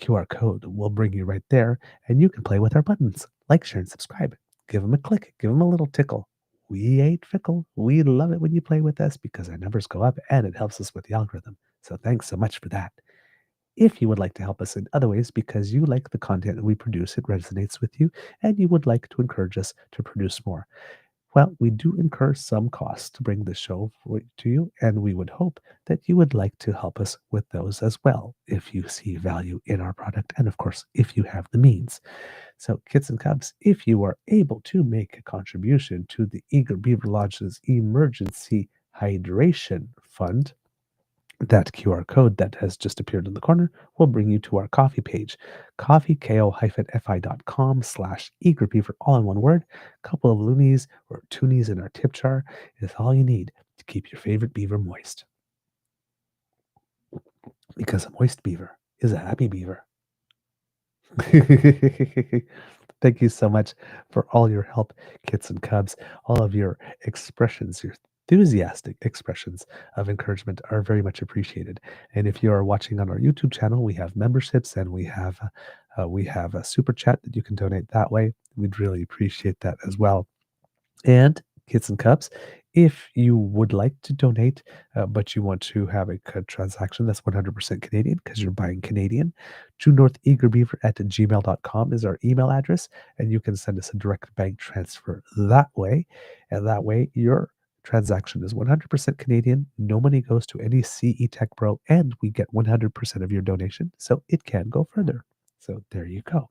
QR code will bring you right there, and you can play with our buttons. Like, share, and subscribe. Give them a click. Give them a little tickle. We ain't fickle. We love it when you play with us, because our numbers go up and it helps us with the algorithm. So thanks so much for that. If you would like to help us in other ways because you like the content that we produce, it resonates with you, and you would like to encourage us to produce more, well, we do incur some costs to bring the show to you, and we would hope that you would like to help us with those as well if you see value in our product, and of course, if you have the means. So, kids and cubs, if you are able to make a contribution to the Eager Beaver Lodge's Emergency Hydration Fund, that QR code that has just appeared in the corner will bring you to our coffee page, coffeeko-fi.com/eagerbeaver, all in one word. A couple of loonies or toonies in our tip jar is all you need to keep your favorite beaver moist. Because a moist beaver is a happy beaver. Thank you so much for all your help, kits and cubs. All of your expressions, your enthusiastic expressions of encouragement are very much appreciated. And if you are watching on our YouTube channel, we have memberships and we have a super chat that you can donate that way. We'd really appreciate that as well. And kits and cubs, if you would like to donate, but you want to have a transaction that's 100% Canadian because you're buying Canadian, truenortheagerbeaver@gmail.com is our email address, and you can send us a direct bank transfer that way. And that way, your transaction is 100% Canadian. No money goes to any CE Tech Pro, and we get 100% of your donation, so it can go further. So there you go.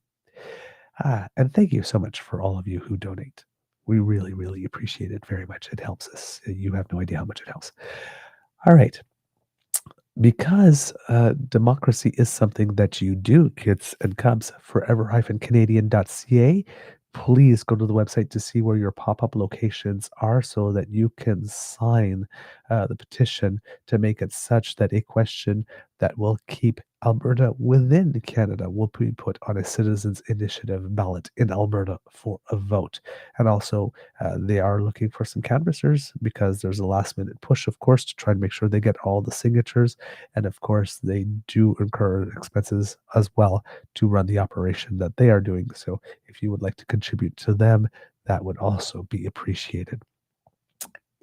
And thank you so much for all of you who donate. We really, really appreciate it very much. It helps us. You have no idea how much it helps. All right. Because democracy is something that you do, kids and cubs, forever-canadian.ca, please go to the website to see where your pop-up locations are so that you can sign the petition to make it such that a question that will keep Alberta within Canada will be put on a citizens' initiative ballot in Alberta for a vote. And also, they are looking for some canvassers because there's a last-minute push, of course, to try and make sure they get all the signatures. And of course, they do incur expenses as well to run the operation that they are doing. So if you would like to contribute to them, that would also be appreciated.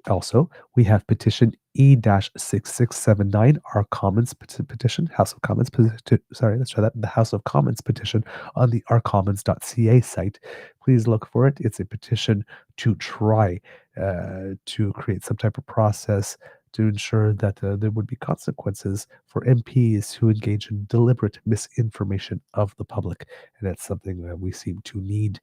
Also, we have petition E-6679, our Commons petition, House of Commons petition. Sorry, let's try that. The House of Commons petition on the ourcommons.ca site. Please look for it. It's a petition to try to create some type of process to ensure that there would be consequences for MPs who engage in deliberate misinformation of the public. And that's something that we seem to need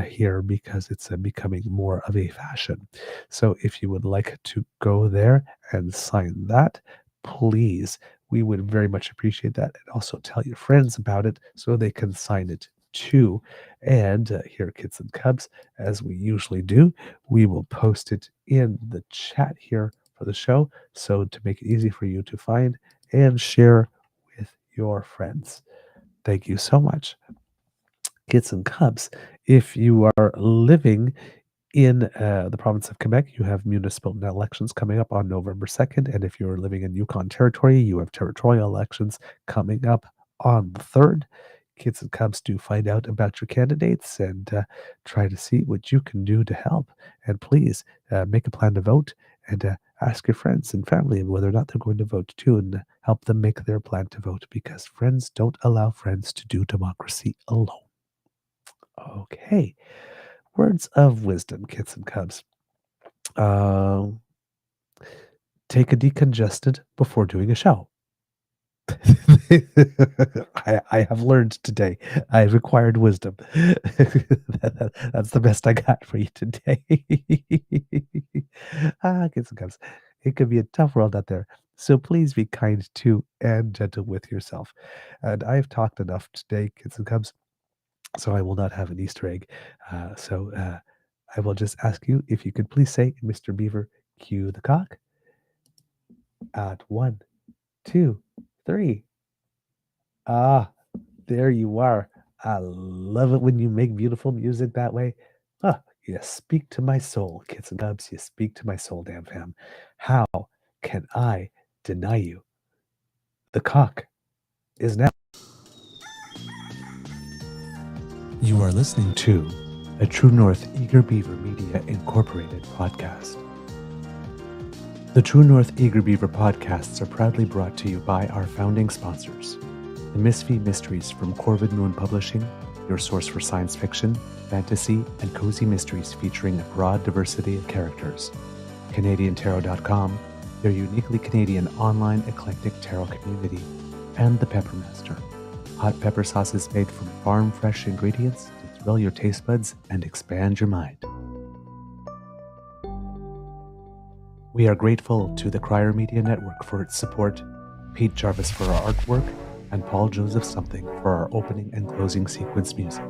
here because it's becoming more of a fashion. So if you would like to go there and sign that, please, we would very much appreciate that. And also tell your friends about it so they can sign it too. And here, kids and cubs, as we usually do, we will post it in the chat here for the show. So to make it easy for you to find and share with your friends. Thank you so much. Kids and cubs, if you are living in the province of Quebec, you have municipal elections coming up on November 2nd. And if you're living in Yukon Territory, you have territorial elections coming up on the 3rd. Kids and cubs, do find out about your candidates and try to see what you can do to help. And please make a plan to vote and ask your friends and family whether or not they're going to vote too, and help them make their plan to vote, because friends don't allow friends to do democracy alone. Okay. Words of wisdom, kids and cubs. Take a decongestant before doing a show. I have learned today. I've acquired wisdom. That's the best I got for you today. Kids and cubs, it could be a tough world out there. So please be kind to and gentle with yourself. And I've talked enough today, kids and cubs, so I will not have an Easter egg. I will just ask you if you could please say, Mr. Beaver, cue the cock. At 1, 2, 3. There you are. I love it when you make beautiful music that way. You speak to my soul, kids and cubs. You speak to my soul, DAMFAM. How can I deny you? The cock is now. You are listening to a True North Eager Beaver Media Incorporated podcast. The True North Eager Beaver podcasts are proudly brought to you by our founding sponsors, The Misfit Mysteries from Corvid Moon Publishing, your source for science fiction, fantasy, and cozy mysteries featuring a broad diversity of characters. CanadianTarot.com, their uniquely Canadian online eclectic tarot community. And The Peppermaster, hot pepper sauces made from farm-fresh ingredients to thrill your taste buds and expand your mind. We are grateful to the Crier Media Network for its support, Pete Jarvis for our artwork, and Paul Joseph Something for our opening and closing sequence music.